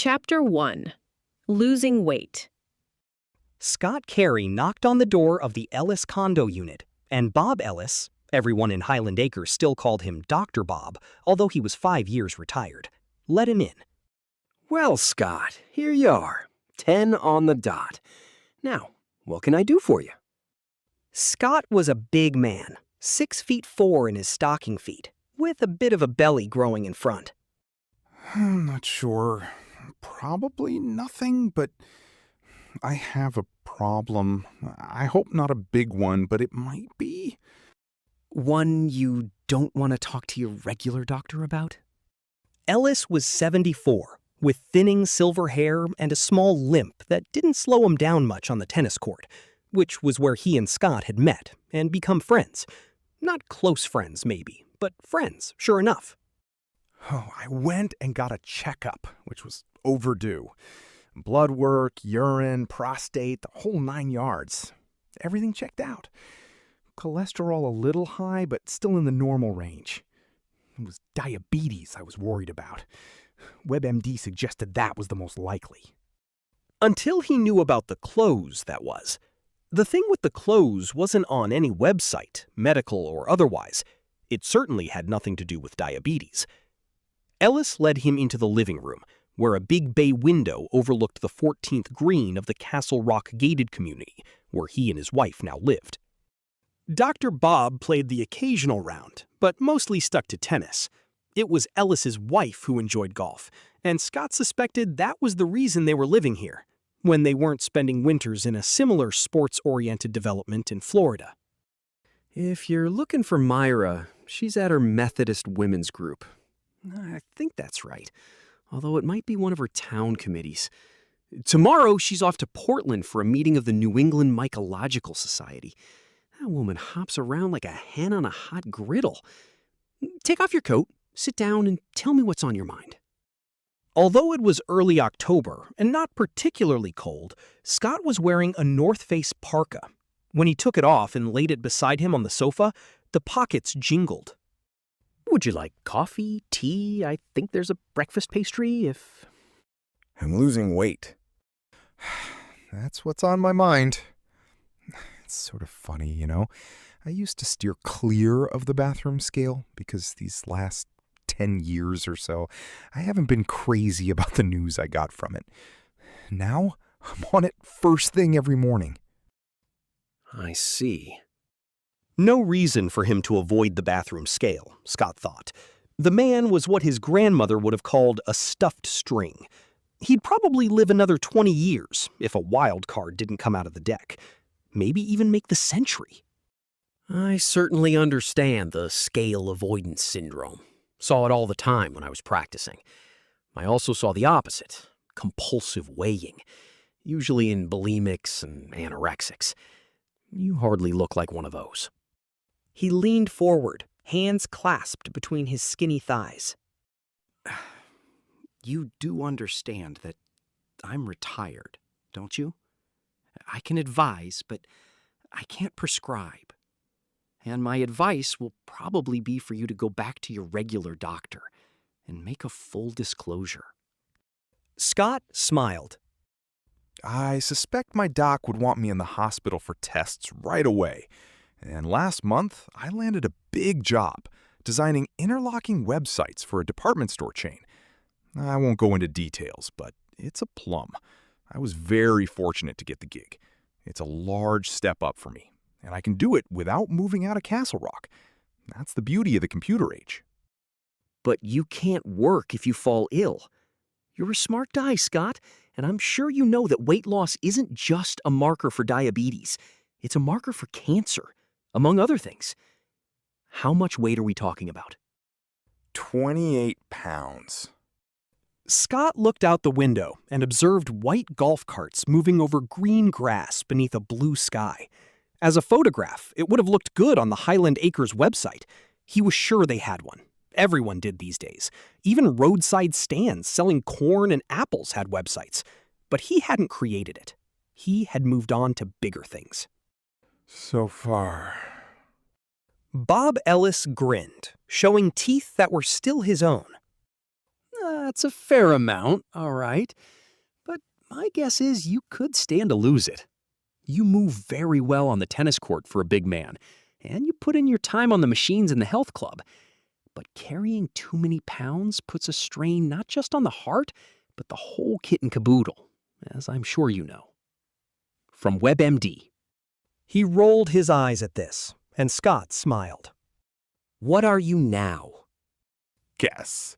Chapter 1. Losing Weight. Scott Carey knocked on the door of the Ellis condo unit, and Bob Ellis, everyone in Highland Acres still called him Dr. Bob, although he was 5 years retired, let him in. Well, Scott, here you are. 10 on the dot. Now, what can I do for you? Scott was a big man, 6'4" in his stocking feet, with a bit of a belly growing in front. I'm not sure. Probably nothing, but I have a problem. I hope not a big one, but it might be. One you don't want to talk to your regular doctor about? Ellis was 74, with thinning silver hair and a small limp that didn't slow him down much on the tennis court, which was where he and Scott had met and become friends. Not close friends, maybe, but friends, sure enough. Oh, I went and got a checkup, which was overdue. Blood work, urine, prostate, the whole 9 yards. Everything checked out. Cholesterol a little high, but still in the normal range. It was diabetes I was worried about. WebMD suggested that was the most likely. Until he knew about the clothes, that was. The thing with the clothes wasn't on any website, medical or otherwise. It certainly had nothing to do with diabetes. Ellis led him into the living room, where a big bay window overlooked the 14th green of the Castle Rock gated community, where he and his wife now lived. Dr. Bob played the occasional round, but mostly stuck to tennis. It was Ellis's wife who enjoyed golf, and Scott suspected that was the reason they were living here, when they weren't spending winters in a similar sports-oriented development in Florida. If you're looking for Myra, she's at her Methodist women's group. I think that's right, although it might be one of her town committees. Tomorrow, she's off to Portland for a meeting of the New England Mycological Society. That woman hops around like a hen on a hot griddle. Take off your coat, sit down, and tell me what's on your mind. Although it was early October and not particularly cold, Scott was wearing a North Face parka. When he took it off and laid it beside him on the sofa, the pockets jingled. Would you like coffee, tea? I think there's a breakfast pastry if... I'm losing weight. That's what's on my mind. It's sort of funny, you know. I used to steer clear of the bathroom scale because these last 10 years or so, I haven't been crazy about the news I got from it. Now, I'm on it first thing every morning. I see. No reason for him to avoid the bathroom scale, Scott thought. The man was what his grandmother would have called a stuffed string. He'd probably live another 20 years if a wild card didn't come out of the deck. Maybe even make the century. I certainly understand the scale avoidance syndrome. Saw it all the time when I was practicing. I also saw the opposite, compulsive weighing, usually in bulimics and anorexics. You hardly look like one of those. He leaned forward, hands clasped between his skinny thighs. You do understand that I'm retired, don't you? I can advise, but I can't prescribe. And my advice will probably be for you to go back to your regular doctor and make a full disclosure. Scott smiled. I suspect my doc would want me in the hospital for tests right away. And last month, I landed a big job designing interlocking websites for a department store chain. I won't go into details, but it's a plum. I was very fortunate to get the gig. It's a large step up for me, and I can do it without moving out of Castle Rock. That's the beauty of the computer age. But you can't work if you fall ill. You're a smart guy, Scott, and I'm sure you know that weight loss isn't just a marker for diabetes. It's a marker for cancer, among other things. How much weight are we talking about? 28 pounds. Scott looked out the window and observed white golf carts moving over green grass beneath a blue sky. As a photograph, it would have looked good on the Highland Acres website. He was sure they had one. Everyone did these days. Even roadside stands selling corn and apples had websites. But he hadn't created it. He had moved on to bigger things. So far. Bob Ellis grinned, showing teeth that were still his own. That's a fair amount, all right. But my guess is you could stand to lose it. You move very well on the tennis court for a big man, and you put in your time on the machines in the health club. But carrying too many pounds puts a strain not just on the heart, but the whole kit and caboodle, as I'm sure you know. From WebMD. He rolled his eyes at this, and Scott smiled. What are you now? Guess.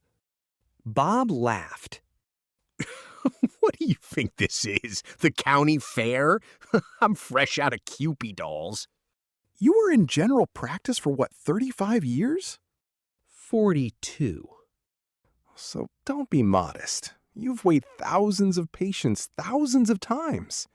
Bob laughed. What do you think this is? The county fair? I'm fresh out of Cupid dolls. You were in general practice for what, 35 years? 42. So don't be modest. You've weighed thousands of patients thousands of times.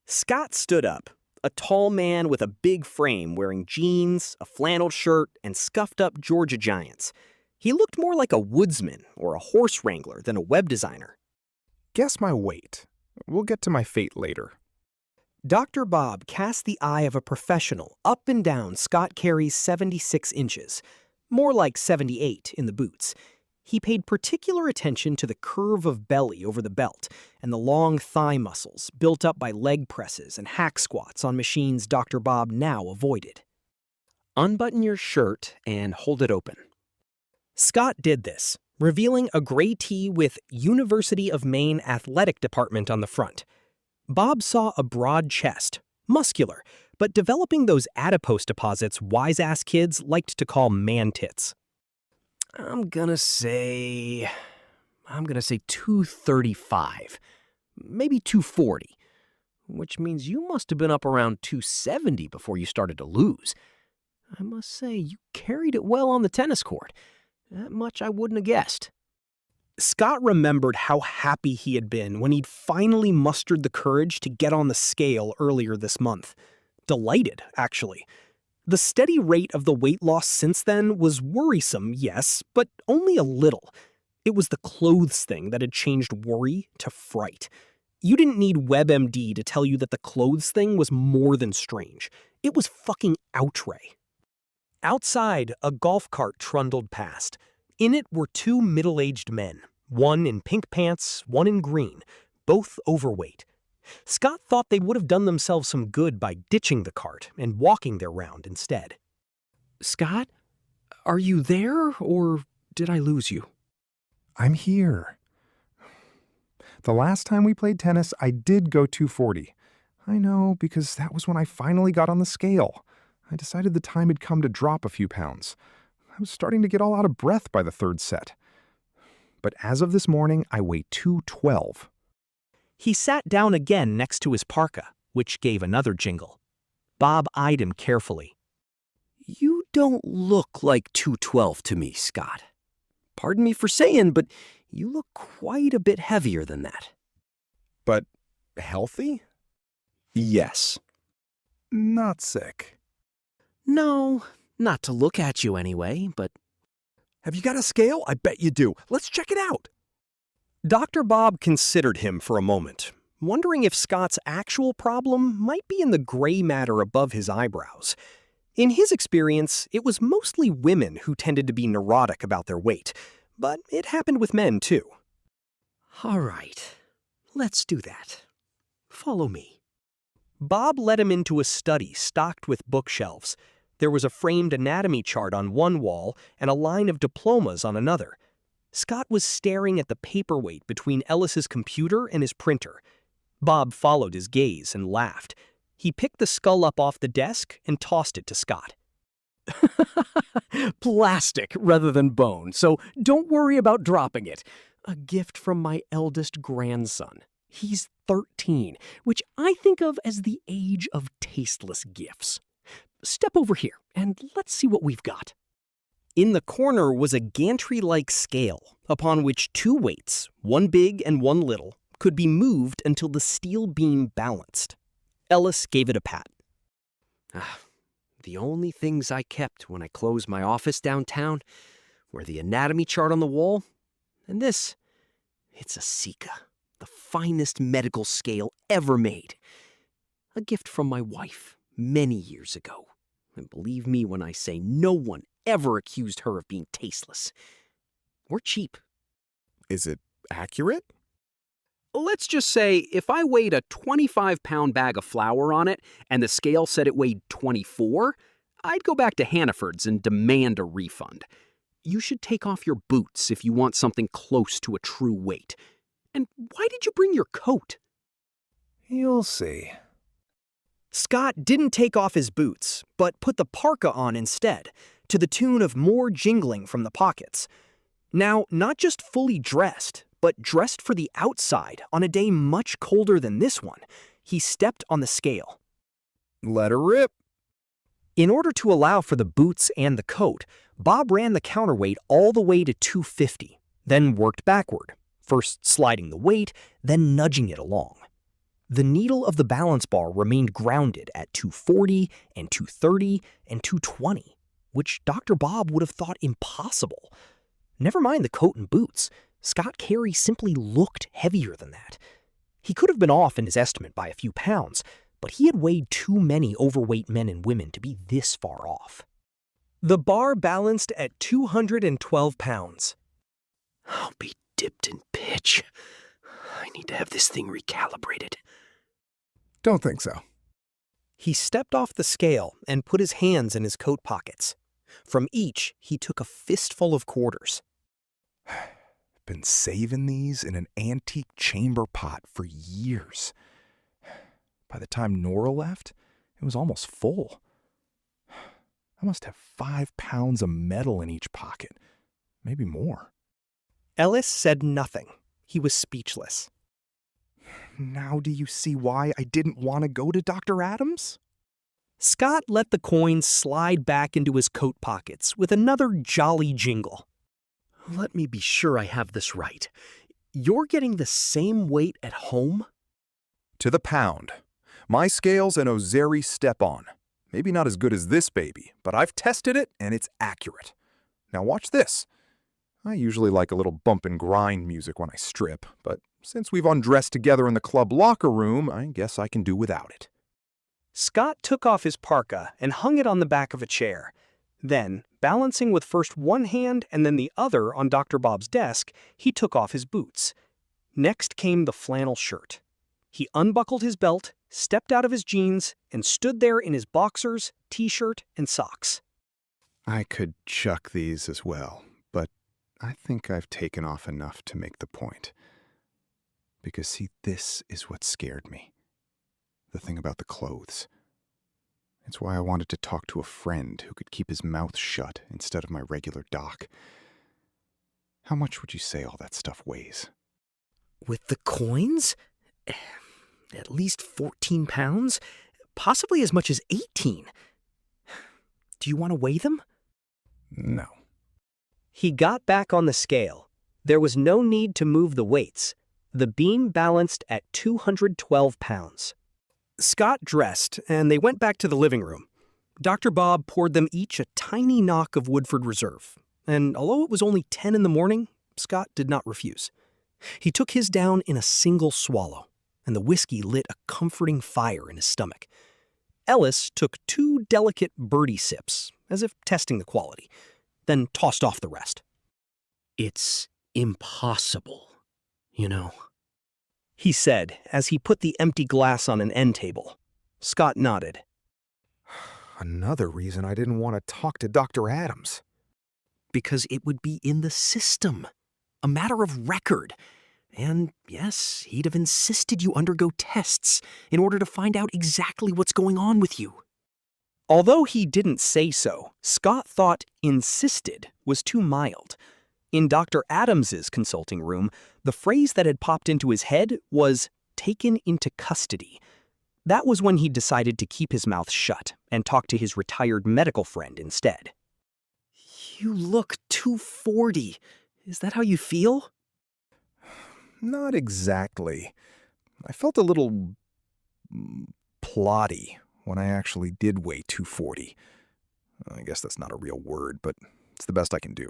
Scott stood up, a tall man with a big frame wearing jeans, a flannel shirt, and scuffed-up Georgia Giants. He looked more like a woodsman or a horse wrangler than a web designer. Guess my weight. We'll get to my fate later. Dr. Bob cast the eye of a professional up and down Scott Carey's 76 inches, more like 78 in the boots. He paid particular attention to the curve of belly over the belt and the long thigh muscles built up by leg presses and hack squats on machines Dr. Bob now avoided. Unbutton your shirt and hold it open. Scott did this, revealing a gray tee with University of Maine Athletic Department on the front. Bob saw a broad chest, muscular, but developing those adipose deposits wise-ass kids liked to call man-tits. I'm gonna say 235, maybe 240, which means you must have been up around 270 before you started to lose. I must say, you carried it well on the tennis court. That much I wouldn't have guessed. Scott remembered how happy he had been when he'd finally mustered the courage to get on the scale earlier this month. Delighted, actually. The steady rate of the weight loss since then was worrisome, yes, but only a little. It was the clothes thing that had changed worry to fright. You didn't need WebMD to tell you that the clothes thing was more than strange. It was fucking outre. Outside, a golf cart trundled past. In it were two middle-aged men, one in pink pants, one in green, both overweight. Scott thought they would have done themselves some good by ditching the cart and walking their round instead. Scott, are you there, or did I lose you? I'm here. The last time we played tennis, I did go 240. I know, because that was when I finally got on the scale. I decided the time had come to drop a few pounds. I was starting to get all out of breath by the third set. But as of this morning, I weigh 212. He sat down again next to his parka, which gave another jingle. Bob eyed him carefully. You don't look like 212 to me, Scott. Pardon me for saying, but you look quite a bit heavier than that. But healthy? Yes. Not sick. No, not to look at you anyway, but... Have you got a scale? I bet you do. Let's check it out. Dr. Bob considered him for a moment, wondering if Scott's actual problem might be in the gray matter above his eyebrows. In his experience, it was mostly women who tended to be neurotic about their weight, but it happened with men too. All right, let's do that. Follow me. Bob led him into a study stocked with bookshelves. There was a framed anatomy chart on one wall and a line of diplomas on another. Scott was staring at the paperweight between Ellis's computer and his printer. Bob followed his gaze and laughed. He picked the skull up off the desk and tossed it to Scott. Plastic rather than bone, so don't worry about dropping it. A gift from my eldest grandson. He's 13, which I think of as the age of tasteless gifts. Step over here, and let's see what we've got. In the corner was a gantry-like scale, upon which two weights, one big and one little, could be moved until the steel beam balanced. Ellis gave it a pat. The only things I kept when I closed my office downtown were the anatomy chart on the wall, and this. It's a Sika, the finest medical scale ever made. A gift from my wife many years ago. And believe me when I say no one ever accused her of being tasteless. We're cheap. Is it accurate? Let's just say if I weighed a 25-pound bag of flour on it and the scale said it weighed 24, I'd go back to Hannaford's and demand a refund. You should take off your boots if you want something close to a true weight. And why did you bring your coat? You'll see. Scott didn't take off his boots, but put the parka on instead, to the tune of more jingling from the pockets. Now, not just fully dressed, but dressed for the outside on a day much colder than this one, he stepped on the scale. Let her rip. In order to allow for the boots and the coat, Bob ran the counterweight all the way to 250, then worked backward, first sliding the weight, then nudging it along. The needle of the balance bar remained grounded at 240 and 230 and 220, which Dr. Bob would have thought impossible. Never mind the coat and boots, Scott Carey simply looked heavier than that. He could have been off in his estimate by a few pounds, but he had weighed too many overweight men and women to be this far off. The bar balanced at 212 pounds. I'll be dipped in pitch. I need to have this thing recalibrated. Don't think so. He stepped off the scale and put his hands in his coat pockets. From each, he took a fistful of quarters. Been saving these in an antique chamber pot for years. By the time Nora left, it was almost full. I must have 5 pounds of metal in each pocket, maybe more. Ellis said nothing. He was speechless. Now do you see why I didn't want to go to Dr. Adams? Scott let the coins slide back into his coat pockets with another jolly jingle. Let me be sure I have this right. You're getting the same weight at home? To the pound. My scale's an Ozeri step-on. Maybe not as good as this baby, but I've tested it and it's accurate. Now watch this. I usually like a little bump and grind music when I strip, but since we've undressed together in the club locker room, I guess I can do without it. Scott took off his parka and hung it on the back of a chair. Then, balancing with first one hand and then the other on Dr. Bob's desk, he took off his boots. Next came the flannel shirt. He unbuckled his belt, stepped out of his jeans, and stood there in his boxers, t-shirt, and socks. I could chuck these as well, but I think I've taken off enough to make the point. Because see, this is what scared me. The thing about the clothes. It's why I wanted to talk to a friend who could keep his mouth shut instead of my regular doc. How much would you say all that stuff weighs? With the coins? At least 14 pounds? Possibly as much as 18. Do you want to weigh them? No. He got back on the scale. There was no need to move the weights. The beam balanced at 212 pounds. Scott dressed, and they went back to the living room. Dr. Bob poured them each a tiny knock of Woodford Reserve, and although it was only 10 in the morning, Scott did not refuse. He took his down in a single swallow, and the whiskey lit a comforting fire in his stomach. Ellis took 2 delicate birdie sips, as if testing the quality, then tossed off the rest. It's impossible, you know. He said as he put the empty glass on an end table. Scott nodded. Another reason I didn't want to talk to Dr. Adams. Because it would be in the system. A matter of record. And yes, he'd have insisted you undergo tests in order to find out exactly what's going on with you. Although he didn't say so, Scott thought insisted was too mild. In Dr. Adams's consulting room, the phrase that had popped into his head was taken into custody. That was when he decided to keep his mouth shut and talk to his retired medical friend instead. You look 240. Is that how you feel? Not exactly. I felt a little plotty when I actually did weigh 240. I guess that's not a real word, but it's the best I can do.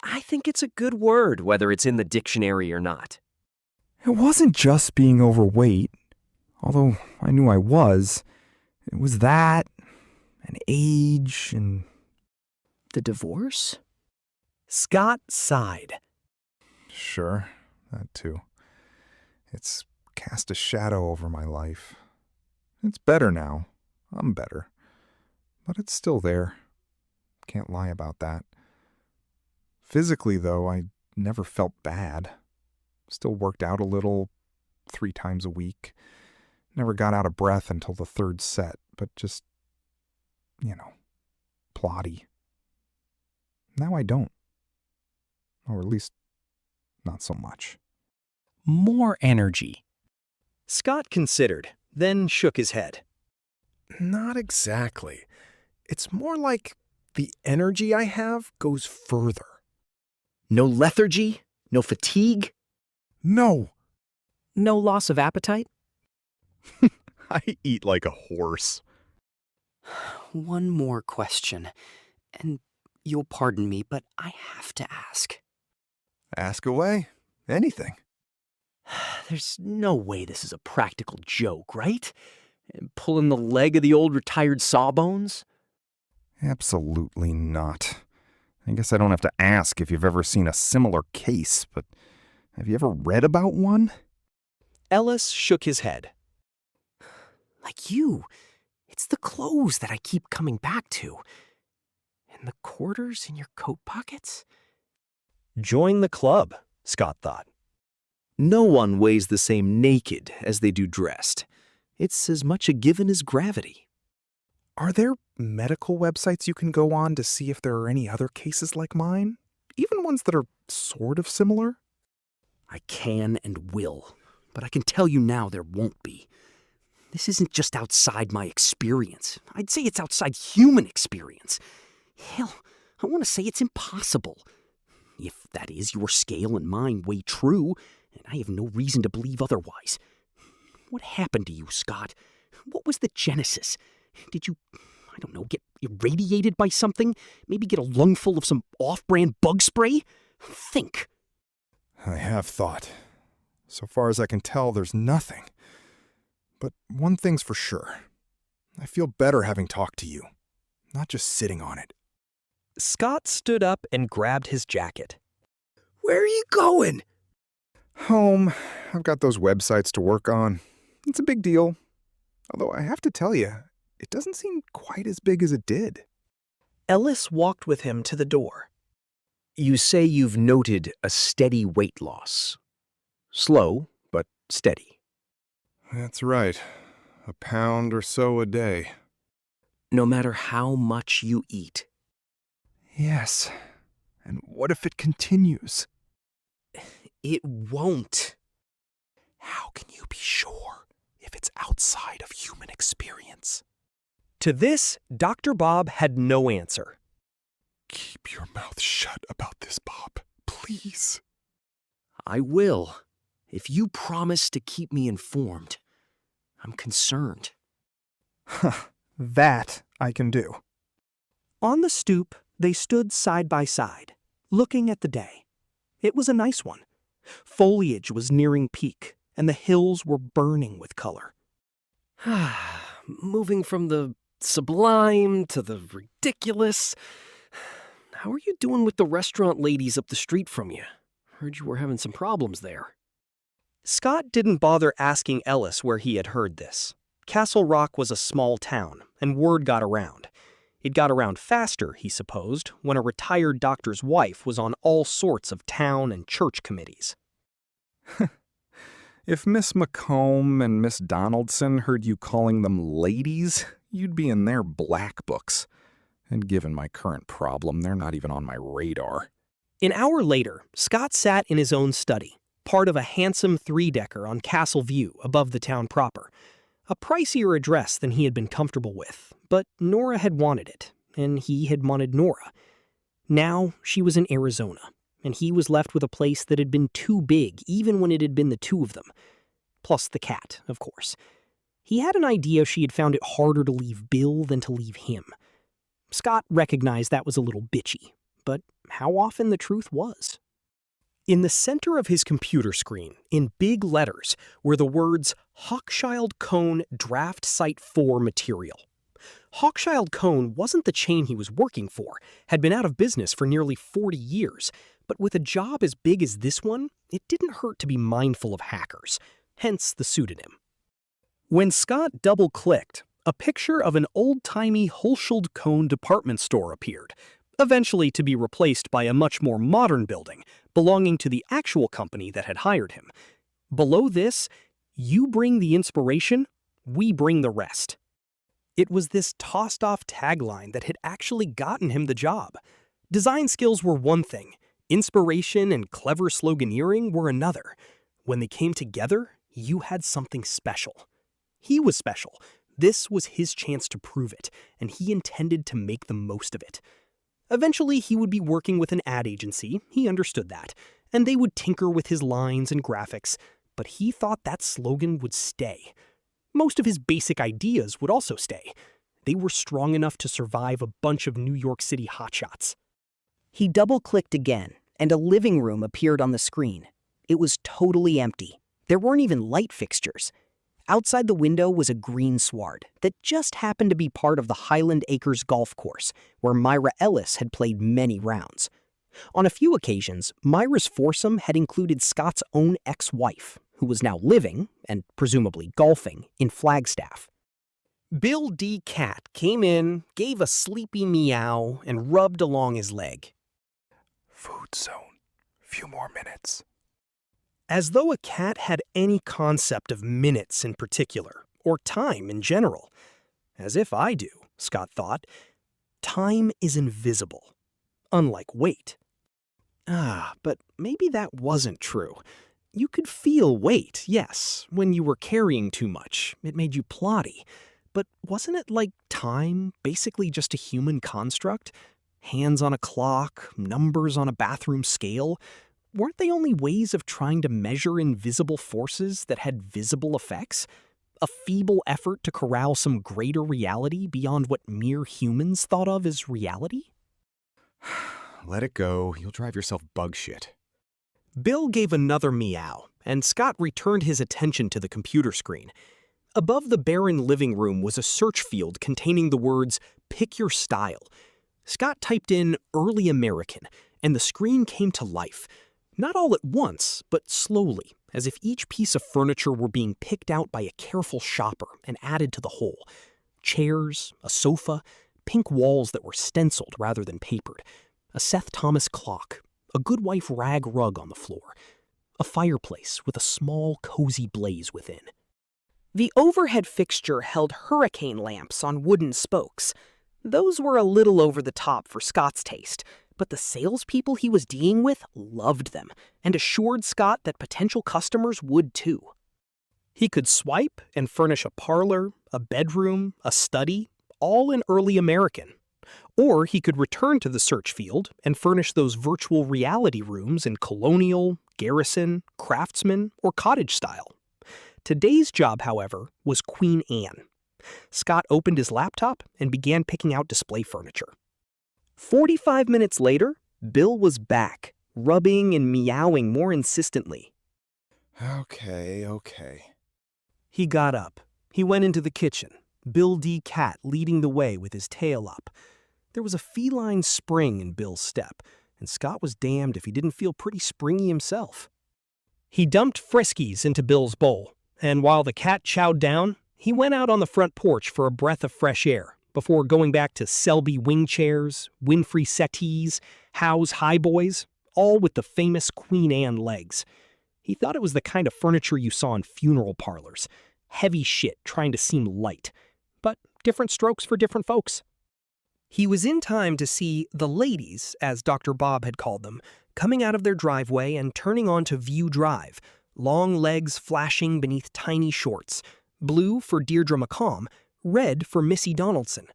I think it's a good word, whether it's in the dictionary or not. It wasn't just being overweight, although I knew I was. It was that, and age, and... The divorce? Scott sighed. Sure, that too. It's cast a shadow over my life. It's better now. I'm better. But it's still there. Can't lie about that. Physically, though, I never felt bad. Still worked out a little, 3 times a week. Never got out of breath until the 3rd set, but just, plotty. Now I don't. Or at least, not so much. More energy. Scott considered, then shook his head. Not exactly. It's more like the energy I have goes further. No lethargy? No fatigue? No! No loss of appetite? I eat like a horse. One more question, and you'll pardon me, but I have to ask. Ask away. Anything. There's no way this is a practical joke, right? Pulling the leg of the old retired Sawbones? Absolutely not. I guess I don't have to ask if you've ever seen a similar case, but have you ever read about one? Ellis shook his head. Like you. It's the clothes that I keep coming back to. And the quarters in your coat pockets? Join the club, Scott thought. No one weighs the same naked as they do dressed. It's as much a given as gravity. Are there medical websites you can go on to see if there are any other cases like mine? Even ones that are sort of similar? I can and will, but I can tell you now there won't be. This isn't just outside my experience. I'd say it's outside human experience. Hell, I want to say it's impossible. If that is your scale and mine weigh true, and I have no reason to believe otherwise. What happened to you, Scott? What was the genesis? Did you, I don't know, get irradiated by something? Maybe get a lungful of some off-brand bug spray? Think. I have thought. So far as I can tell, there's nothing. But one thing's for sure. I feel better having talked to you, not just sitting on it. Scott stood up and grabbed his jacket. Where are you going? Home. I've got those websites to work on. It's a big deal. Although I have to tell you, it doesn't seem quite as big as it did. Ellis walked with him to the door. You say you've noted a steady weight loss. Slow, but steady. That's right. 1 pound or so a day. No matter how much you eat. Yes. And what if it continues? It won't. How can you be sure if it's outside of human experience? To this, Dr. Bob had no answer. Keep your mouth shut about this, Bob. Please. I will, if you promise to keep me informed. I'm concerned. That I can do. On the stoop, they stood side by side, looking at the day. It was a nice one. Foliage was nearing peak, and the hills were burning with color. Moving from the sublime to the ridiculous. How are you doing with the restaurant ladies up the street from you? Heard you were having some problems there. Scott didn't bother asking Ellis where he had heard this. Castle Rock was a small town, and word got around. It got around faster, he supposed, when a retired doctor's wife was on all sorts of town and church committees. If Miss McComb and Miss Donaldson heard you calling them ladies, you'd be in their black books. And given my current problem, they're not even on my radar. An hour later, Scott sat in his own study, part of a handsome 3-decker on Castle View above the town proper. A pricier address than he had been comfortable with, but Nora had wanted it, and he had wanted Nora. Now she was in Arizona, and he was left with a place that had been too big even when it had been the two of them. Plus the cat, of course. He had an idea she had found it harder to leave Bill than to leave him. Scott recognized that was a little bitchy, but how often the truth was. In the center of his computer screen, in big letters, were the words Hawkschild Cone Draft Site 4 Material. Hawkschild Cone wasn't the chain he was working for, had been out of business for nearly 40 years, But with a job as big as this one, it didn't hurt to be mindful of hackers, hence the pseudonym. When Scott double-clicked, a picture of an old-timey Hulshuld Cone department store appeared, eventually to be replaced by a much more modern building belonging to the actual company that had hired him. Below this, "You bring the inspiration, we bring the rest." It was this tossed-off tagline that had actually gotten him the job. Design skills were one thing, inspiration and clever sloganeering were another. When they came together, you had something special. He was special. This was his chance to prove it, and he intended to make the most of it. Eventually, he would be working with an ad agency, he understood that, and they would tinker with his lines and graphics, but he thought that slogan would stay. Most of his basic ideas would also stay. They were strong enough to survive a bunch of New York City hotshots. He double-clicked again, and a living room appeared on the screen. It was totally empty. There weren't even light fixtures. Outside the window was a green sward that just happened to be part of the Highland Acres golf course, where Myra Ellis had played many rounds. On a few occasions, Myra's foursome had included Scott's own ex-wife, who was now living, and presumably golfing, in Flagstaff. Bill D. Cat came in, gave a sleepy meow, and rubbed along his leg. Food zone. Few more minutes. As though a cat had any concept of minutes in particular, or time in general. As if I do, Scott thought. Time is invisible. Unlike weight. But maybe that wasn't true. You could feel weight, yes, when you were carrying too much. It made you plotty. But wasn't it like time, basically just a human construct? Hands on a clock, numbers on a bathroom scale. Weren't they only ways of trying to measure invisible forces that had visible effects? A feeble effort to corral some greater reality beyond what mere humans thought of as reality? Let it go. You'll drive yourself bug shit. Bill gave another meow, and Scott returned his attention to the computer screen. Above the barren living room was a search field containing the words, "Pick your style." Scott typed in "early American," and the screen came to life. Not all at once, but slowly, as if each piece of furniture were being picked out by a careful shopper and added to the whole. Chairs, a sofa, pink walls that were stenciled rather than papered, a Seth Thomas clock, a Goodwife rag rug on the floor, a fireplace with a small, cozy blaze within. The overhead fixture held hurricane lamps on wooden spokes. Those were a little over the top for Scott's taste, but the salespeople he was dealing with loved them and assured Scott that potential customers would too. He could swipe and furnish a parlor, a bedroom, a study, all in early American. Or he could return to the search field and furnish those virtual reality rooms in colonial, garrison, craftsman, or cottage style. Today's job, however, was Queen Anne. Scott opened his laptop and began picking out display furniture. 45 minutes later, Bill was back, rubbing and meowing more insistently. Okay. He got up. He went into the kitchen, Bill D. Cat leading the way with his tail up. There was a feline spring in Bill's step, and Scott was damned if he didn't feel pretty springy himself. He dumped Friskies into Bill's bowl, and while the cat chowed down, he went out on the front porch for a breath of fresh air before going back to Selby wing chairs, Winfrey settees, Howe's highboys, all with the famous Queen Anne legs. He thought it was the kind of furniture you saw in funeral parlors. Heavy shit trying to seem light. But different strokes for different folks. He was in time to see the ladies, as Dr. Bob had called them, coming out of their driveway and turning onto View Drive, long legs flashing beneath tiny shorts, blue for Deirdre McComb, red for Missy Donaldson.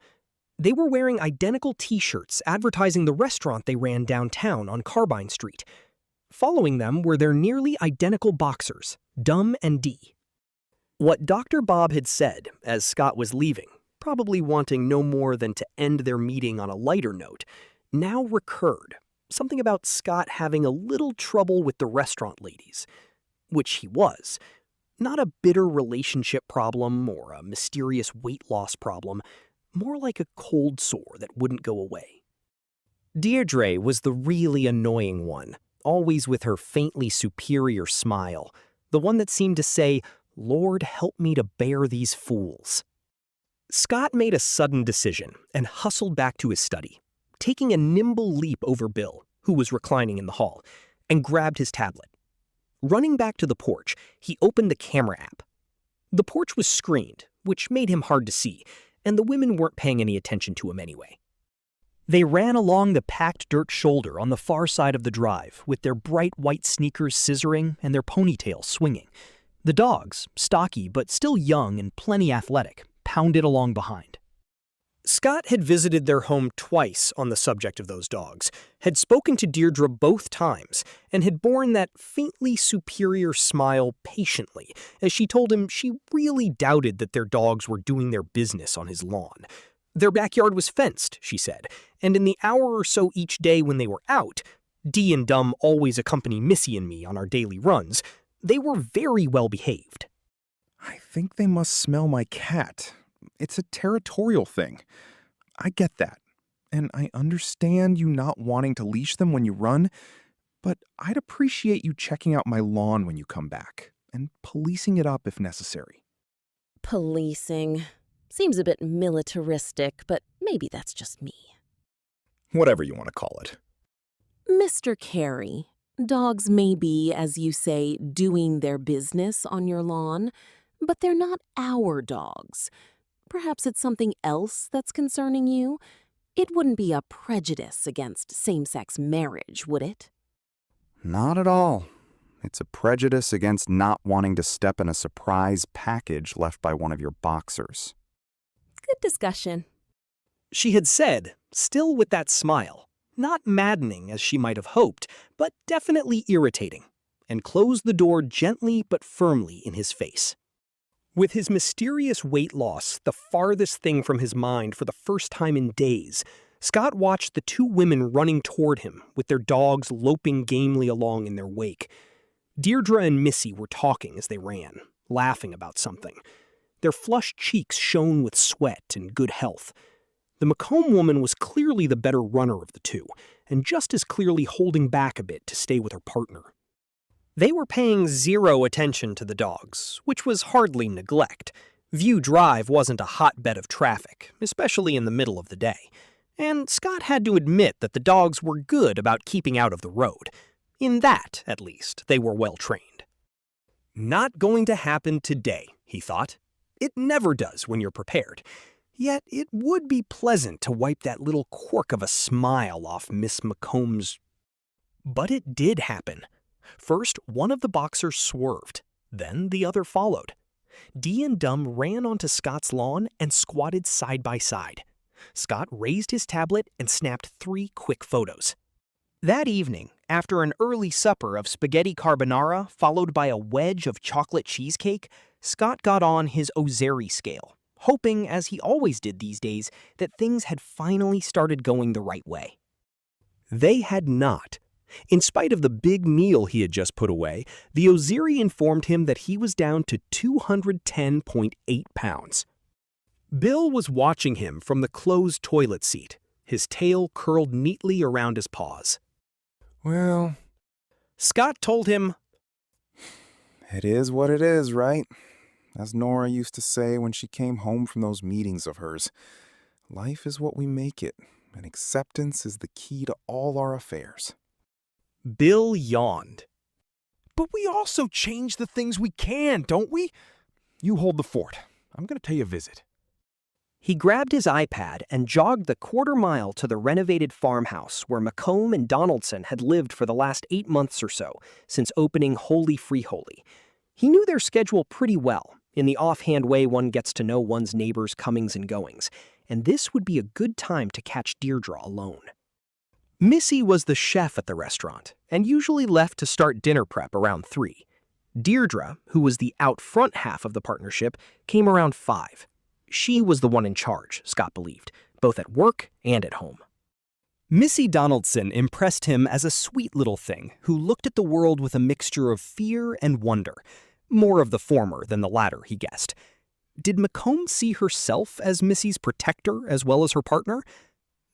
They were wearing identical t-shirts advertising the restaurant they ran downtown on Carbine Street. Following them were their nearly identical boxers, Dumb and Dee. What Dr. Bob had said as Scott was leaving, probably wanting no more than to end their meeting on a lighter note, now recurred. Something about Scott having a little trouble with the restaurant ladies. Which he was. Not a bitter relationship problem or a mysterious weight loss problem, more like a cold sore that wouldn't go away. Deirdre was the really annoying one, always with her faintly superior smile, the one that seemed to say, "Lord, help me to bear these fools." Scott made a sudden decision and hustled back to his study, taking a nimble leap over Bill, who was reclining in the hall, and grabbed his tablet. Running back to the porch, he opened the camera app. The porch was screened, which made him hard to see, and the women weren't paying any attention to him anyway. They ran along the packed dirt shoulder on the far side of the drive, with their bright white sneakers scissoring and their ponytails swinging. The dogs, stocky but still young and plenty athletic, pounded along behind. Scott had visited their home twice on the subject of those dogs, had spoken to Deirdre both times, and had borne that faintly superior smile patiently as she told him she really doubted that their dogs were doing their business on his lawn. Their backyard was fenced, she said, and in the hour or so each day when they were out, Dee and Dum always accompany Missy and me on our daily runs, they were very well behaved. I think they must smell my cat. It's a territorial thing. I get that. And I understand you not wanting to leash them when you run, but I'd appreciate you checking out my lawn when you come back and policing it up if necessary. Policing. Seems a bit militaristic, but maybe that's just me. Whatever you want to call it. Mr. Carey, dogs may be, as you say, doing their business on your lawn, but they're not our dogs. Perhaps it's something else that's concerning you? It wouldn't be a prejudice against same-sex marriage, would it? Not at all. It's a prejudice against not wanting to step in a surprise package left by one of your boxers. Good discussion. She had said, still with that smile, not maddening as she might have hoped, but definitely irritating, and closed the door gently but firmly in his face. With his mysterious weight loss the farthest thing from his mind for the first time in days, Scott watched the two women running toward him with their dogs loping gamely along in their wake. Deirdre and Missy were talking as they ran, laughing about something. Their flushed cheeks shone with sweat and good health. The Macomb woman was clearly the better runner of the two, and just as clearly holding back a bit to stay with her partner. They were paying zero attention to the dogs, which was hardly neglect. View Drive wasn't a hotbed of traffic, especially in the middle of the day. And Scott had to admit that the dogs were good about keeping out of the road. In that, at least, they were well trained. Not going to happen today, he thought. It never does when you're prepared. Yet it would be pleasant to wipe that little quirk of a smile off Miss Macomb's. But it did happen. First, one of the boxers swerved. Then the other followed. Dee and Dum ran onto Scott's lawn and squatted side by side. Scott raised his tablet and snapped 3 quick photos. That evening, after an early supper of spaghetti carbonara followed by a wedge of chocolate cheesecake, Scott got on his Ozeri scale, hoping, as he always did these days, that things had finally started going the right way. They had not. In spite of the big meal he had just put away, the Ozeri informed him that he was down to 210.8 pounds. Bill was watching him from the closed toilet seat, his tail curled neatly around his paws. Well, Scott told him, it is what it is, right? As Nora used to say when she came home from those meetings of hers, life is what we make it, and acceptance is the key to all our affairs. Bill yawned. But we also change the things we can, don't we? You hold the fort. I'm going to pay you a visit. He grabbed his iPad and jogged the quarter-mile to the renovated farmhouse where Macomb and Donaldson had lived for the last 8 months or so, since opening Holy Free Holy. He knew their schedule pretty well, in the offhand way one gets to know one's neighbors' comings and goings, and this would be a good time to catch Deirdre alone. Missy was the chef at the restaurant, and usually left to start dinner prep around 3. Deirdre, who was the out-front half of the partnership, came around 5. She was the one in charge, Scott believed, both at work and at home. Missy Donaldson impressed him as a sweet little thing who looked at the world with a mixture of fear and wonder. More of the former than the latter, he guessed. Did Macomb see herself as Missy's protector as well as her partner?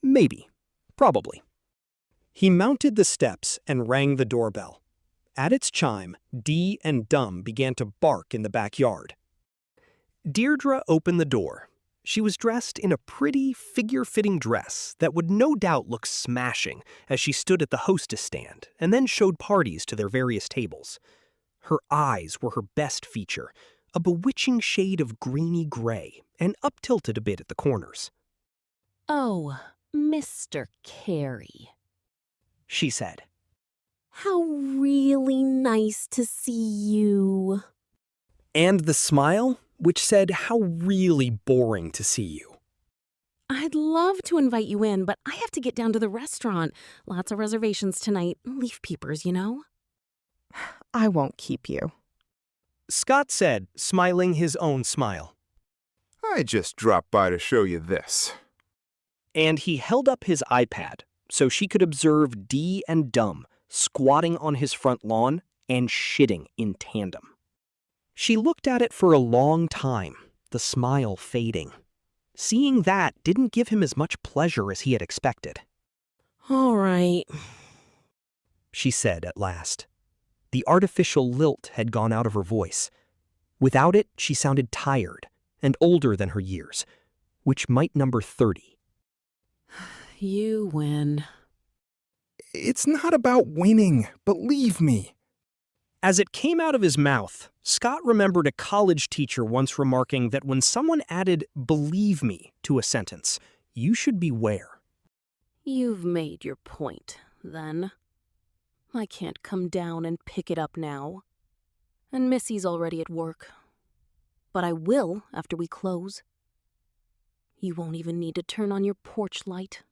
Maybe. Probably. He mounted the steps and rang the doorbell. At its chime, Dee and Dum began to bark in the backyard. Deirdre opened the door. She was dressed in a pretty, figure-fitting dress that would no doubt look smashing as she stood at the hostess stand and then showed parties to their various tables. Her eyes were her best feature, a bewitching shade of greeny gray and up-tilted a bit at the corners. "Oh, Mr. Carey," she said. "how really nice to see you." And the smile, which said how really boring to see you. "I'd love to invite you in, but I have to get down to the restaurant. Lots of reservations tonight. Leaf peepers, you know." I won't keep you. Scott said, smiling his own smile. I just dropped by to show you this. And he held up his iPad so she could observe Dee and Dum squatting on his front lawn and shitting in tandem. She looked at it for a long time, the smile fading. Seeing that didn't give him as much pleasure as he had expected. "All right," she said at last. The artificial lilt had gone out of her voice. Without it, she sounded tired and older than her years, which might number 30. "You win." It's not about winning, believe me. As it came out of his mouth, Scott remembered a college teacher once remarking that when someone added "believe me" to a sentence, you should beware. "You've made your point, then. I can't come down and pick it up now. And Missy's already at work. But I will after we close. You won't even need to turn on your porch light.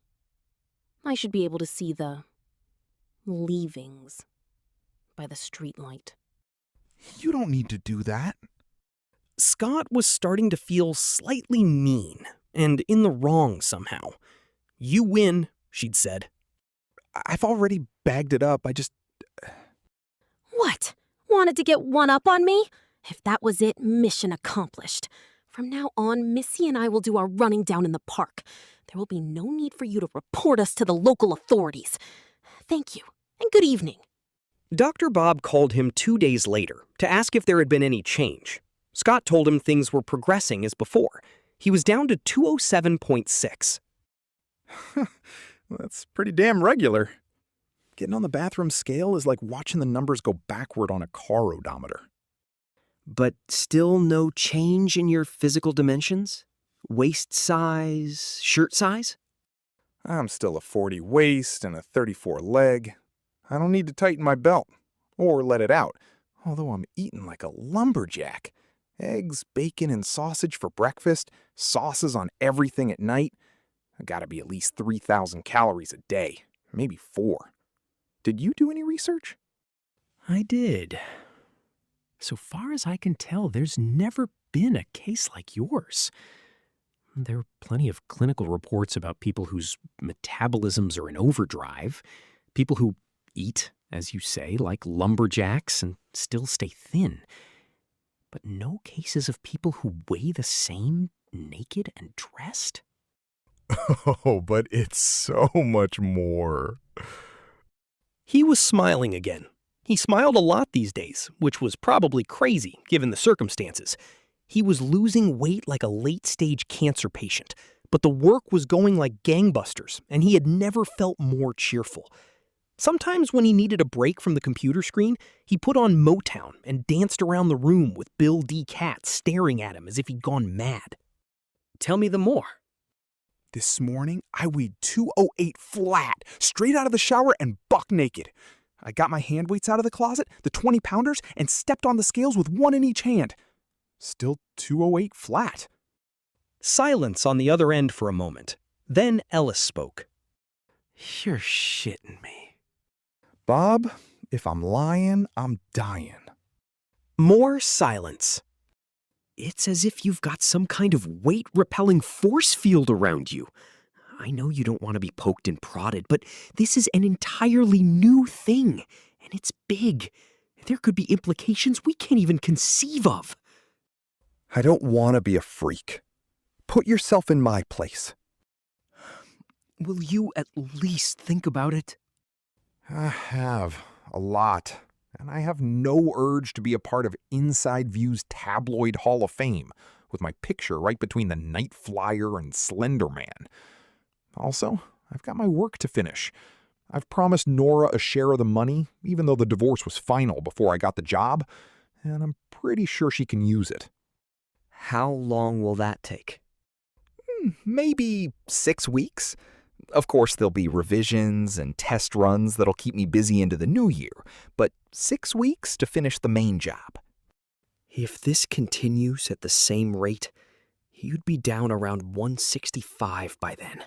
I should be able to see the leavings by the street light." You don't need to do that. Scott was starting to feel slightly mean and in the wrong somehow. "You win," she'd said. I've already bagged it up. "What? Wanted to get one up on me? If that was it, mission accomplished. From now on, Missy and I will do our running down in the park. There will be no need for you to report us to the local authorities. Thank you, and good evening." Dr. Bob called him 2 days later to ask if there had been any change. Scott told him things were progressing as before. He was down to 207.6. That's pretty damn regular. Getting on the bathroom scale is like watching the numbers go backward on a car odometer. But still no change in your physical dimensions? Waist size, shirt size? I'm still a 40 waist and a 34 leg. I don't need to tighten my belt or let it out, although I'm eating like a lumberjack. Eggs, bacon, and sausage for breakfast, sauces on everything at night. I gotta be at least 3,000 calories a day, maybe 4. Did you do any research? I did. So far as I can tell, there's never been a case like yours. There are plenty of clinical reports about people whose metabolisms are in overdrive, people who eat, as you say, like lumberjacks and still stay thin. But no cases of people who weigh the same, naked and dressed? Oh, but it's so much more. He was smiling again. He smiled a lot these days, which was probably crazy given the circumstances. He was losing weight like a late-stage cancer patient, but the work was going like gangbusters, and he had never felt more cheerful. Sometimes when he needed a break from the computer screen, he put on Motown and danced around the room with Bill D. Katz staring at him as if he'd gone mad. Tell me the more. This morning, I weighed 208 flat, straight out of the shower and buck naked. I got my hand weights out of the closet, the 20-pounders, and stepped on the scales with one in each hand. Still 208 flat. Silence on the other end for a moment. Then Ellis spoke. You're shitting me. Bob, if I'm lying, I'm dying. More silence. It's as if you've got some kind of weight-repelling force field around you. I know you don't want to be poked and prodded, but this is an entirely new thing, and it's big. There could be implications we can't even conceive of. I don't want to be a freak. Put yourself in my place. Will you at least think about it? I have. A lot. And I have no urge to be a part of Inside View's tabloid Hall of Fame, with my picture right between the Night Flyer and Slender Man. Also, I've got my work to finish. I've promised Nora a share of the money, even though the divorce was final before I got the job, and I'm pretty sure she can use it. How long will that take? Maybe 6 weeks. Of course, there'll be revisions and test runs that'll keep me busy into the new year, but 6 weeks to finish the main job. If this continues at the same rate, you'd be down around 165 by then.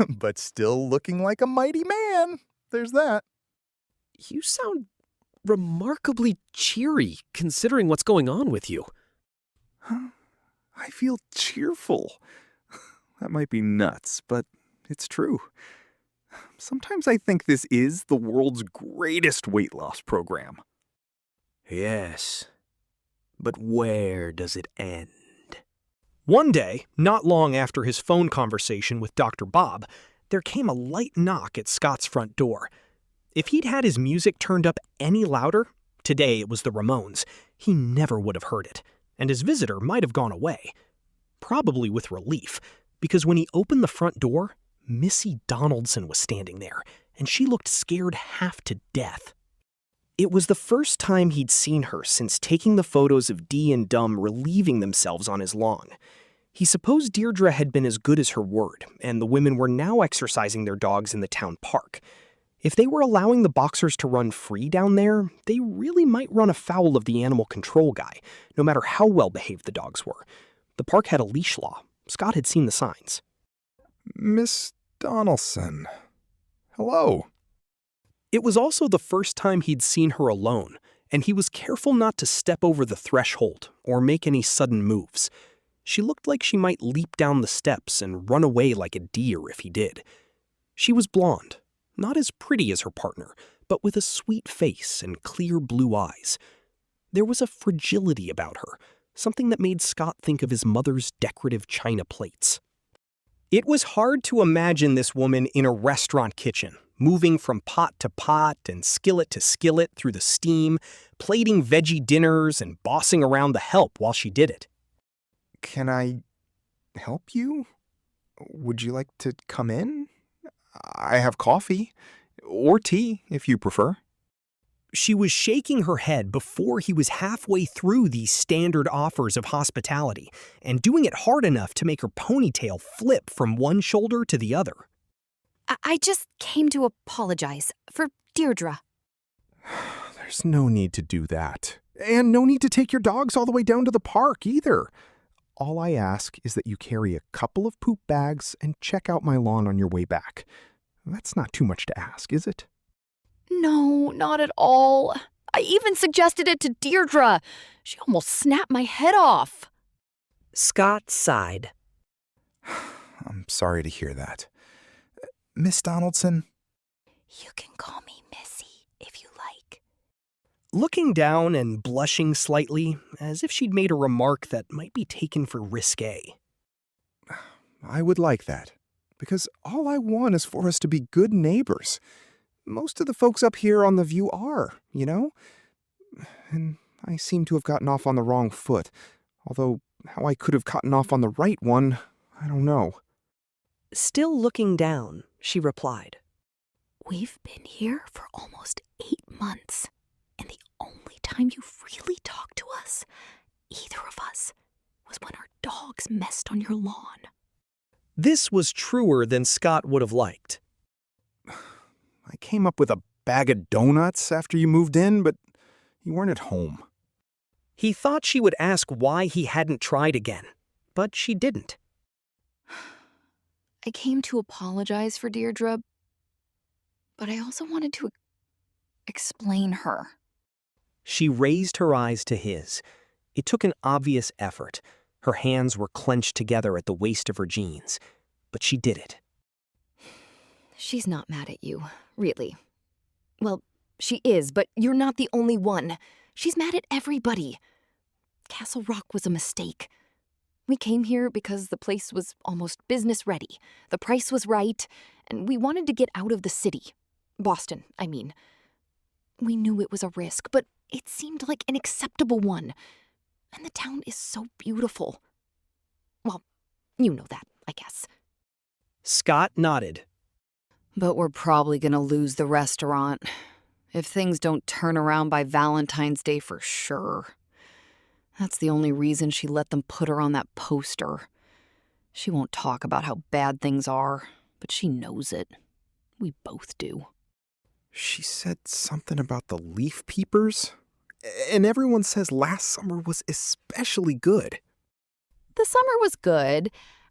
But still looking like a mighty man. There's that. You sound remarkably cheery, considering what's going on with you. I feel cheerful. That might be nuts, but it's true. Sometimes I think this is the world's greatest weight loss program. Yes. But where does it end? One day, not long after his phone conversation with Dr. Bob, there came a light knock at Scott's front door. If he'd had his music turned up any louder, today it was the Ramones, he never would have heard it, and his visitor might have gone away. Probably with relief, because when he opened the front door, Missy Donaldson was standing there, and she looked scared half to death. It was the first time he'd seen her since taking the photos of Dee and Dum relieving themselves on his lawn. He supposed Deirdre had been as good as her word, and the women were now exercising their dogs in the town park. If they were allowing the boxers to run free down there, they really might run afoul of the animal control guy, no matter how well behaved the dogs were. The park had a leash law. Scott had seen the signs. Miss Donaldson. Hello. It was also the first time he'd seen her alone, and he was careful not to step over the threshold or make any sudden moves. She looked like she might leap down the steps and run away like a deer if he did. She was blonde, not as pretty as her partner, but with a sweet face and clear blue eyes. There was a fragility about her, something that made Scott think of his mother's decorative china plates. It was hard to imagine this woman in a restaurant kitchen, moving from pot to pot and skillet to skillet through the steam, plating veggie dinners and bossing around the help while she did it. Can I help you? Would you like to come in? I have coffee. Or tea, if you prefer. She was shaking her head before he was halfway through these standard offers of hospitality and doing it hard enough to make her ponytail flip from one shoulder to the other. I just came to apologize for Deirdre. There's no need to do that. And no need to take your dogs all the way down to the park either. All I ask is that you carry a couple of poop bags and check out my lawn on your way back. That's not too much to ask, is it? No, not at all. I even suggested it to Deirdre. She almost snapped my head off. Scott sighed. I'm sorry to hear that. Miss Donaldson? You can call me Missy if you like. Looking down and blushing slightly, as if she'd made a remark that might be taken for risque. I would like that, because all I want is for us to be good neighbors. Most of the folks up here on the view are, you know? And I seem to have gotten off on the wrong foot, although how I could have gotten off on the right one, I don't know. Still looking down, she replied. We've been here for almost 8 months, and the only time you've really talked to us, either of us, was when our dogs messed on your lawn. This was truer than Scott would have liked. I came up with a bag of donuts after you moved in, but you weren't at home. He thought she would ask why he hadn't tried again, but she didn't. I came to apologize for Deirdre, but I also wanted to explain her. She raised her eyes to his. It took an obvious effort. Her hands were clenched together at the waist of her jeans, but she did it. She's not mad at you, really. Well, she is, but you're not the only one. She's mad at everybody. Castle Rock was a mistake. We came here because the place was almost business ready. The price was right, and we wanted to get out of the city. Boston, I mean. We knew it was a risk, but it seemed like an acceptable one. And the town is so beautiful. Well, you know that, I guess. Scott nodded. But we're probably gonna lose the restaurant. If things don't turn around by Valentine's Day for sure. That's the only reason she let them put her on that poster. She won't talk about how bad things are, but she knows it. We both do. She said something about the leaf peepers, and everyone says last summer was especially good. The summer was good.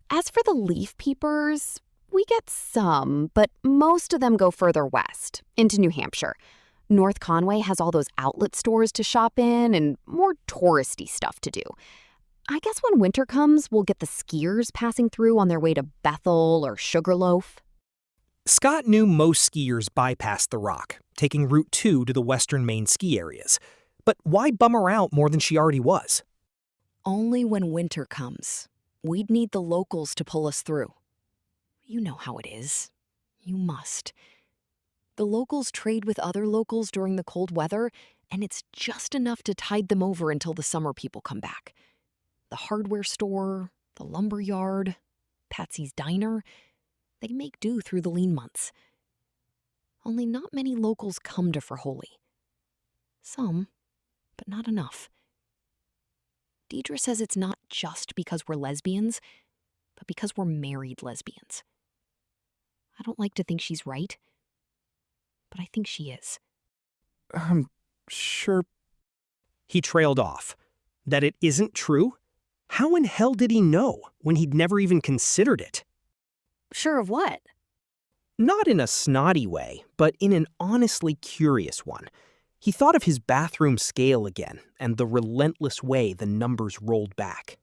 As for the leaf peepers, we get some, but most of them go further west, into New Hampshire. North Conway has all those outlet stores to shop in and more touristy stuff to do. I guess when winter comes, we'll get the skiers passing through on their way to Bethel or Sugarloaf. Scott knew most skiers bypassed the Rock, taking Route 2 to the western Maine ski areas. But why bum her out more than she already was? Only when winter comes. We'd need the locals to pull us through. You know how it is. You must. The locals trade with other locals during the cold weather, and it's just enough to tide them over until the summer people come back. The hardware store, the lumber yard, Patsy's diner, they make do through the lean months. Only not many locals come to Friholy. Some, but not enough. Deidre says it's not just because we're lesbians, but because we're married lesbians. I don't like to think she's right, but I think she is. I'm sure. He trailed off. That it isn't true? How in hell did he know when he'd never even considered it? Sure of what? Not in a snotty way, but in an honestly curious one. He thought of his bathroom scale again and the relentless way the numbers rolled back.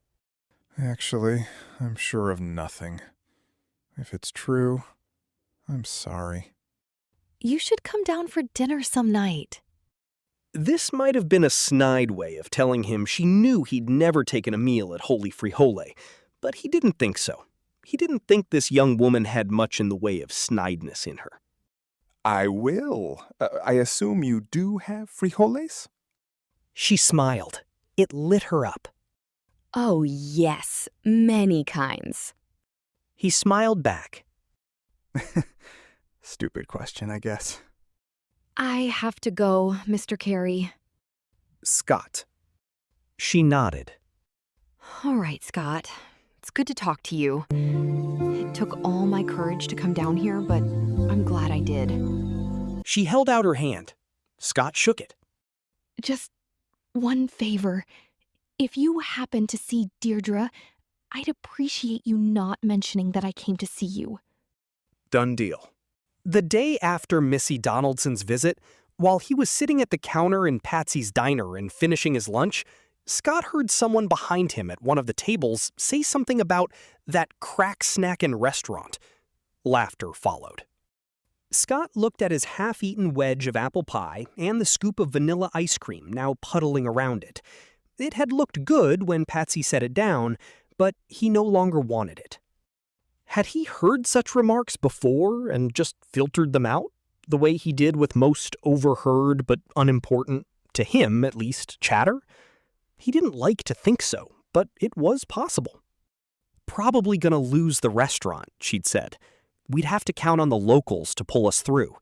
Actually, I'm sure of nothing. If it's true, I'm sorry. You should come down for dinner some night. This might have been a snide way of telling him she knew he'd never taken a meal at Holy Frihole, but he didn't think so. He didn't think this young woman had much in the way of snideness in her. I will. I assume you do have frijoles? She smiled. It lit her up. Oh, yes, many kinds. He smiled back. Stupid question, I guess. I have to go, Mr. Carey. Scott. She nodded. All right, Scott. It's good to talk to you. It took all my courage to come down here, but I'm glad I did. She held out her hand. Scott shook it. Just one favor. If you happen to see Deirdre, I'd appreciate you not mentioning that I came to see you. Done deal. The day after Missy Donaldson's visit, while he was sitting at the counter in Patsy's diner and finishing his lunch, Scott heard someone behind him at one of the tables say something about that crack snackin' restaurant. Laughter followed. Scott looked at his half-eaten wedge of apple pie and the scoop of vanilla ice cream now puddling around it. It had looked good when Patsy set it down, but he no longer wanted it. Had he heard such remarks before and just filtered them out, the way he did with most overheard but unimportant, to him at least, chatter? He didn't like to think so, but it was possible. Probably gonna lose the restaurant, she'd said. We'd have to count on the locals to pull us through.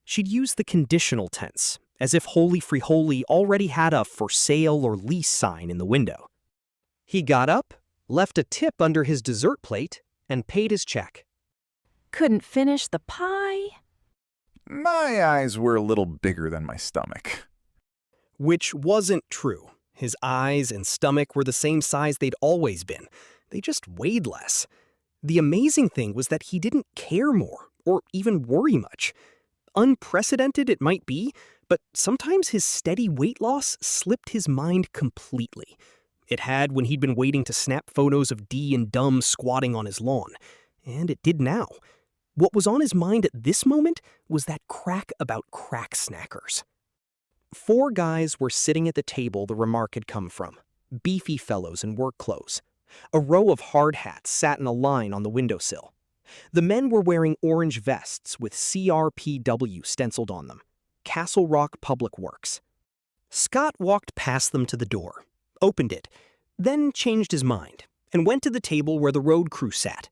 She'd used the conditional tense, as if Holy Frihole already had a for sale or lease sign in the window. He got up, left a tip under his dessert plate, and paid his check. Couldn't finish the pie? My eyes were a little bigger than my stomach. Which wasn't true. His eyes and stomach were the same size they'd always been. They just weighed less. The amazing thing was that he didn't care more, or even worry much. Unprecedented it might be, but sometimes his steady weight loss slipped his mind completely. It had when he'd been waiting to snap photos of Dee and Dum squatting on his lawn. And it did now. What was on his mind at this moment was that crack about crack snackers. 4 guys were sitting at the table the remark had come from, beefy fellows in work clothes. A row of hard hats sat in a line on the windowsill. The men were wearing orange vests with CRPW stenciled on them. Castle Rock Public Works. Scott walked past them to the door, opened it, then changed his mind, and went to the table where the road crew sat.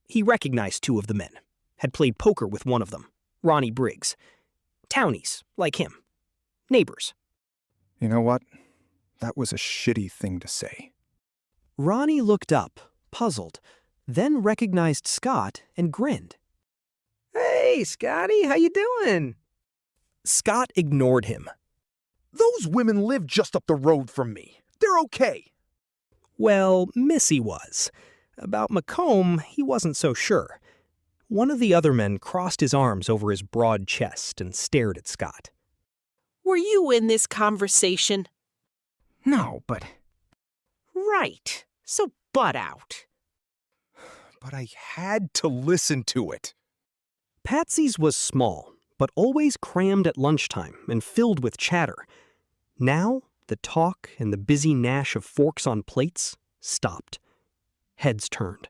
He recognized two of the men, had played poker with one of them, Ronnie Briggs. Townies, like him. Neighbors. You know what? That was a shitty thing to say. Ronnie looked up, puzzled, then recognized Scott and grinned. Hey, Scotty, how you doing? Scott ignored him. Those women live just up the road from me. They're okay. Well, Missy was. About Macomb, he wasn't so sure. One of the other men crossed his arms over his broad chest and stared at Scott. Were you in this conversation? No, but Right. So butt out. I had to listen to it. Patsy's was small, but always crammed at lunchtime and filled with chatter. Now, the talk and the busy gnash of forks on plates stopped. Heads turned.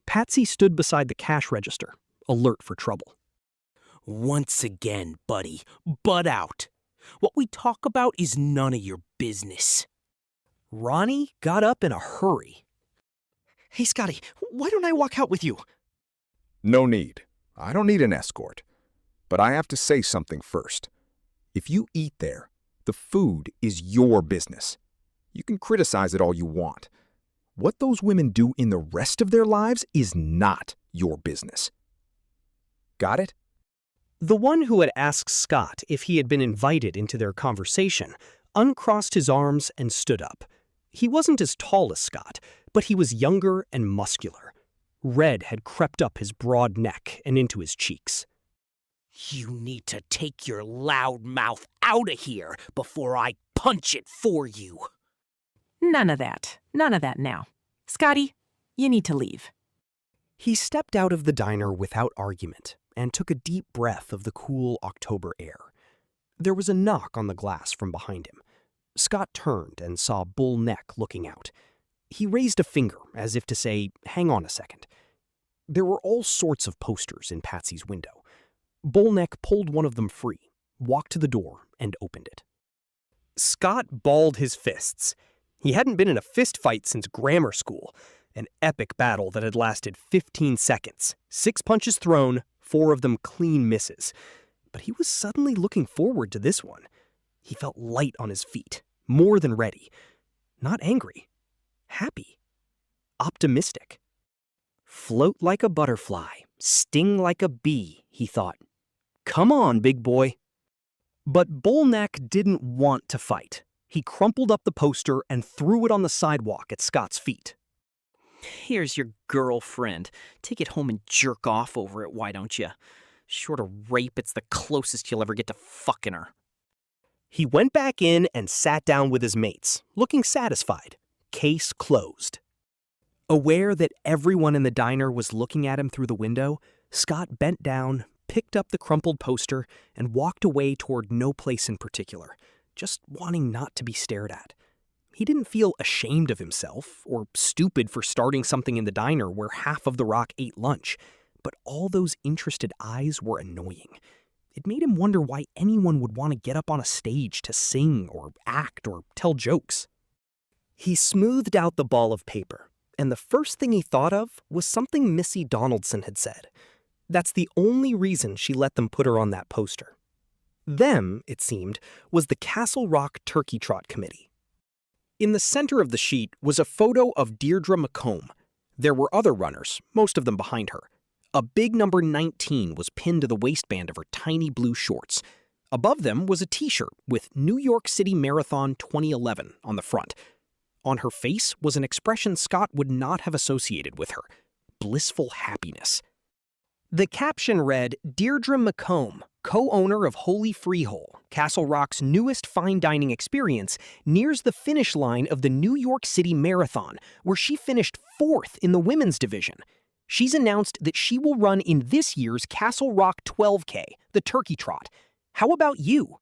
Patsy stood beside the cash register, alert for trouble. Once again, buddy, butt out. What we talk about is none of your business. Ronnie got up in a hurry. Hey, Scotty, why don't I walk out with you? No need. I don't need an escort. But I have to say something first. If you eat there, the food is your business. You can criticize it all you want. What those women do in the rest of their lives is not your business. Got it? The one who had asked Scott if he had been invited into their conversation uncrossed his arms and stood up. He wasn't as tall as Scott, but he was younger and muscular. Red had crept up his broad neck and into his cheeks. You need to take your loud mouth out of here before I punch it for you. None of that. None of that now. Scotty, you need to leave. He stepped out of the diner without argument and took a deep breath of the cool October air. There was a knock on the glass from behind him. Scott turned and saw Bull Neck looking out. He raised a finger as if to say, hang on a second. There were all sorts of posters in Patsy's window. Bull Neck pulled one of them free, walked to the door, and opened it. Scott balled his fists. He hadn't been in a fist fight since grammar school, an epic battle that had lasted 15 seconds, 6 punches thrown, 4 of them clean misses. But he was suddenly looking forward to this one. He felt light on his feet, more than ready. Not angry. Happy. Optimistic. Float like a butterfly, sting like a bee, he thought. Come on, big boy. But Bullneck didn't want to fight. He crumpled up the poster and threw it on the sidewalk at Scott's feet. Here's your girlfriend. Take it home and jerk off over it, why don't you? Short of rape, it's the closest you'll ever get to fucking her. He went back in and sat down with his mates, looking satisfied. Case closed. Aware that everyone in the diner was looking at him through the window, Scott bent down, picked up the crumpled poster, and walked away toward no place in particular, just wanting not to be stared at. He didn't feel ashamed of himself or stupid for starting something in the diner where half of the rock ate lunch, but all those interested eyes were annoying. It made him wonder why anyone would want to get up on a stage to sing or act or tell jokes. He smoothed out the ball of paper, and the first thing he thought of was something Missy Donaldson had said. That's the only reason she let them put her on that poster. Them, it seemed, was the Castle Rock Turkey Trot Committee. In the center of the sheet was a photo of Deirdre Macomb. There were other runners, most of them behind her. A big number 19 was pinned to the waistband of her tiny blue shorts. Above them was a t-shirt with New York City Marathon 2011 on the front. On her face was an expression Scott would not have associated with her: blissful happiness. The caption read, Deirdre Macomb, co-owner of Holy Freehole, Castle Rock's newest fine dining experience, nears the finish line of the New York City Marathon, where she finished 4th in the women's division. She's announced that she will run in this year's Castle Rock 12K, the Turkey Trot. How about you?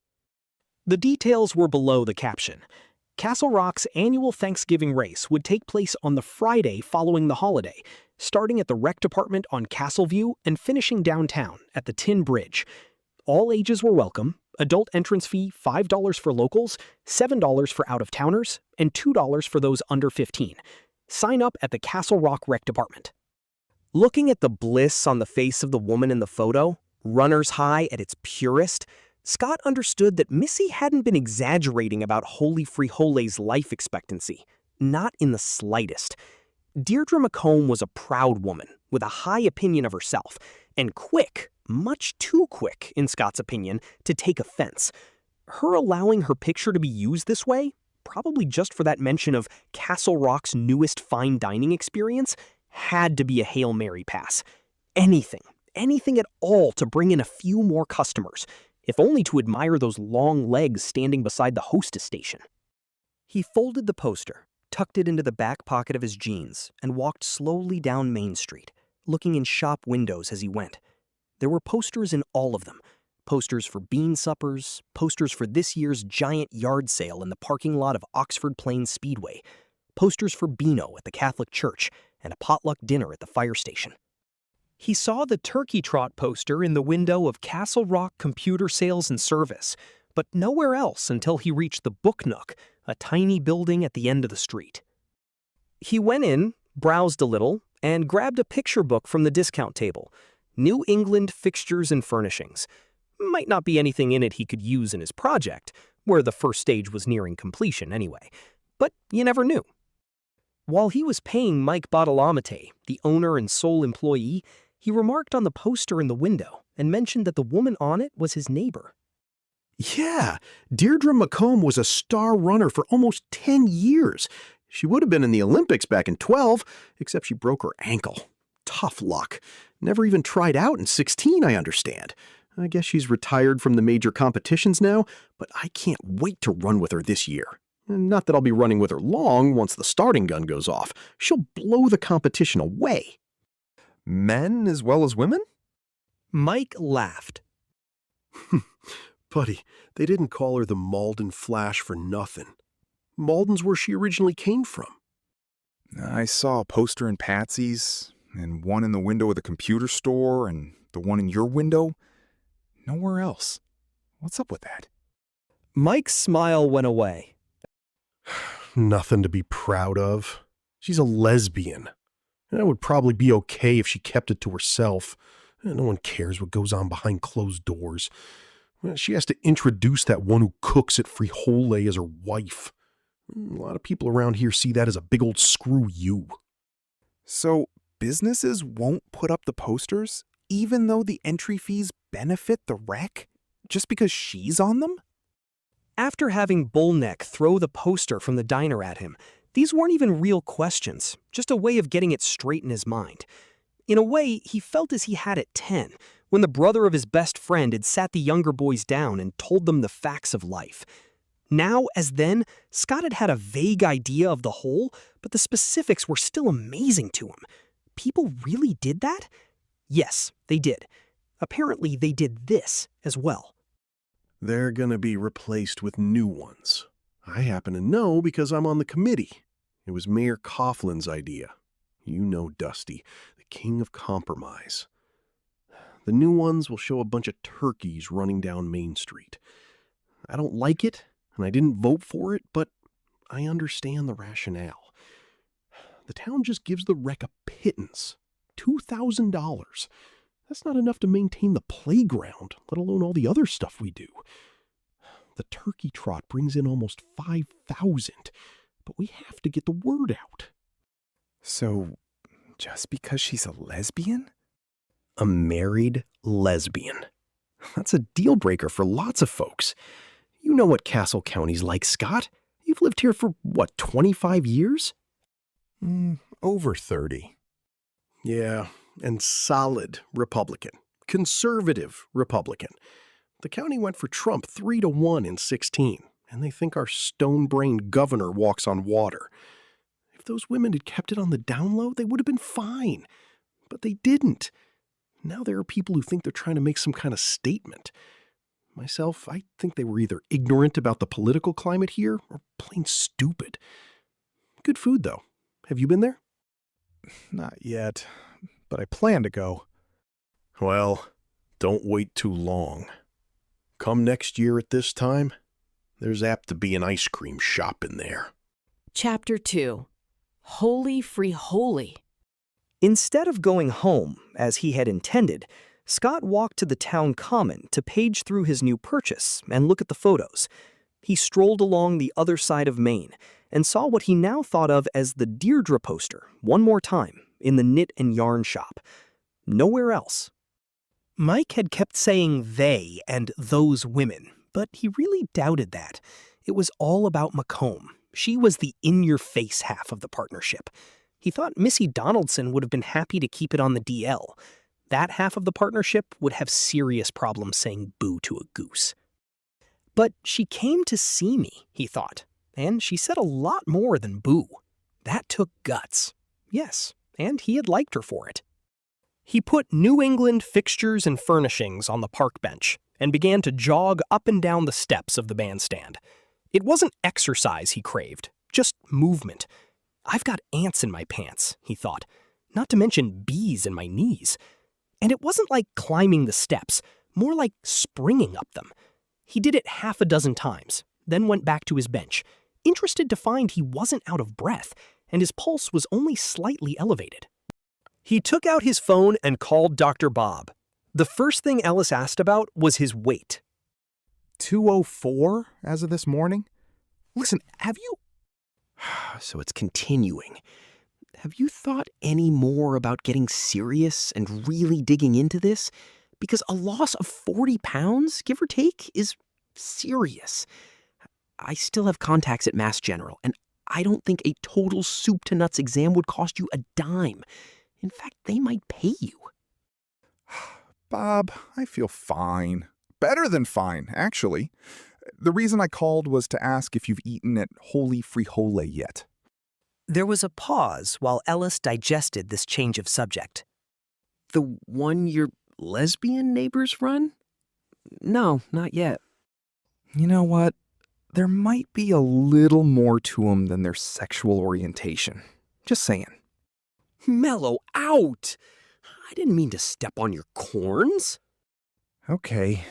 The details were below the caption. Castle Rock's annual Thanksgiving race would take place on the Friday following the holiday, starting at the rec department on Castleview and finishing downtown at the Tin Bridge. All ages were welcome. Adult entrance fee $5 for locals, $7 for out-of-towners, and $2 for those under 15. Sign up at the Castle Rock Rec Department. Looking at the bliss on the face of the woman in the photo, runner's high at its purest, Scott understood that Missy hadn't been exaggerating about Holy Frijole's life expectancy. Not in the slightest. Deirdre McComb was a proud woman with a high opinion of herself, and quick, much too quick, in Scott's opinion, to take offense. Her allowing her picture to be used this way, probably just for that mention of Castle Rock's newest fine dining experience, had to be a Hail Mary pass. Anything at all to bring in a few more customers, if only to admire those long legs standing beside the hostess station. He folded the poster, tucked it into the back pocket of his jeans, and walked slowly down Main Street, looking in shop windows as he went. There were posters in all of them. Posters for bean suppers, posters for this year's giant yard sale in the parking lot of Oxford Plains Speedway, posters for Beano at the Catholic Church, and a potluck dinner at the fire station. He saw the turkey trot poster in the window of Castle Rock Computer Sales and Service, but nowhere else until he reached the Book Nook, a tiny building at the end of the street. He went in, browsed a little, and grabbed a picture book from the discount table. New England Fixtures and Furnishings. Might not be anything in it he could use in his project, where the first stage was nearing completion anyway. But you never knew. While he was paying Mike Badalamite, the owner and sole employee, he remarked on the poster in the window and mentioned that the woman on it was his neighbor. Yeah, Deirdre McComb was a star runner for almost 10 years. She would have been in the Olympics back in 12, except she broke her ankle. Tough luck. Never even tried out in 16, I understand. I guess she's retired from the major competitions now, but I can't wait to run with her this year. Not that I'll be running with her long once the starting gun goes off. She'll blow the competition away. Men as well as women? Mike laughed. Buddy, they didn't call her the Malden Flash for nothing. Malden's where she originally came from. I saw a poster in Patsy's, and one in the window of the computer store, and the one in your window. Nowhere else. What's up with that? Mike's smile went away. Nothing to be proud of. She's a lesbian. That would probably be okay if she kept it to herself. No one cares what goes on behind closed doors. She has to introduce that one who cooks at Frijole as her wife. A lot of people around here see that as a big old screw you. So businesses won't put up the posters, even though the entry fees benefit the rec, just because she's on them? After having Bullneck throw the poster from the diner at him, these weren't even real questions, just a way of getting it straight in his mind. In a way, he felt as he had at 10, when the brother of his best friend had sat the younger boys down and told them the facts of life. Now, as then, Scott had had a vague idea of the whole, but the specifics were still amazing to him. People really did that? Yes, they did. Apparently, they did this as well. They're gonna be replaced with new ones. I happen to know because I'm on the committee. It was Mayor Coughlin's idea. You know Dusty, the king of compromise. The new ones will show a bunch of turkeys running down Main Street. I don't like it, and I didn't vote for it, but I understand the rationale. The town just gives the rec a pittance. $2,000. That's not enough to maintain the playground, let alone all the other stuff we do. The turkey trot brings in almost $5,000, but we have to get the word out. So, just because she's a lesbian? A married lesbian. That's a deal breaker for lots of folks. You know what Castle County's like, Scott. You've lived here for, 25 years? Over 30. Yeah, and solid Republican. Conservative Republican. The county went for Trump 3-1 in 16, and they think our stone-brained governor walks on water. If those women had kept it on the down low, they would have been fine. But they didn't. Now there are people who think they're trying to make some kind of statement. Myself, I think they were either ignorant about the political climate here or plain stupid. Good food, though. Have you been there? Not yet, but I plan to go. Well, don't wait too long. Come next year at this time, there's apt to be an ice cream shop in there. Chapter 2. Holy Free Holy. Instead of going home, as he had intended, Scott walked to the town common to page through his new purchase and look at the photos. He strolled along the other side of Maine and saw what he now thought of as the Deirdre poster one more time in the knit and yarn shop. Nowhere else. Mike had kept saying they and those women, but he really doubted that. It was all about Macomb. She was the in-your-face half of the partnership. He thought Missy Donaldson would have been happy to keep it on the DL. That half of the partnership would have serious problems saying boo to a goose. But she came to see me, he thought, and she said a lot more than boo. That took guts. Yes, and he had liked her for it. He put New England fixtures and furnishings on the park bench and began to jog up and down the steps of the bandstand. It wasn't exercise he craved, just movement. I've got ants in my pants, he thought, not to mention bees in my knees. And it wasn't like climbing the steps, more like springing up them. He did it half a dozen times, then went back to his bench, interested to find he wasn't out of breath, and his pulse was only slightly elevated. He took out his phone and called Dr. Bob. The first thing Ellis asked about was his weight. 204 as of this morning? Listen, have you... So it's continuing. Have you thought any more about getting serious and really digging into this? Because a loss of 40 pounds, give or take, is serious. I still have contacts at Mass General, and I don't think a total soup-to-nuts exam would cost you a dime. In fact, they might pay you. Bob, I feel fine. Better than fine, actually. The reason I called was to ask if you've eaten at Holy Frihole yet. There was a pause while Ellis digested this change of subject. The one your lesbian neighbors run? No, not yet. You know what? There might be a little more to them than their sexual orientation. Just saying. Mellow out! I didn't mean to step on your corns. Okay.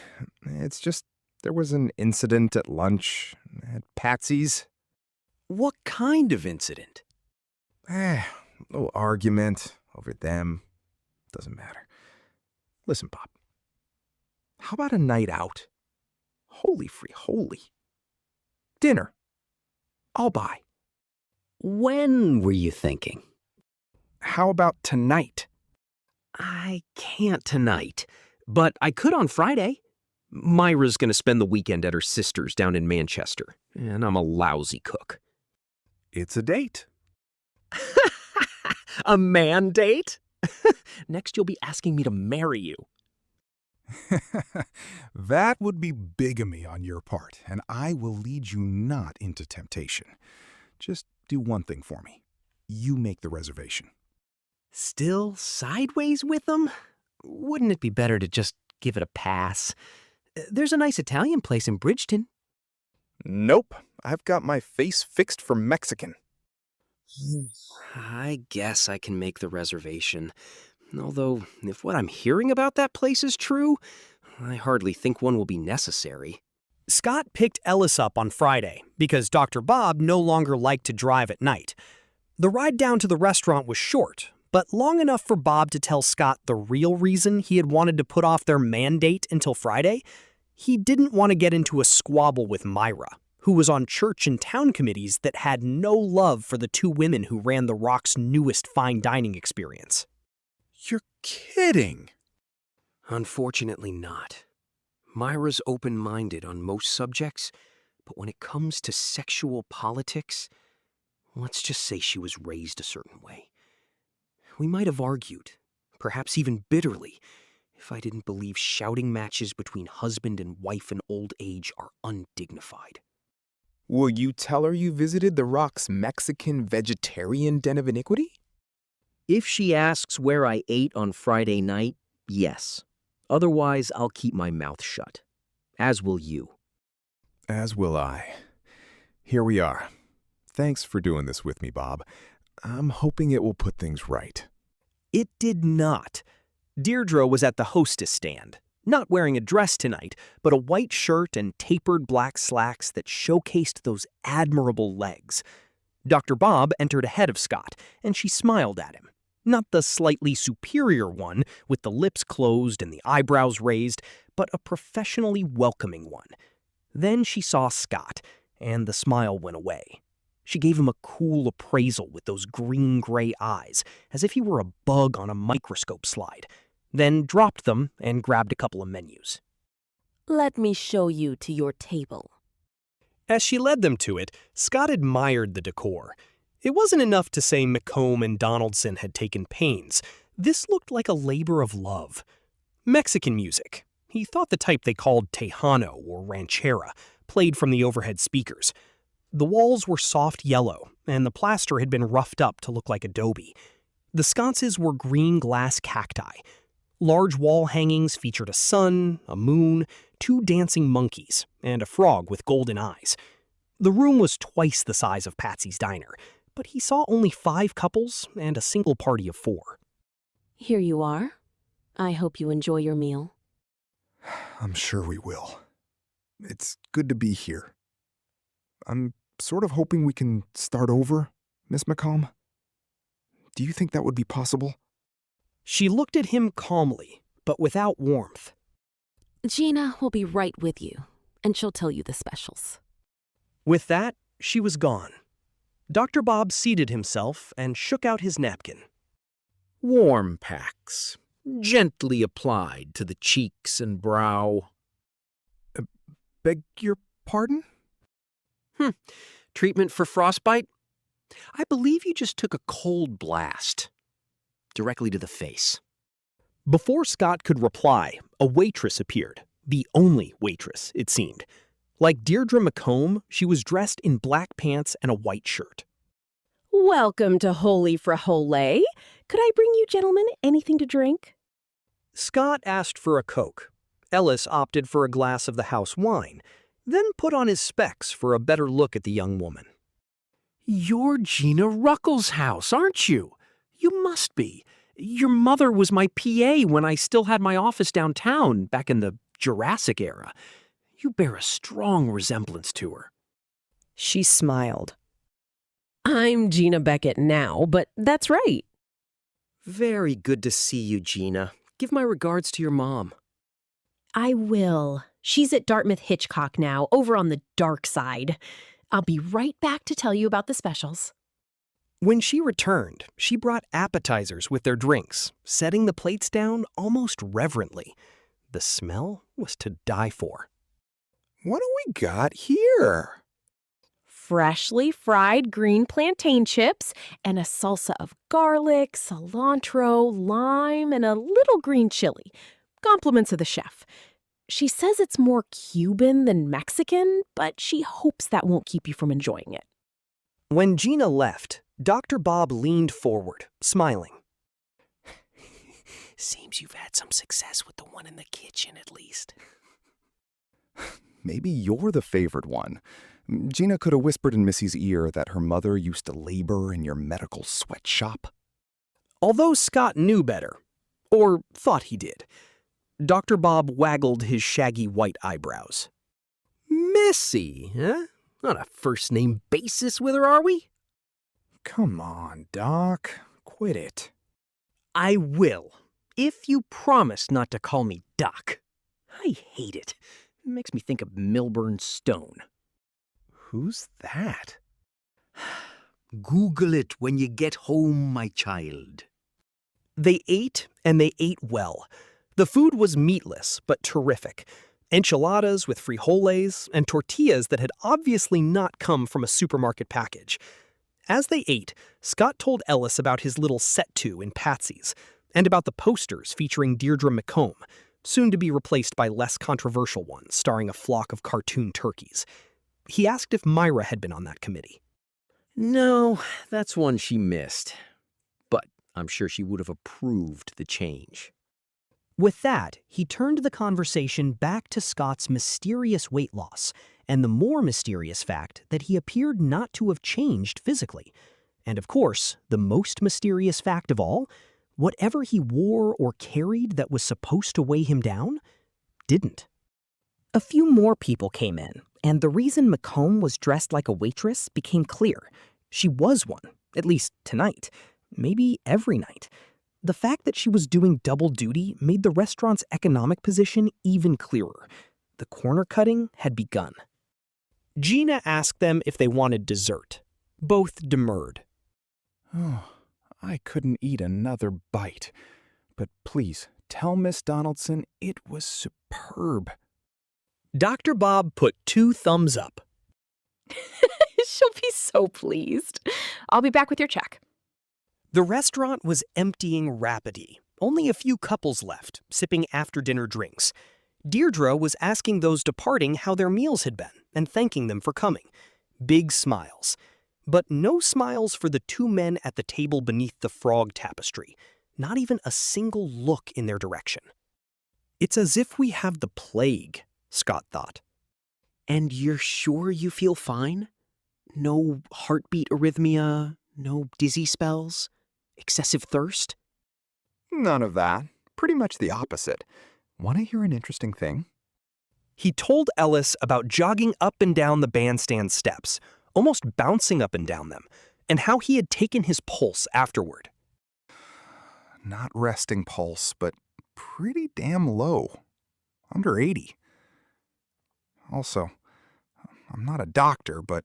It's just there was an incident at lunch at Patsy's. What kind of incident? A little argument over them. Doesn't matter. Listen, Bob. How about a night out? Holy Frihole. Dinner. I'll buy. When were you thinking? How about tonight? I can't tonight, but I could on Friday. Myra's going to spend the weekend at her sister's down in Manchester, and I'm a lousy cook. It's a date. A man date? Next you'll be asking me to marry you. That would be bigamy on your part, and I will lead you not into temptation. Just do one thing for me. You make the reservation. Still sideways with them? Wouldn't it be better to just give it a pass? There's a nice Italian place in Bridgeton. Nope. I've got my face fixed for Mexican. I guess I can make the reservation. Although, if what I'm hearing about that place is true, I hardly think one will be necessary. Scott picked Ellis up on Friday because Dr. Bob no longer liked to drive at night. The ride down to the restaurant was short, but long enough for Bob to tell Scott the real reason he had wanted to put off their mandate until Friday. He didn't want to get into a squabble with Myra, who was on church and town committees that had no love for the two women who ran the Rock's newest fine dining experience. You're kidding. Unfortunately not. Myra's open-minded on most subjects, but when it comes to sexual politics, let's just say she was raised a certain way. We might have argued, perhaps even bitterly, if I didn't believe shouting matches between husband and wife in old age are undignified. Will you tell her you visited the Rock's Mexican vegetarian den of iniquity? If she asks where I ate on Friday night, yes. Otherwise, I'll keep my mouth shut. As will you. As will I. Here we are. Thanks for doing this with me, Bob. I'm hoping it will put things right. It did not. Deirdre was at the hostess stand, not wearing a dress tonight, but a white shirt and tapered black slacks that showcased those admirable legs. Dr. Bob entered ahead of Scott, and she smiled at him. Not the slightly superior one, with the lips closed and the eyebrows raised, but a professionally welcoming one. Then she saw Scott, and the smile went away. She gave him a cool appraisal with those green-gray eyes, as if he were a bug on a microscope slide, then dropped them and grabbed a couple of menus. Let me show you to your table. As she led them to it, Scott admired the decor. It wasn't enough to say McComb and Donaldson had taken pains. This looked like a labor of love. Mexican music. He thought the type they called Tejano or Ranchera, played from the overhead speakers. The walls were soft yellow, and the plaster had been roughed up to look like adobe. The sconces were green glass cacti. Large wall hangings featured a sun, a moon, 2 dancing monkeys, and a frog with golden eyes. The room was twice the size of Patsy's diner, but he saw only 5 couples and a single party of 4. Here you are. I hope you enjoy your meal. I'm sure we will. It's good to be here. I'm sort of hoping we can start over, Miss McComb. Do you think that would be possible? She looked at him calmly, but without warmth. Gina will be right with you, and she'll tell you the specials. With that, she was gone. Dr. Bob seated himself and shook out his napkin. Warm packs, gently applied to the cheeks and brow. Beg your pardon? Treatment for frostbite? I believe you just took a cold blast. Directly to the face. Before Scott could reply, a waitress appeared. The only waitress, it seemed. Like Deirdre McComb, she was dressed in black pants and a white shirt. Welcome to Holy Frajole. Could I bring you gentlemen anything to drink? Scott asked for a Coke. Ellis opted for a glass of the house wine, then put on his specs for a better look at the young woman. You're Gina Ruckelshaus, aren't you? You must be. Your mother was my PA when I still had my office downtown back in the Jurassic era. You bear a strong resemblance to her. She smiled. I'm Gina Beckett now, but that's right. Very good to see you, Gina. Give my regards to your mom. I will. She's at Dartmouth Hitchcock now, over on the dark side. I'll be right back to tell you about the specials. When she returned, she brought appetizers with their drinks, setting the plates down almost reverently. The smell was to die for. What do we got here? Freshly fried green plantain chips and a salsa of garlic, cilantro, lime, and a little green chili. Compliments of the chef. She says it's more Cuban than Mexican, but she hopes that won't keep you from enjoying it. When Gina left, Dr. Bob leaned forward, smiling. Seems you've had some success with the one in the kitchen, at least. Maybe you're the favored one. Gina could have whispered in Missy's ear that her mother used to labor in your medical sweatshop. Although Scott knew better, or thought he did, Dr. Bob waggled his shaggy white eyebrows. Missy, huh? On a first-name basis with her, are we? Come on, Doc. Quit it. I will, if you promise not to call me Doc. I hate it. It makes me think of Milburn Stone. Who's that? Google it when you get home, my child. They ate, and they ate well. The food was meatless, but terrific. Enchiladas with frijoles and tortillas that had obviously not come from a supermarket package. As they ate, Scott told Ellis about his little set-to in Patsy's, and about the posters featuring Deirdre McComb, soon to be replaced by less controversial ones starring a flock of cartoon turkeys. He asked if Myra had been on that committee. No, that's one she missed. But I'm sure she would have approved the change. With that, he turned the conversation back to Scott's mysterious weight loss, and the more mysterious fact that he appeared not to have changed physically. And of course, the most mysterious fact of all, whatever he wore or carried that was supposed to weigh him down, didn't. A few more people came in, and the reason Macomb was dressed like a waitress became clear. She was one, at least tonight, maybe every night. The fact that she was doing double duty made the restaurant's economic position even clearer. The corner cutting had begun. Gina asked them if they wanted dessert. Both demurred. Oh, I couldn't eat another bite. But please, tell Miss Donaldson it was superb. Dr. Bob put 2 thumbs up. She'll be so pleased. I'll be back with your check. The restaurant was emptying rapidly. Only a few couples left, sipping after-dinner drinks. Deirdre was asking those departing how their meals had been and thanking them for coming. Big smiles. But no smiles for the 2 men at the table beneath the frog tapestry. Not even a single look in their direction. It's as if we have the plague, Scott thought. And you're sure you feel fine? No heartbeat arrhythmia, no dizzy spells, excessive thirst? None of that. Pretty much the opposite. Want to hear an interesting thing? He told Ellis about jogging up and down the bandstand steps, almost bouncing up and down them, and how he had taken his pulse afterward. Not resting pulse, but pretty damn low. Under 80. Also, I'm not a doctor, but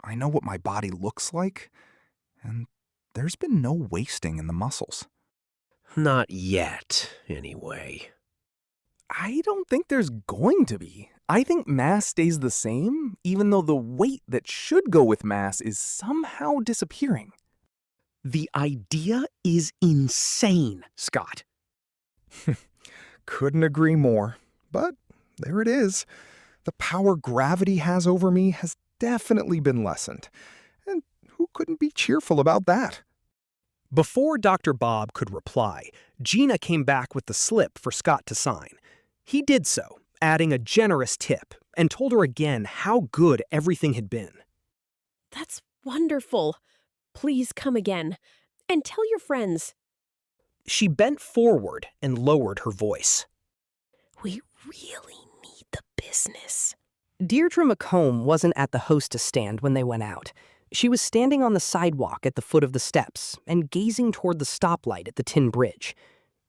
I know what my body looks like, and there's been no wasting in the muscles. Not yet, anyway. I don't think there's going to be. I think mass stays the same, even though the weight that should go with mass is somehow disappearing. The idea is insane, Scott. Couldn't agree more. But there it is. The power gravity has over me has definitely been lessened. And who couldn't be cheerful about that? Before Dr. Bob could reply, Gina came back with the slip for Scott to sign. He did so, adding a generous tip, and told her again how good everything had been. That's wonderful. Please come again. And tell your friends. She bent forward and lowered her voice. We really need the business. Deirdre Macomb wasn't at the hostess stand when they went out. She was standing on the sidewalk at the foot of the steps and gazing toward the stoplight at the tin bridge.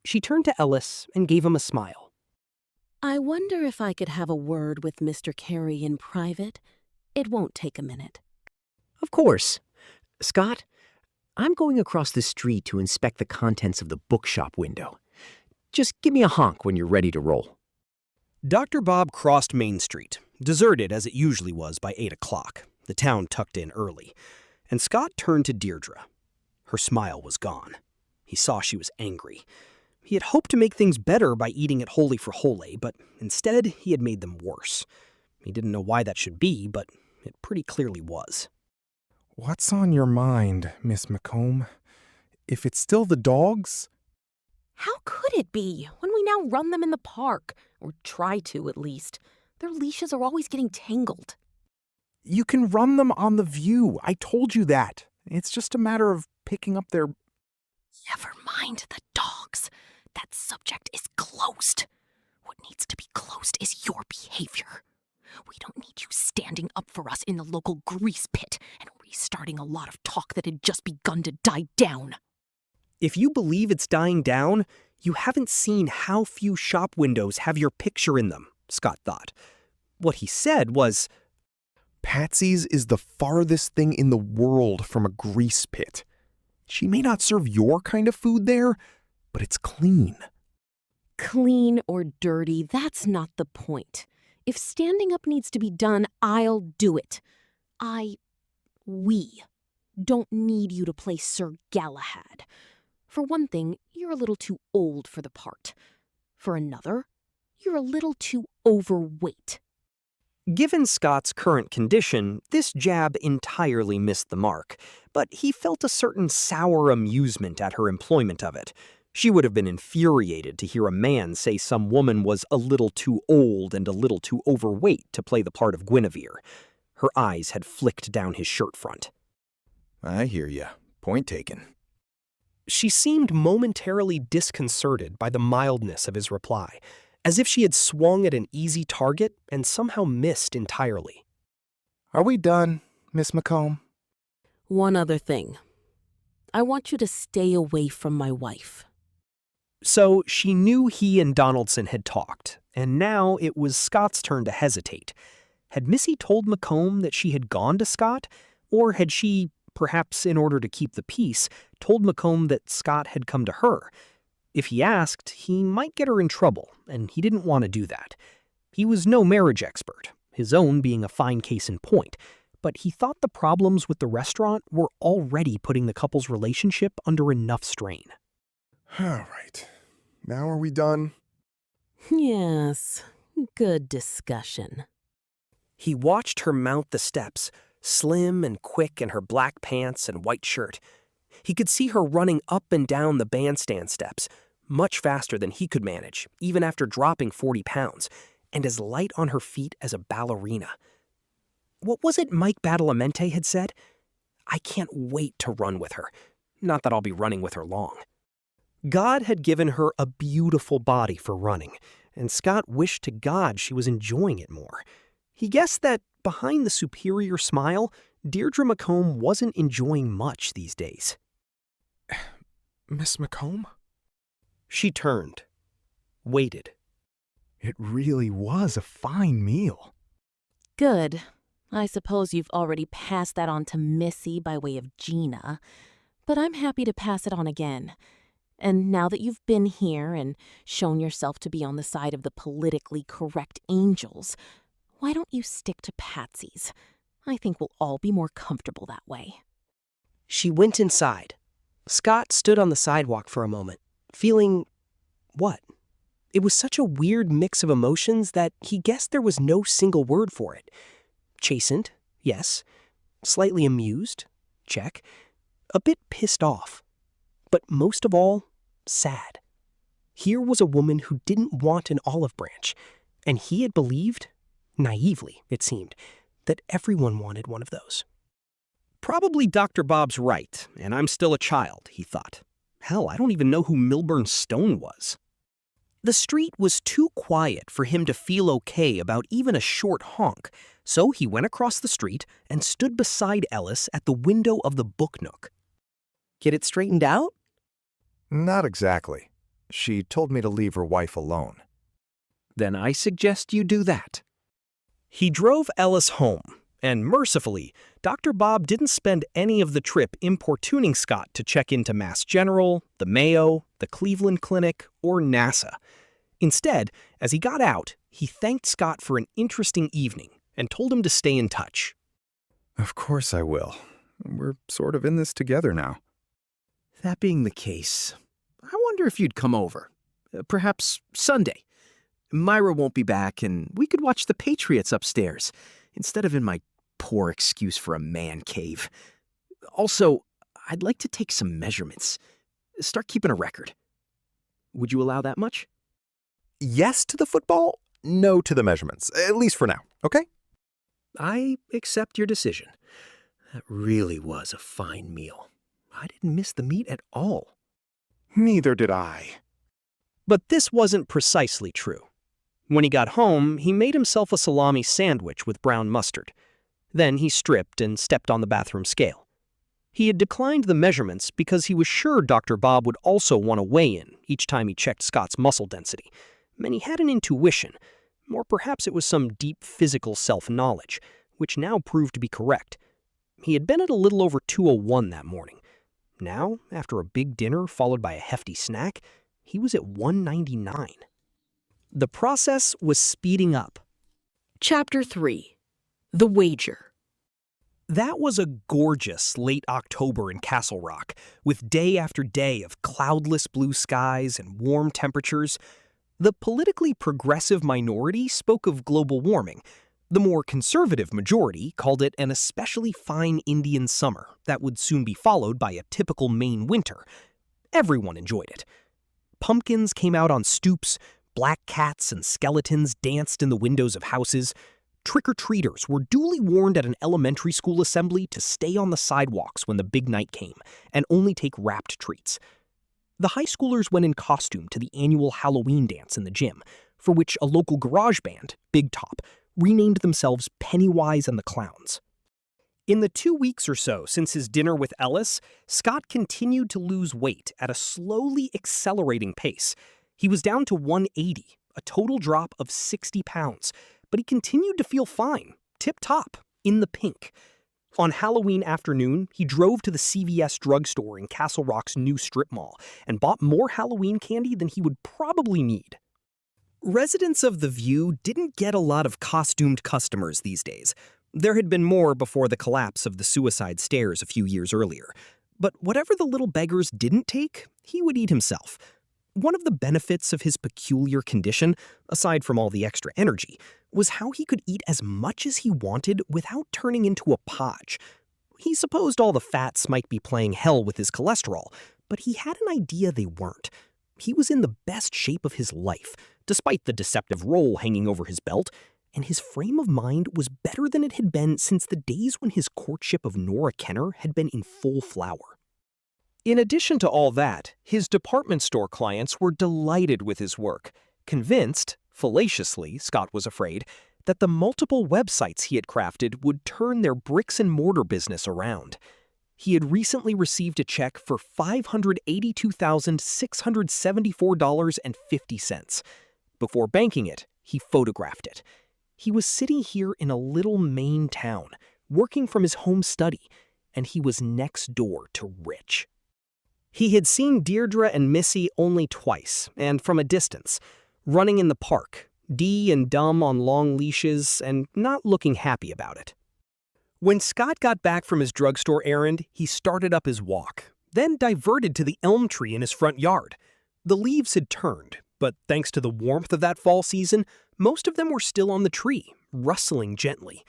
She turned to Ellis and gave him a smile. I wonder if I could have a word with Mr. Carey in private. It won't take a minute. Of course. Scott, I'm going across the street to inspect the contents of the bookshop window. Just give me a honk when you're ready to roll. Dr. Bob crossed Main Street, deserted as it usually was by 8 o'clock, the town tucked in early, and Scott turned to Deirdre. Her smile was gone. He saw she was angry. He had hoped to make things better by eating at Holy for Holy, but instead he had made them worse. He didn't know why that should be, but it pretty clearly was. What's on your mind, Miss Macomb? If it's still the dogs? How could it be when we now run them in the park? Or try to, at least. Their leashes are always getting tangled. You can run them on the view. I told you that. It's just a matter of picking up their... Never mind the dogs. That subject is closed. What needs to be closed is your behavior. We don't need you standing up for us in the local grease pit and restarting a lot of talk that had just begun to die down. If you believe it's dying down, you haven't seen how few shop windows have your picture in them, Scott thought. What he said was, Patsy's is the farthest thing in the world from a grease pit. She may not serve your kind of food there, but it's clean. Clean or dirty, that's not the point. If standing up needs to be done, I'll do it. We don't need you to play Sir Galahad. For one thing, you're a little too old for the part. For another, you're a little too overweight. Given Scott's current condition, this jab entirely missed the mark, but he felt a certain sour amusement at her employment of it. She would have been infuriated to hear a man say some woman was a little too old and a little too overweight to play the part of Guinevere. Her eyes had flicked down his shirt front. I hear ya. Point taken. She seemed momentarily disconcerted by the mildness of his reply, as if she had swung at an easy target and somehow missed entirely. Are we done, Miss McComb? One other thing. I want you to stay away from my wife. So she knew he and Donaldson had talked, and now it was Scott's turn to hesitate. Had Missy told McComb that she had gone to Scott, or had she, perhaps in order to keep the peace, told McComb that Scott had come to her? If he asked, he might get her in trouble, and he didn't want to do that. He was no marriage expert, his own being a fine case in point, but he thought the problems with the restaurant were already putting the couple's relationship under enough strain. All right. Now are we done? Yes, good discussion. He watched her mount the steps, slim and quick in her black pants and white shirt. He could see her running up and down the bandstand steps, much faster than he could manage, even after dropping 40 pounds, and as light on her feet as a ballerina. What was it Mike Badalamenti had said? I can't wait to run with her. Not that I'll be running with her long. God had given her a beautiful body for running, and Scott wished to God she was enjoying it more. He guessed that behind the superior smile, Deirdre McComb wasn't enjoying much these days. Miss McComb? She turned, waited. It really was a fine meal. Good. I suppose you've already passed that on to Missy by way of Gina, but I'm happy to pass it on again. And now that you've been here and shown yourself to be on the side of the politically correct angels, why don't you stick to Patsy's? I think we'll all be more comfortable that way. She went inside. Scott stood on the sidewalk for a moment, feeling what? It was such a weird mix of emotions that he guessed there was no single word for it. Chastened, yes. Slightly amused, check. A bit pissed off. But most of all, sad. Here was a woman who didn't want an olive branch, and he had believed, naively it seemed, that everyone wanted one of those. Probably Dr. Bob's right, and I'm still a child, he thought. Hell, I don't even know who Milburn Stone was. The street was too quiet for him to feel okay about even a short honk, so he went across the street and stood beside Ellis at the window of the book nook. Get it straightened out? Not exactly. She told me to leave her wife alone. Then I suggest you do that. He drove Ellis home, and mercifully, Dr. Bob didn't spend any of the trip importuning Scott to check into Mass General, the Mayo, the Cleveland Clinic, or NASA. Instead, as he got out, he thanked Scott for an interesting evening and told him to stay in touch. Of course I will. We're sort of in this together now. That being the case, I wonder if you'd come over. Perhaps Sunday. Myra won't be back, and we could watch the Patriots upstairs, instead of in my poor excuse for a man cave. Also, I'd like to take some measurements. Start keeping a record. Would you allow that much? Yes to the football, no to the measurements, at least for now, okay? I accept your decision. That really was a fine meal. I didn't miss the meat at all. Neither did I. But this wasn't precisely true. When he got home, he made himself a salami sandwich with brown mustard. Then he stripped and stepped on the bathroom scale. He had declined the measurements because he was sure Dr. Bob would also want to weigh in each time he checked Scott's muscle density. And he had an intuition, or perhaps it was some deep physical self-knowledge, which now proved to be correct. He had been at a little over 201 that morning. Now, after a big dinner followed by a hefty snack, he was at 199. The process was speeding up. Chapter 3. The Wager. That was a gorgeous late October in Castle Rock, with day after day of cloudless blue skies and warm temperatures. The politically progressive minority spoke of global warming. The more conservative majority called it an especially fine Indian summer that would soon be followed by a typical Maine winter. Everyone enjoyed it. Pumpkins came out on stoops, black cats and skeletons danced in the windows of houses. Trick-or-treaters were duly warned at an elementary school assembly to stay on the sidewalks when the big night came and only take wrapped treats. The high schoolers went in costume to the annual Halloween dance in the gym, for which a local garage band, Big Top, renamed themselves Pennywise and the Clowns. In the 2 weeks or so since his dinner with Ellis, Scott continued to lose weight at a slowly accelerating pace. He was down to 180, a total drop of 60 pounds, but he continued to feel fine, tip-top, in the pink. On Halloween afternoon, he drove to the CVS drugstore in Castle Rock's new strip mall and bought more Halloween candy than he would probably need. Residents of The View didn't get a lot of costumed customers these days. There had been more before the collapse of the suicide stairs a few years earlier. But whatever the little beggars didn't take, he would eat himself. One of the benefits of his peculiar condition, aside from all the extra energy, was how he could eat as much as he wanted without turning into a podge. He supposed all the fats might be playing hell with his cholesterol, but he had an idea they weren't. He was in the best shape of his life, despite the deceptive roll hanging over his belt, and his frame of mind was better than it had been since the days when his courtship of Nora Kenner had been in full flower. In addition to all that, his department store clients were delighted with his work, convinced, fallaciously, Scott was afraid, that the multiple websites he had crafted would turn their bricks-and-mortar business around. He had recently received a check for $582,674.50. Before banking it, he photographed it. He was sitting here in a little Maine town, working from his home study, and he was next door to rich. He had seen Deirdre and Missy only twice, and from a distance, running in the park, Dee and Dumb on long leashes, and not looking happy about it. When Scott got back from his drugstore errand, he started up his walk, then diverted to the elm tree in his front yard. The leaves had turned, but thanks to the warmth of that fall season, most of them were still on the tree, rustling gently.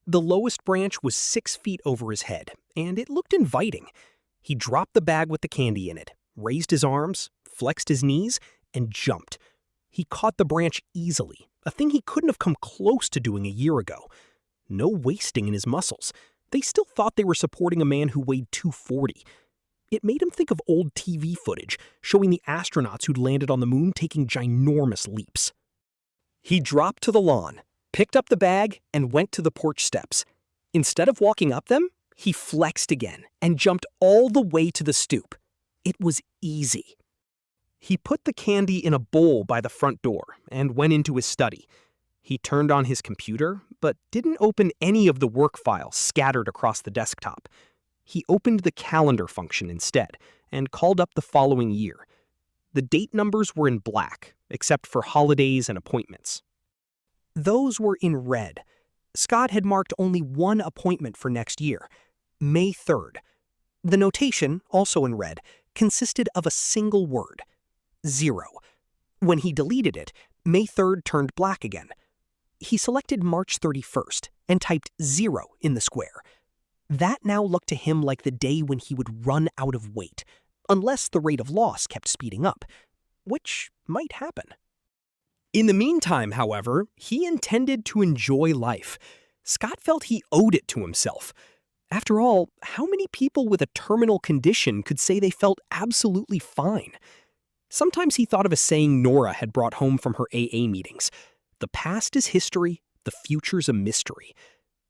The lowest branch was 6 feet over his head, and it looked inviting. He dropped the bag with the candy in it, raised his arms, flexed his knees, and jumped. He caught the branch easily, a thing he couldn't have come close to doing a year ago. No wasting in his muscles. They still thought they were supporting a man who weighed 240. It made him think of old TV footage showing the astronauts who'd landed on the moon taking ginormous leaps. He dropped to the lawn, picked up the bag, and went to the porch steps. Instead of walking up them, he flexed again and jumped all the way to the stoop. It was easy. He put the candy in a bowl by the front door and went into his study. He turned on his computer, but didn't open any of the work files scattered across the desktop. He opened the calendar function instead and called up the following year. The date numbers were in black, except for holidays and appointments. Those were in red. Scott had marked only one appointment for next year, May 3rd. The notation, also in red, consisted of a single word, 0. When he deleted it, May 3rd turned black again. He selected March 31st and typed 0 in the square. That now looked to him like the day when he would run out of weight, unless the rate of loss kept speeding up, which might happen. In the meantime, however, he intended to enjoy life. Scott felt he owed it to himself. After all, how many people with a terminal condition could say they felt absolutely fine? Sometimes he thought of a saying Nora had brought home from her AA meetings. The past is history, the future's a mystery.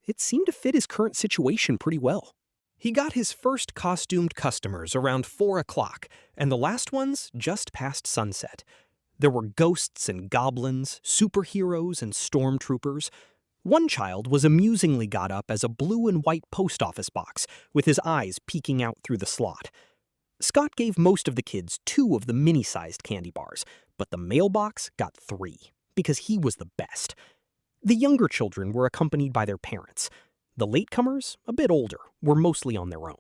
It seemed to fit his current situation pretty well. He got his first costumed customers around 4 o'clock, and the last ones just past sunset. There were ghosts and goblins, superheroes and stormtroopers. One child was amusingly got up as a blue and white post office box, with his eyes peeking out through the slot. Scott gave most of the kids 2 of the mini-sized candy bars, but the mailbox got 3, because he was the best. The younger children were accompanied by their parents. The latecomers, a bit older, were mostly on their own.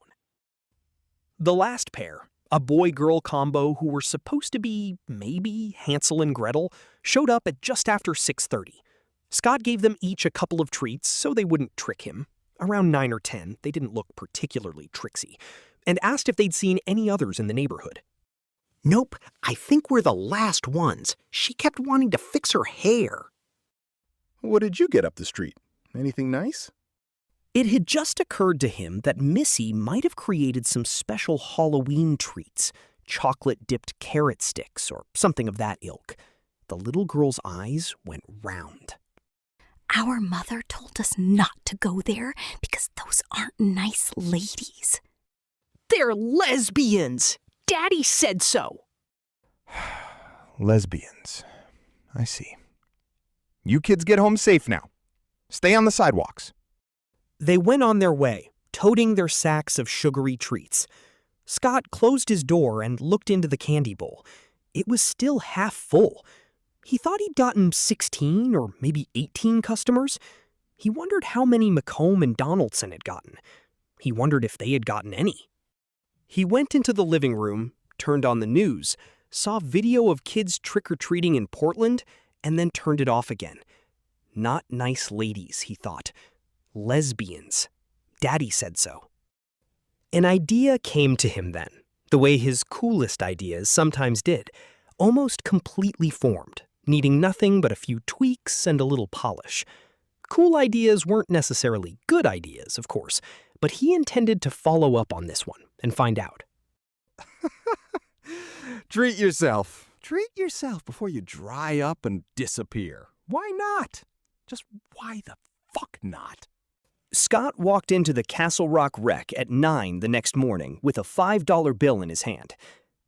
The last pair, a boy-girl combo who were supposed to be, maybe, Hansel and Gretel, showed up at just after 6:30. Scott gave them each a couple of treats so they wouldn't trick him. Around 9 or 10, they didn't look particularly tricksy, and asked if they'd seen any others in the neighborhood. Nope, I think we're the last ones. She kept wanting to fix her hair. What did you get up the street? Anything nice? It had just occurred to him that Missy might have created some special Halloween treats, chocolate-dipped carrot sticks or something of that ilk. The little girl's eyes went round. Our mother told us not to go there because those aren't nice ladies. They're lesbians! Daddy said so! Lesbians. I see. You kids get home safe now. Stay on the sidewalks. They went on their way, toting their sacks of sugary treats. Scott closed his door and looked into the candy bowl. It was still half full. He thought he'd gotten 16 or maybe 18 customers. He wondered how many McComb and Donaldson had gotten. He wondered if they had gotten any. He went into the living room, turned on the news, saw video of kids trick-or-treating in Portland, and then turned it off again. Not nice ladies, he thought. Lesbians. Daddy said so. An idea came to him then, the way his coolest ideas sometimes did, almost completely formed, needing nothing but a few tweaks and a little polish. Cool ideas weren't necessarily good ideas, of course, but he intended to follow up on this one and find out. Treat yourself. Treat yourself before you dry up and disappear. Why not? Just why the fuck not? Scott walked into the Castle Rock Rec at 9 the next morning with a $5 bill in his hand.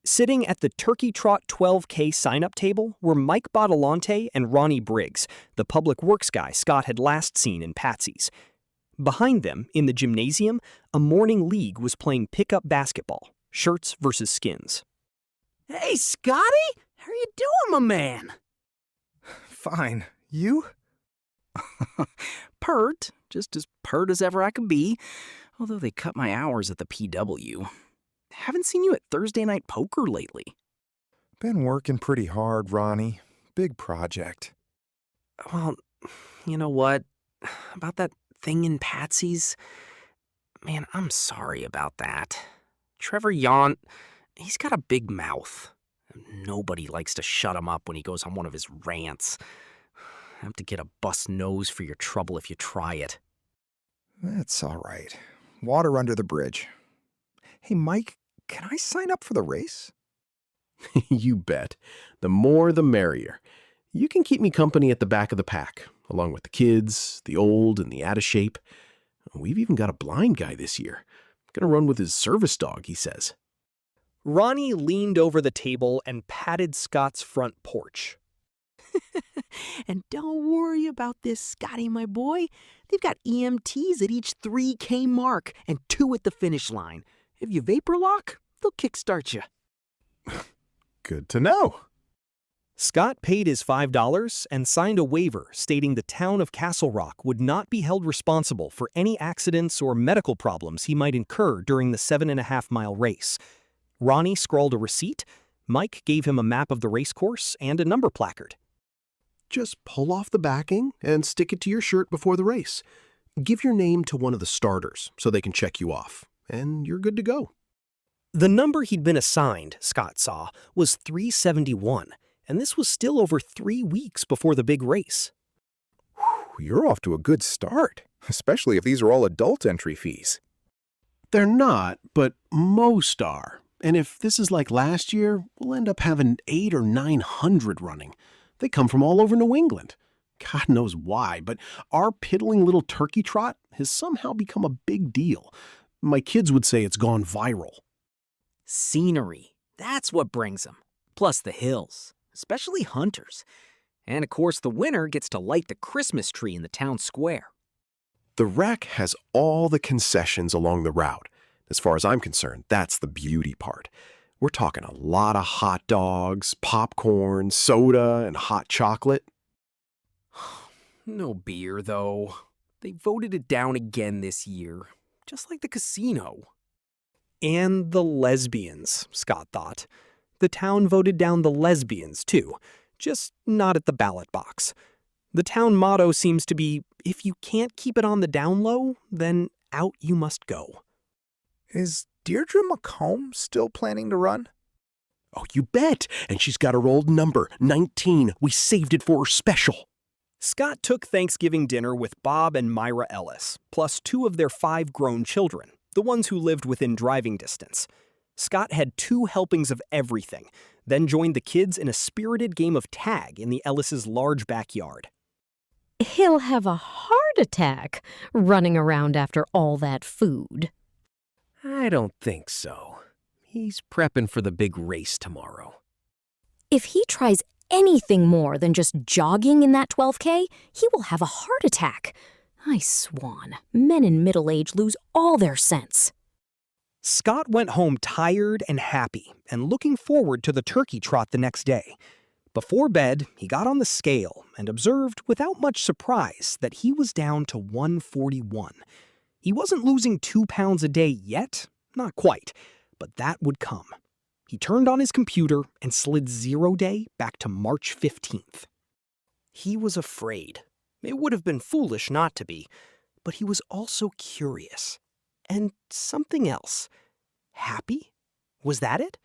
Sitting at the Turkey Trot 12K sign-up table were Mike Bottalante and Ronnie Briggs, the public works guy Scott had last seen in Patsy's. Behind them, in the gymnasium, a morning league was playing pickup basketball, shirts versus skins. Hey, Scotty! How are you doing, my man? Fine. You? Pert. Just as pert as ever I could be, although they cut my hours at the PW. Haven't seen you at Thursday Night Poker lately. Been working pretty hard, Ronnie. Big project. Well, you know what? About that thing in Patsy's? Man, I'm sorry about that. Trevor he's got a big mouth. Nobody likes to shut him up when he goes on one of his rants. Have to get a bust nose for your trouble if you try it. That's all right. Water under the bridge. Hey, Mike, can I sign up for the race? You bet. The more the merrier. You can keep me company at the back of the pack, along with the kids, the old, and the out of shape. We've even got a blind guy this year. Gonna run with his service dog, he says. Ronnie leaned over the table and patted Scott's front porch. And don't worry about this, Scotty, my boy. They've got EMTs at each 3K mark and 2 at the finish line. If you vapor lock, they'll kickstart you. Good to know. Scott paid his $5 and signed a waiver stating the town of Castle Rock would not be held responsible for any accidents or medical problems he might incur during the 7.5-mile race. Ronnie scrawled a receipt. Mike gave him a map of the racecourse and a number placard. Just pull off the backing and stick it to your shirt before the race. Give your name to one of the starters so they can check you off, and you're good to go. The number he'd been assigned, Scott saw, was 371, and this was still over 3 weeks before the big race. You're off to a good start, especially if these are all adult entry fees. They're not, but most are. And if this is like last year, we'll end up having 800 or 900 running. They come from all over New England. God knows why, but our piddling little turkey trot has somehow become a big deal. My kids would say it's gone viral. Scenery. That's what brings them. Plus the hills, especially hunters. And of course, the winner gets to light the Christmas tree in the town square. The Rec has all the concessions along the route. As far as I'm concerned, that's the beauty part. We're talking a lot of hot dogs, popcorn, soda, and hot chocolate. No beer, though. They voted it down again this year, just like the casino. And the lesbians, Scott thought. The town voted down the lesbians, too, just not at the ballot box. The town motto seems to be, if you can't keep it on the down low, then out you must go. Is Deirdre McComb still planning to run? Oh, you bet. And she's got her old number, 19. We saved it for her special. Scott took Thanksgiving dinner with Bob and Myra Ellis, plus 2 of their 5 grown children, the ones who lived within driving distance. Scott had 2 helpings of everything, then joined the kids in a spirited game of tag in the Ellis' large backyard. He'll have a heart attack running around after all that food. I don't think so. He's prepping for the big race tomorrow. If he tries anything more than just jogging in that 12K, he will have a heart attack. I swan, men in middle age lose all their sense. Scott went home tired and happy and looking forward to the turkey trot the next day. Before bed, he got on the scale and observed without much surprise that he was down to 141. He wasn't losing 2 pounds a day yet, not quite, but that would come. He turned on his computer and slid 0 day back to March 15th. He was afraid. It would have been foolish not to be, but he was also curious. And something else. Happy? Was that it?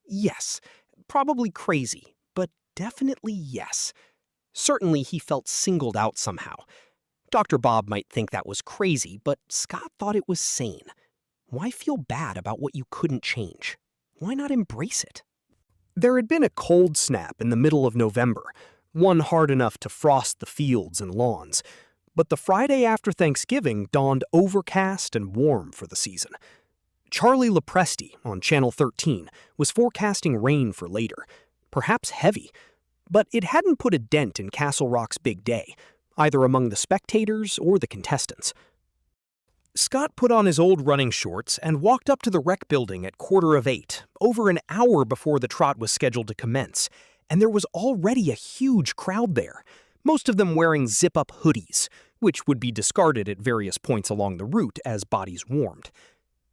Yes, probably crazy, but definitely yes. Certainly he felt singled out somehow. Dr. Bob might think that was crazy, but Scott thought it was sane. Why feel bad about what you couldn't change? Why not embrace it? There had been a cold snap in the middle of November, one hard enough to frost the fields and lawns. But the Friday after Thanksgiving dawned overcast and warm for the season. Charlie Lopresti on Channel 13 was forecasting rain for later, perhaps heavy, but it hadn't put a dent in Castle Rock's big day, either among the spectators or the contestants. Scott put on his old running shorts and walked up to the rec building at 7:45, over an hour before the trot was scheduled to commence, and there was already a huge crowd there, most of them wearing zip-up hoodies, which would be discarded at various points along the route as bodies warmed.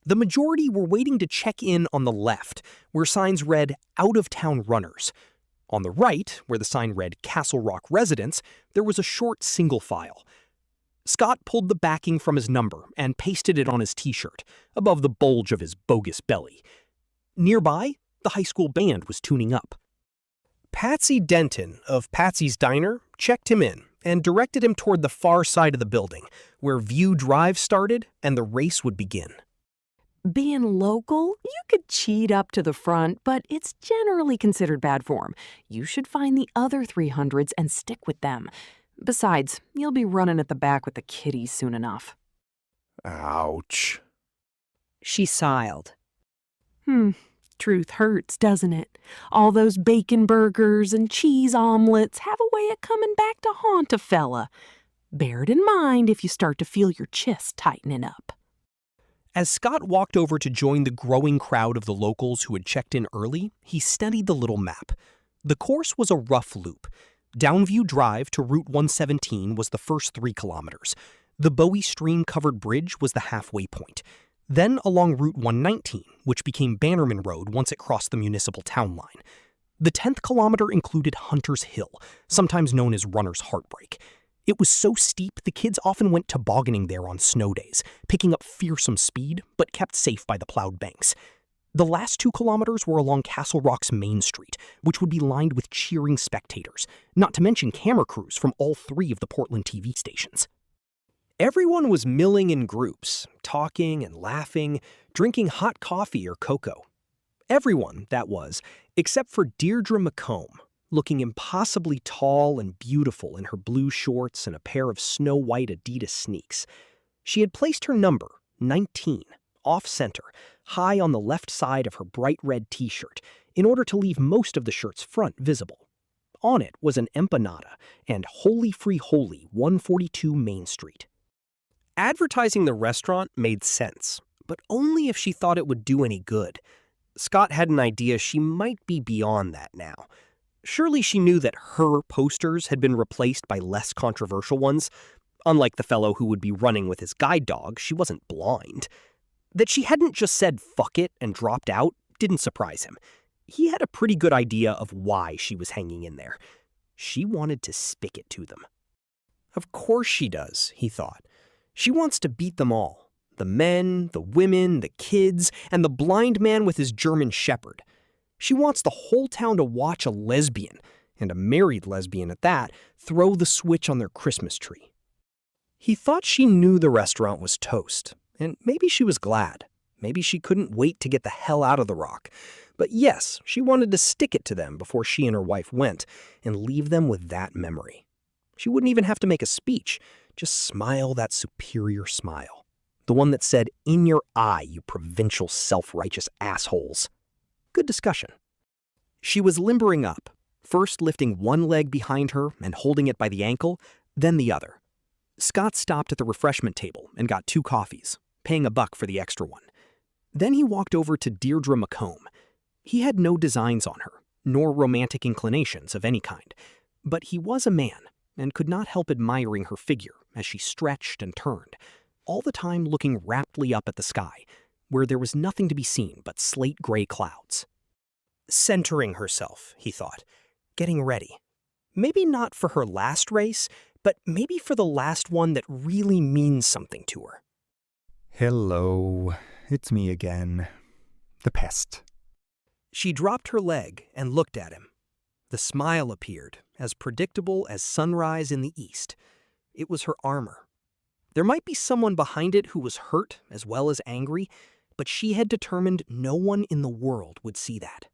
The majority were waiting to check in on the left, where signs read out-of-town runners. On the right, where the sign read Castle Rock residents, there was a short single file. Scott pulled the backing from his number and pasted it on his t-shirt, above the bulge of his bogus belly. Nearby, the high school band was tuning up. Patsy Denton of Patsy's Diner checked him in and directed him toward the far side of the building, where View Drive started and the race would begin. Being local, you could cheat up to the front, but it's generally considered bad form. You should find the other 300s and stick with them. Besides, you'll be running at the back with the kiddies soon enough. Ouch. She sighed. Truth hurts, doesn't it? All those bacon burgers and cheese omelets have a way of coming back to haunt a fella. Bear it in mind if you start to feel your chest tightening up. As Scott walked over to join the growing crowd of the locals who had checked in early, he studied the little map. The course was a rough loop. Downview Drive to Route 117 was the first 3 kilometers. The Bowie Stream-covered bridge was the halfway point. Then along Route 119, which became Bannerman Road once it crossed the municipal town line. The 10th kilometer included Hunter's Hill, sometimes known as Runner's Heartbreak. It was so steep the kids often went tobogganing there on snow days, picking up fearsome speed, but kept safe by the plowed banks. The last 2 kilometers were along Castle Rock's Main Street, which would be lined with cheering spectators, not to mention camera crews from all 3 of the Portland TV stations. Everyone was milling in groups, talking and laughing, drinking hot coffee or cocoa. Everyone, that was, except for Deirdre McComb, looking impossibly tall and beautiful in her blue shorts and a pair of snow-white Adidas sneaks. She had placed her number, 19, off-center, high on the left side of her bright red t-shirt, in order to leave most of the shirt's front visible. On it was an empanada and Holy Free Holy 142 Main Street. Advertising the restaurant made sense, but only if she thought it would do any good. Scott had an idea she might be beyond that now. Surely she knew that her posters had been replaced by less controversial ones. Unlike the fellow who would be running with his guide dog, she wasn't blind. That she hadn't just said fuck it and dropped out didn't surprise him. He had a pretty good idea of why she was hanging in there. She wanted to spick it to them. Of course she does, he thought. She wants to beat them all. The men, the women, the kids, and the blind man with his German shepherd. She wants the whole town to watch a lesbian, and a married lesbian at that, throw the switch on their Christmas tree. He thought she knew the restaurant was toast, and maybe she was glad. Maybe she couldn't wait to get the hell out of the Rock. But yes, she wanted to stick it to them before she and her wife went and leave them with that memory. She wouldn't even have to make a speech, just smile that superior smile. The one that said, "In your eye, you provincial self-righteous assholes." Good discussion. She was limbering up, first lifting one leg behind her and holding it by the ankle, then the other. Scott stopped at the refreshment table and got 2 coffees, paying $1 for the extra one. Then he walked over to Deirdre McComb. He had no designs on her, nor romantic inclinations of any kind, but he was a man and could not help admiring her figure as she stretched and turned, all the time looking raptly up at the sky, where there was nothing to be seen but slate-gray clouds. Centering herself, he thought, getting ready. Maybe not for her last race, but maybe for the last one that really means something to her. Hello, it's me again. The pest. She dropped her leg and looked at him. The smile appeared, as predictable as sunrise in the east. It was her armor. There might be someone behind it who was hurt as well as angry, but she had determined no one in the world would see that.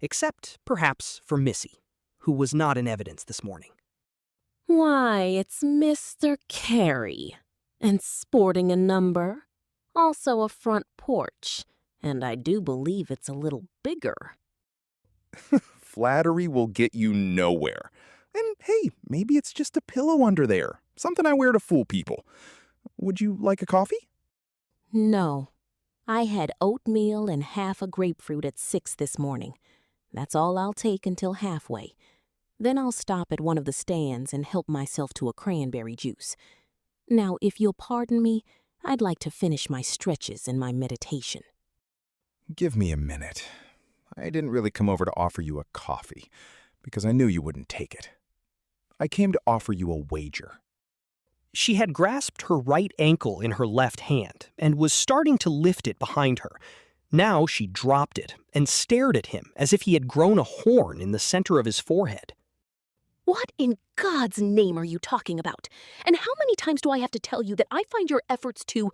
Except, perhaps, for Missy, who was not in evidence this morning. Why, it's Mr. Carey. And sporting a number. Also a front porch. And I do believe it's a little bigger. Flattery will get you nowhere. And hey, maybe it's just a pillow under there. Something I wear to fool people. Would you like a coffee? No. I had oatmeal and half a grapefruit at 6 this morning. That's all I'll take until halfway. Then I'll stop at one of the stands and help myself to a cranberry juice. Now, if you'll pardon me, I'd like to finish my stretches and my meditation. Give me a minute. I didn't really come over to offer you a coffee, because I knew you wouldn't take it. I came to offer you a wager. She had grasped her right ankle in her left hand and was starting to lift it behind her. Now she dropped it and stared at him as if he had grown a horn in the center of his forehead. What in God's name are you talking about? And how many times do I have to tell you that I find your efforts to,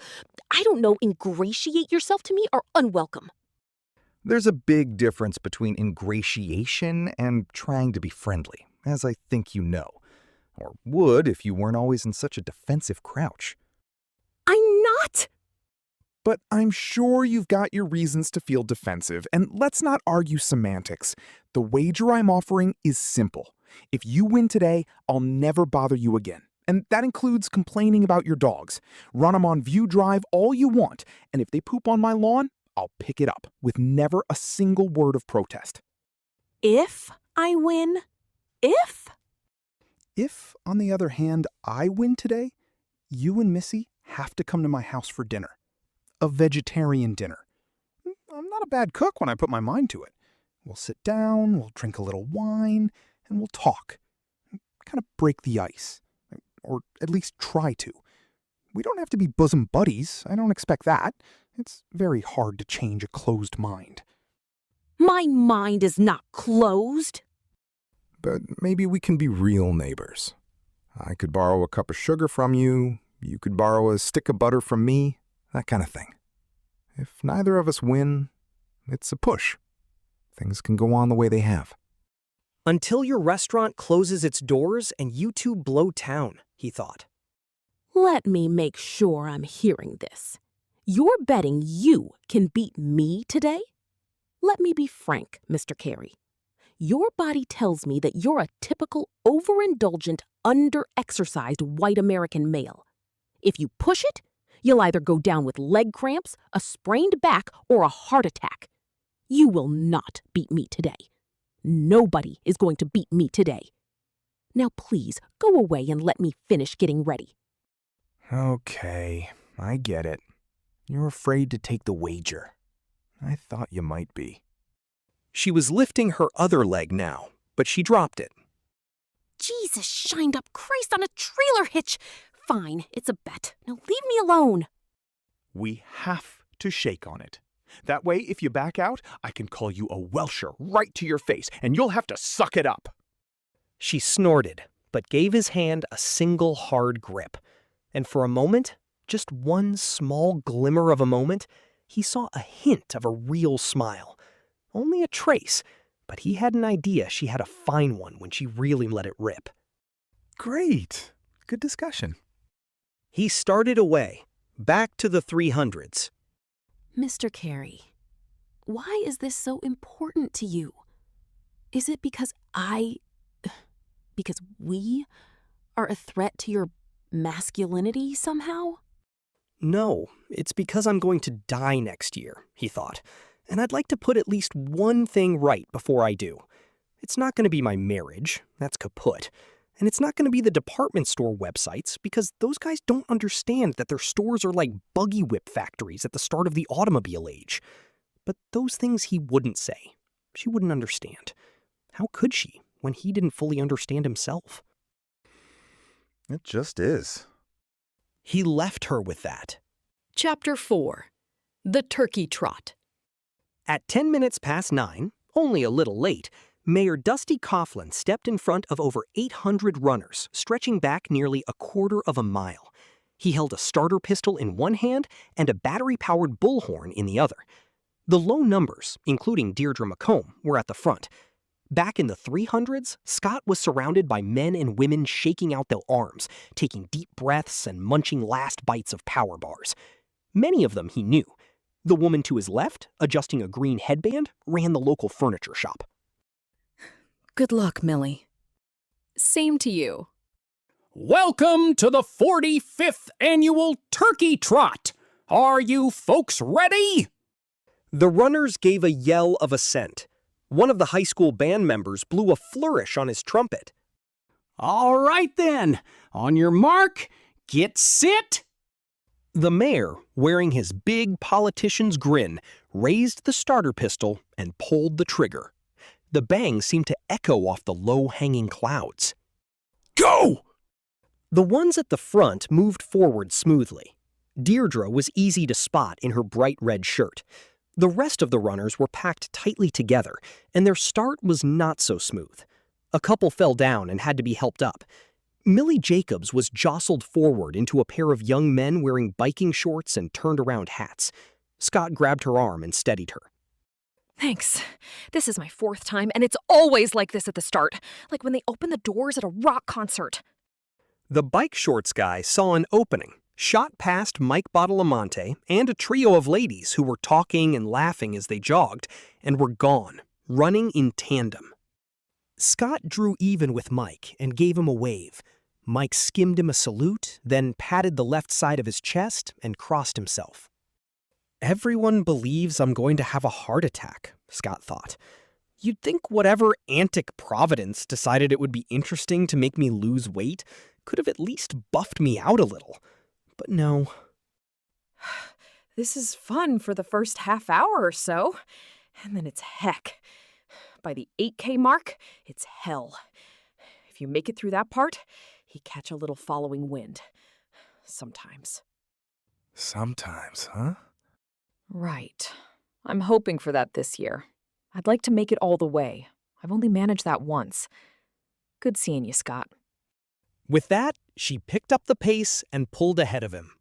ingratiate yourself to me are unwelcome? There's a big difference between ingratiation and trying to be friendly, as I think you know. Or would if you weren't always in such a defensive crouch. I'm not! But I'm sure you've got your reasons to feel defensive, and let's not argue semantics. The wager I'm offering is simple. If you win today, I'll never bother you again. And that includes complaining about your dogs. Run them on View Drive all you want, and if they poop on my lawn, I'll pick it up with never a single word of protest. If I win? If? If, on the other hand, I win today, you and Missy have to come to my house for dinner. A vegetarian dinner. I'm not a bad cook when I put my mind to it. We'll sit down, we'll drink a little wine, and we'll talk. Kind of break the ice. Or at least try to. We don't have to be bosom buddies. I don't expect that. It's very hard to change a closed mind. My mind is not closed. But maybe we can be real neighbors. I could borrow a cup of sugar from you. You could borrow a stick of butter from me. That kind of thing. If neither of us win, it's a push. Things can go on the way they have. Until your restaurant closes its doors and you two blow town, he thought. Let me make sure I'm hearing this. You're betting you can beat me today? Let me be frank, Mr. Carey. Your body tells me that you're a typical overindulgent, under-exercised white American male. If you push it, you'll either go down with leg cramps, a sprained back, or a heart attack. You will not beat me today. Nobody is going to beat me today. Now please, go away and let me finish getting ready. Okay, I get it. You're afraid to take the wager. I thought you might be. She was lifting her other leg now, but she dropped it. Jesus shined up Christ on a trailer hitch. Fine, it's a bet. Now leave me alone. We have to shake on it. That way, if you back out, I can call you a Welsher right to your face, and you'll have to suck it up. She snorted, but gave his hand a single hard grip. And for a moment, just one small glimmer of a moment, he saw a hint of a real smile. Only a trace, but he had an idea she had a fine one when she really let it rip. Great. Good discussion. He started away, back to the 300s. Mr. Carey, why is this so important to you? Is it because we are a threat to your masculinity somehow? No, it's because I'm going to die next year, he thought, and I'd like to put at least one thing right before I do. It's not going to be my marriage, that's kaput, and it's not going to be the department store websites because those guys don't understand that their stores are like buggy whip factories at the start of the automobile age. But those things he wouldn't say. She wouldn't understand. How could she when he didn't fully understand himself? It just is. He left her with that. Chapter 4. The Turkey Trot. At 10 minutes past 9, only a little late, Mayor Dusty Coughlin stepped in front of over 800 runners, stretching back nearly a quarter of a mile. He held a starter pistol in one hand and a battery-powered bullhorn in the other. The low numbers, including Deirdre McComb, were at the front. Back in the 300s, Scott was surrounded by men and women shaking out their arms, taking deep breaths and munching last bites of power bars. Many of them he knew. The woman to his left, adjusting a green headband, ran the local furniture shop. Good luck, Millie. Same to you. Welcome to the 45th Annual Turkey Trot. Are you folks ready? The runners gave a yell of assent. One of the high school band members blew a flourish on his trumpet. All right then. On your mark, get set. The mayor, wearing his big politician's grin, raised the starter pistol and pulled the trigger. The bang seemed to echo off the low-hanging clouds. Go! The ones at the front moved forward smoothly. Deirdre was easy to spot in her bright red shirt. The rest of the runners were packed tightly together, and their start was not so smooth. A couple fell down and had to be helped up. Millie Jacobs was jostled forward into a pair of young men wearing biking shorts and turned-around hats. Scott grabbed her arm and steadied her. Thanks. This is my 4th time, and it's always like this at the start. Like when they open the doors at a rock concert. The bike shorts guy saw an opening, shot past Mike Badalamante and a trio of ladies who were talking and laughing as they jogged, and were gone, running in tandem. Scott drew even with Mike and gave him a wave. Mike skimmed him a salute, then patted the left side of his chest and crossed himself. Everyone believes I'm going to have a heart attack, Scott thought. You'd think whatever antic providence decided it would be interesting to make me lose weight could have at least buffed me out a little. But no. This is fun for the first half hour or so, and then it's heck. By the 8K mark, it's hell. If you make it through that part, you catch a little following wind. Sometimes. Sometimes, huh? Right. I'm hoping for that this year. I'd like to make it all the way. I've only managed that once. Good seeing you, Scott. With that, she picked up the pace and pulled ahead of him.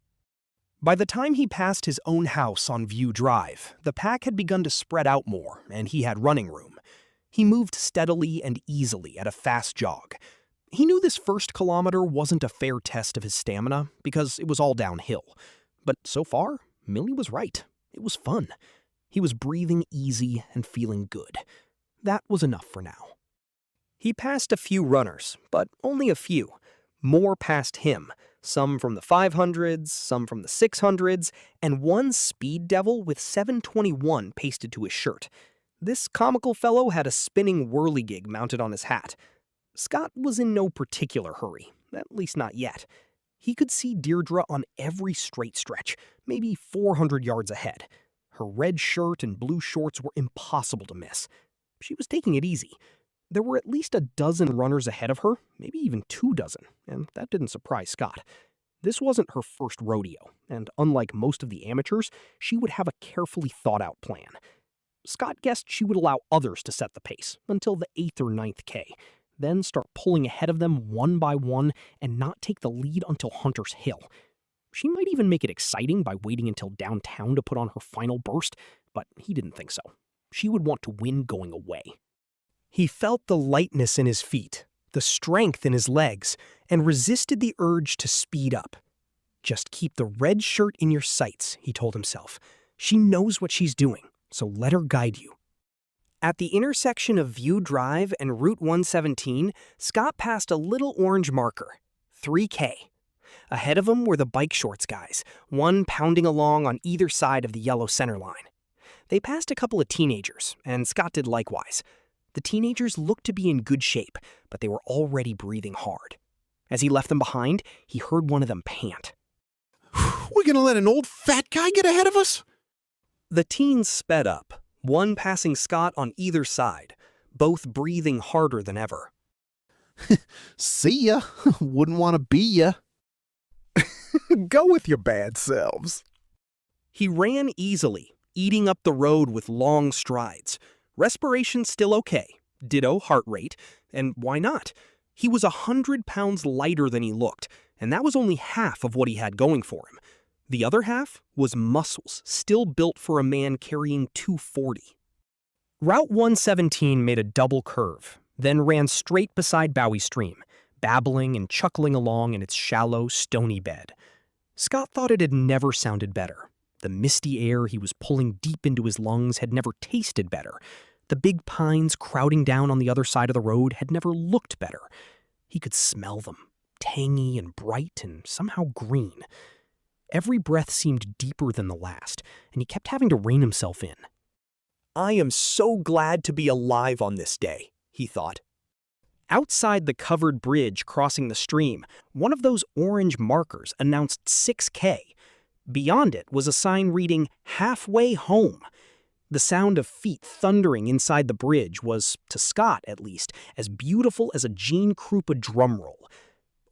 By the time he passed his own house on View Drive, the pack had begun to spread out more, and he had running room. He moved steadily and easily at a fast jog. He knew this first kilometer wasn't a fair test of his stamina because it was all downhill. But so far, Millie was right. It was fun. He was breathing easy and feeling good. That was enough for now. He passed a few runners, but only a few. More passed him, some from the 500s, some from the 600s, and one speed devil with 721 pasted to his shirt. This comical fellow had a spinning whirligig mounted on his hat. Scott was in no particular hurry, at least not yet. He could see Deirdre on every straight stretch, maybe 400 yards ahead. Her red shirt and blue shorts were impossible to miss. She was taking it easy. There were at least a dozen runners ahead of her, maybe even 24, and that didn't surprise Scott. This wasn't her first rodeo, and unlike most of the amateurs, she would have a carefully thought-out plan. Scott guessed she would allow others to set the pace until the 8th or 9th K. then start pulling ahead of them one by one and not take the lead until Hunter's Hill. She might even make it exciting by waiting until downtown to put on her final burst, but he didn't think so. She would want to win going away. He felt the lightness in his feet, the strength in his legs, and resisted the urge to speed up. Just keep the red shirt in your sights, he told himself. She knows what she's doing, so let her guide you. At the intersection of View Drive and Route 117, Scott passed a little orange marker, 3K. Ahead of him were the bike shorts guys, one pounding along on either side of the yellow center line. They passed a couple of teenagers, and Scott did likewise. The teenagers looked to be in good shape, but they were already breathing hard. As he left them behind, he heard one of them pant. We're gonna let an old fat guy get ahead of us? The teens sped up, one passing Scott on either side, both breathing harder than ever. See ya. Wouldn't want to be ya. Go with your bad selves. He ran easily, eating up the road with long strides. Respiration still okay, ditto heart rate, and why not? He was 100 pounds lighter than he looked, and that was only half of what he had going for him. The other half was muscles, still built for a man carrying 240. Route 117 made a double curve, then ran straight beside Bowie Stream, babbling and chuckling along in its shallow, stony bed. Scott thought it had never sounded better. The misty air he was pulling deep into his lungs had never tasted better. The big pines crowding down on the other side of the road had never looked better. He could smell them, tangy and bright and somehow green. Every breath seemed deeper than the last, and he kept having to rein himself in. I am so glad to be alive on this day, he thought. Outside the covered bridge crossing the stream, one of those orange markers announced 6K. Beyond it was a sign reading, "Halfway Home." The sound of feet thundering inside the bridge was, to Scott at least, as beautiful as a Gene Krupa drum roll.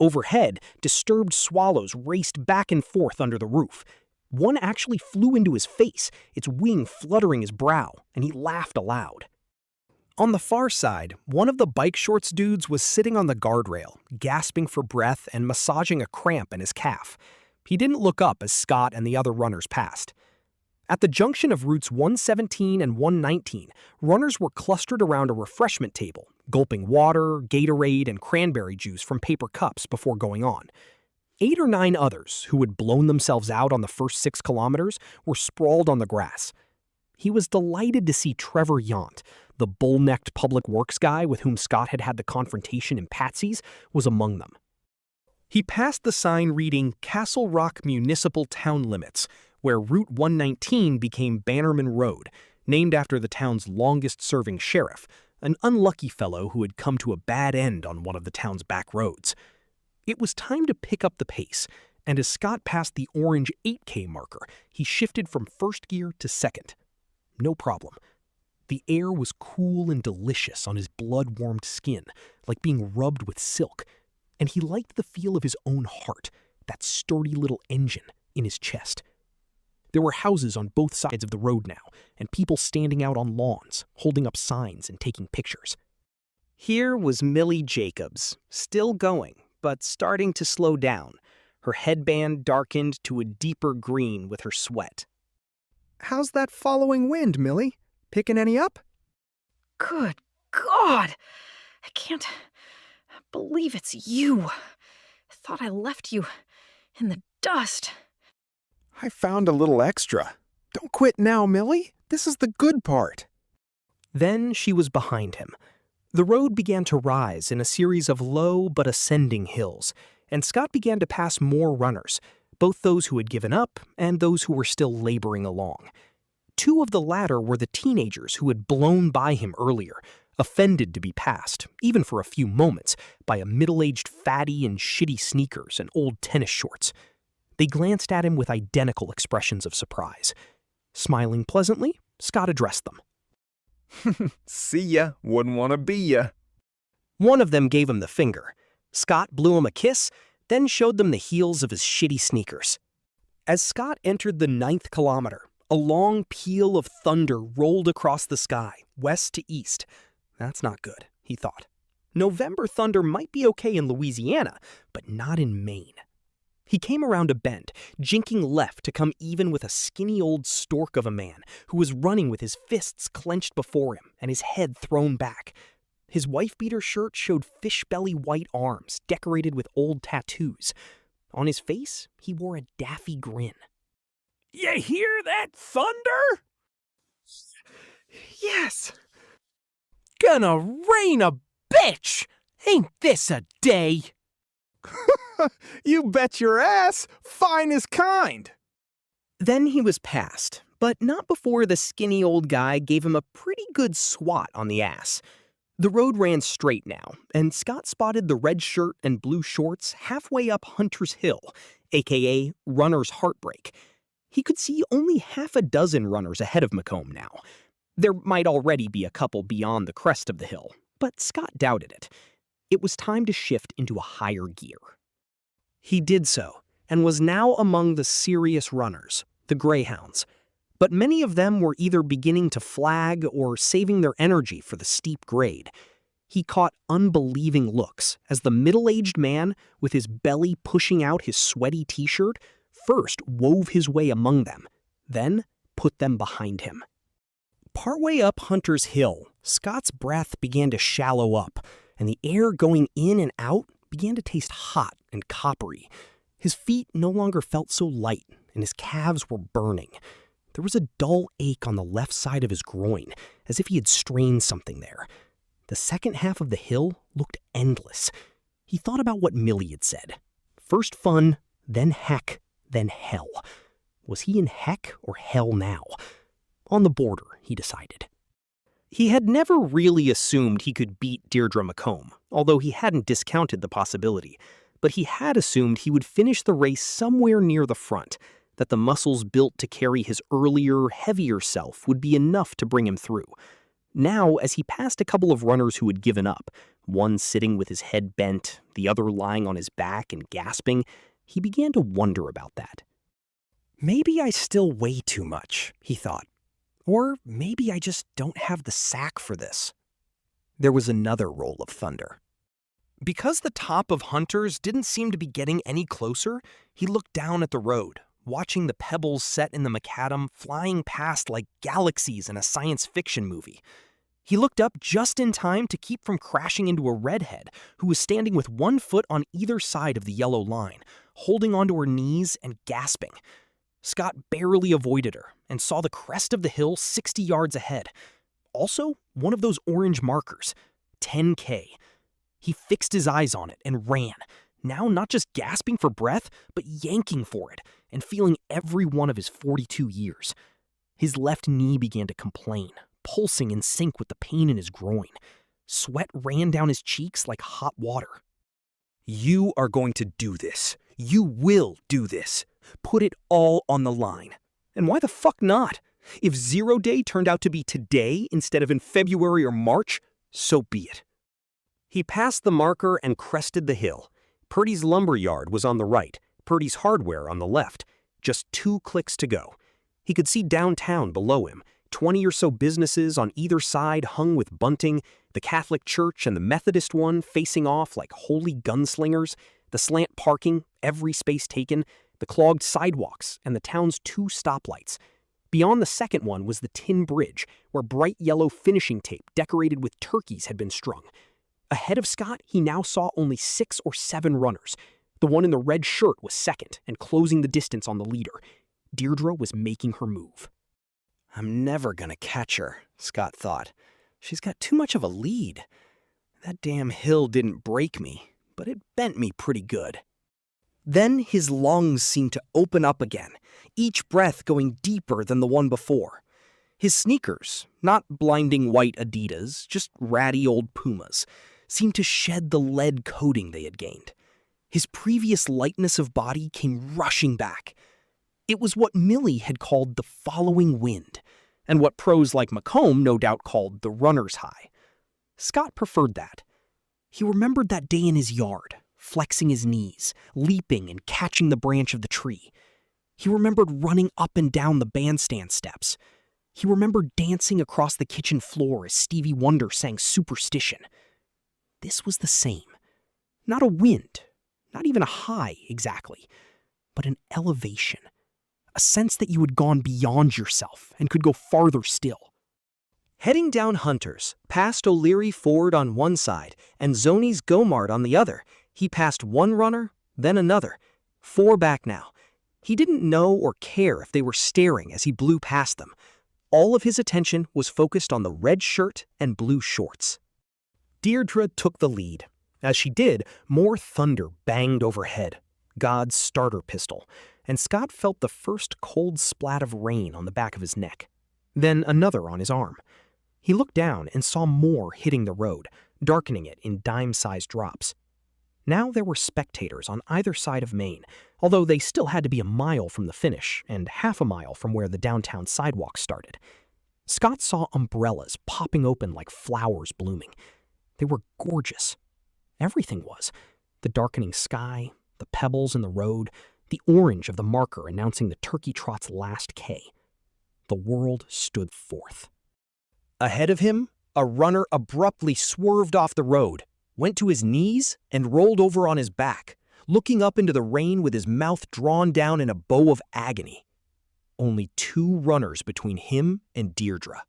Overhead, disturbed swallows raced back and forth under the roof. One actually flew into his face, its wing fluttering his brow, and he laughed aloud. On the far side, one of the bike shorts dudes was sitting on the guardrail, gasping for breath and massaging a cramp in his calf. He didn't look up as Scott and the other runners passed. At the junction of routes 117 and 119, runners were clustered around a refreshment table, gulping water, Gatorade, and cranberry juice from paper cups before going on. 8 or 9 others, who had blown themselves out on the first 6 kilometers, were sprawled on the grass. He was delighted to see Trevor Yount, the bull-necked public works guy with whom Scott had had the confrontation in Patsy's, was among them. He passed the sign reading Castle Rock Municipal Town Limits, where Route 119 became Bannerman Road, named after the town's longest-serving sheriff, an unlucky fellow who had come to a bad end on one of the town's back roads. It was time to pick up the pace, and as Scott passed the orange 8K marker, he shifted from first gear to second. No problem. The air was cool and delicious on his blood-warmed skin, like being rubbed with silk, and he liked the feel of his own heart, that sturdy little engine in his chest. There were houses on both sides of the road now, and people standing out on lawns, holding up signs and taking pictures. Here was Millie Jacobs, still going, but starting to slow down, her headband darkened to a deeper green with her sweat. How's that following wind, Millie? Picking any up? Good God! I can't believe it's you. I thought I left you in the dust. I found a little extra. Don't quit now, Millie. This is the good part. Then she was behind him. The road began to rise in a series of low but ascending hills, and Scott began to pass more runners, both those who had given up and those who were still laboring along. 2 of the latter were the teenagers who had blown by him earlier, offended to be passed, even for a few moments, by a middle-aged fatty in shitty sneakers and old tennis shorts. They glanced at him with identical expressions of surprise. Smiling pleasantly, Scott addressed them. See ya, wouldn't want to be ya. One of them gave him the finger. Scott blew him a kiss, then showed them the heels of his shitty sneakers. As Scott entered the 9th kilometer, a long peal of thunder rolled across the sky, west to east. That's not good, he thought. November thunder might be okay in Louisiana, but not in Maine. He came around a bend, jinking left to come even with a skinny old stork of a man who was running with his fists clenched before him and his head thrown back. His wife-beater shirt showed fish-belly white arms decorated with old tattoos. On his face, he wore a daffy grin. You hear that thunder? Yes. Gonna rain a bitch! Ain't this a day? You bet your ass! Fine as kind! Then he was past, but not before the skinny old guy gave him a pretty good swat on the ass. The road ran straight now, and Scott spotted the red shirt and blue shorts halfway up Hunter's Hill, aka Runner's Heartbreak. He could see only half a dozen runners ahead of Macomb now. There might already be a couple beyond the crest of the hill, but Scott doubted it. It was time to shift into a higher gear. He did so, and was now among the serious runners, the greyhounds. But many of them were either beginning to flag or saving their energy for the steep grade. He caught unbelieving looks as the middle-aged man, with his belly pushing out his sweaty t-shirt, first wove his way among them, then put them behind him. Partway up Hunter's Hill, Scott's breath began to shallow up, and the air going in and out began to taste hot and coppery. His feet no longer felt so light, and his calves were burning. There was a dull ache on the left side of his groin, as if he had strained something there. The second half of the hill looked endless. He thought about what Millie had said. First fun, then heck, then hell. Was he in heck or hell now? On the border, he decided. He had never really assumed he could beat Deirdre Macomb, although he hadn't discounted the possibility. But he had assumed he would finish the race somewhere near the front, that the muscles built to carry his earlier, heavier self would be enough to bring him through. Now, as he passed a couple of runners who had given up, one sitting with his head bent, the other lying on his back and gasping, he began to wonder about that. Maybe I still weigh too much, he thought. Or maybe I just don't have the sack for this. There was another roll of thunder. Because the top of Hunter's didn't seem to be getting any closer, he looked down at the road, watching the pebbles set in the macadam flying past like galaxies in a science fiction movie. He looked up just in time to keep from crashing into a redhead who was standing with one foot on either side of the yellow line, holding onto her knees and gasping. Scott barely avoided her and saw the crest of the hill 60 yards ahead. Also, one of those orange markers, 10K. He fixed his eyes on it and ran, now not just gasping for breath, but yanking for it and feeling every one of his 42 years. His left knee began to complain, pulsing in sync with the pain in his groin. Sweat ran down his cheeks like hot water. You are going to do this. You will do this. Put it all on the line. And why the fuck not? If 0 day turned out to be today instead of in February or March, so be it. He passed the marker and crested the hill. Purdy's lumber yard was on the right, Purdy's hardware on the left. Just 2 clicks to go. He could see downtown below him, 20 or so businesses on either side hung with bunting, the Catholic church and the Methodist one facing off like holy gunslingers, the slant parking, every space taken, the clogged sidewalks, and the town's 2 stoplights. Beyond the second one was the tin bridge, where bright yellow finishing tape decorated with turkeys had been strung. Ahead of Scott, he now saw only 6 or 7 runners. The one in the red shirt was second and closing the distance on the leader. Deirdre was making her move. I'm never gonna catch her, Scott thought. She's got too much of a lead. That damn hill didn't break me, but it bent me pretty good. Then his lungs seemed to open up again, each breath going deeper than the one before. His sneakers, not blinding white Adidas, just ratty old Pumas, seemed to shed the lead coating they had gained. His previous lightness of body came rushing back. It was what Millie had called the following wind, and what pros like Macomb no doubt called the runner's high. Scott preferred that. He remembered that day in his yard, flexing his knees, leaping and catching the branch of the tree. He remembered running up and down the bandstand steps. He remembered dancing across the kitchen floor as Stevie Wonder sang Superstition. this was the same. Not a wind, not even a high exactly, but an elevation. A sense that you had gone beyond yourself and could go farther still. Heading down Hunters, past O'Leary Ford on one side and Zony's Go-Mart on the other, he passed one runner, then another. 4 back now. He didn't know or care if they were staring as he blew past them. All of his attention was focused on the red shirt and blue shorts. Deirdre took the lead. As she did, more thunder banged overhead, God's starter pistol, and Scott felt the first cold splat of rain on the back of his neck. Then another on his arm. He looked down and saw more hitting the road, darkening it in dime-sized drops. Now there were spectators on either side of Main, although they still had to be a mile from the finish and half a mile from where the downtown sidewalk started. Scott saw umbrellas popping open like flowers blooming. They were gorgeous. Everything was. The darkening sky, the pebbles in the road, the orange of the marker announcing the turkey trot's last K. The world stood forth. Ahead of him, a runner abruptly swerved off the road, went to his knees, and rolled over on his back, looking up into the rain with his mouth drawn down in a bow of agony. Only 2 runners between him and Deirdre.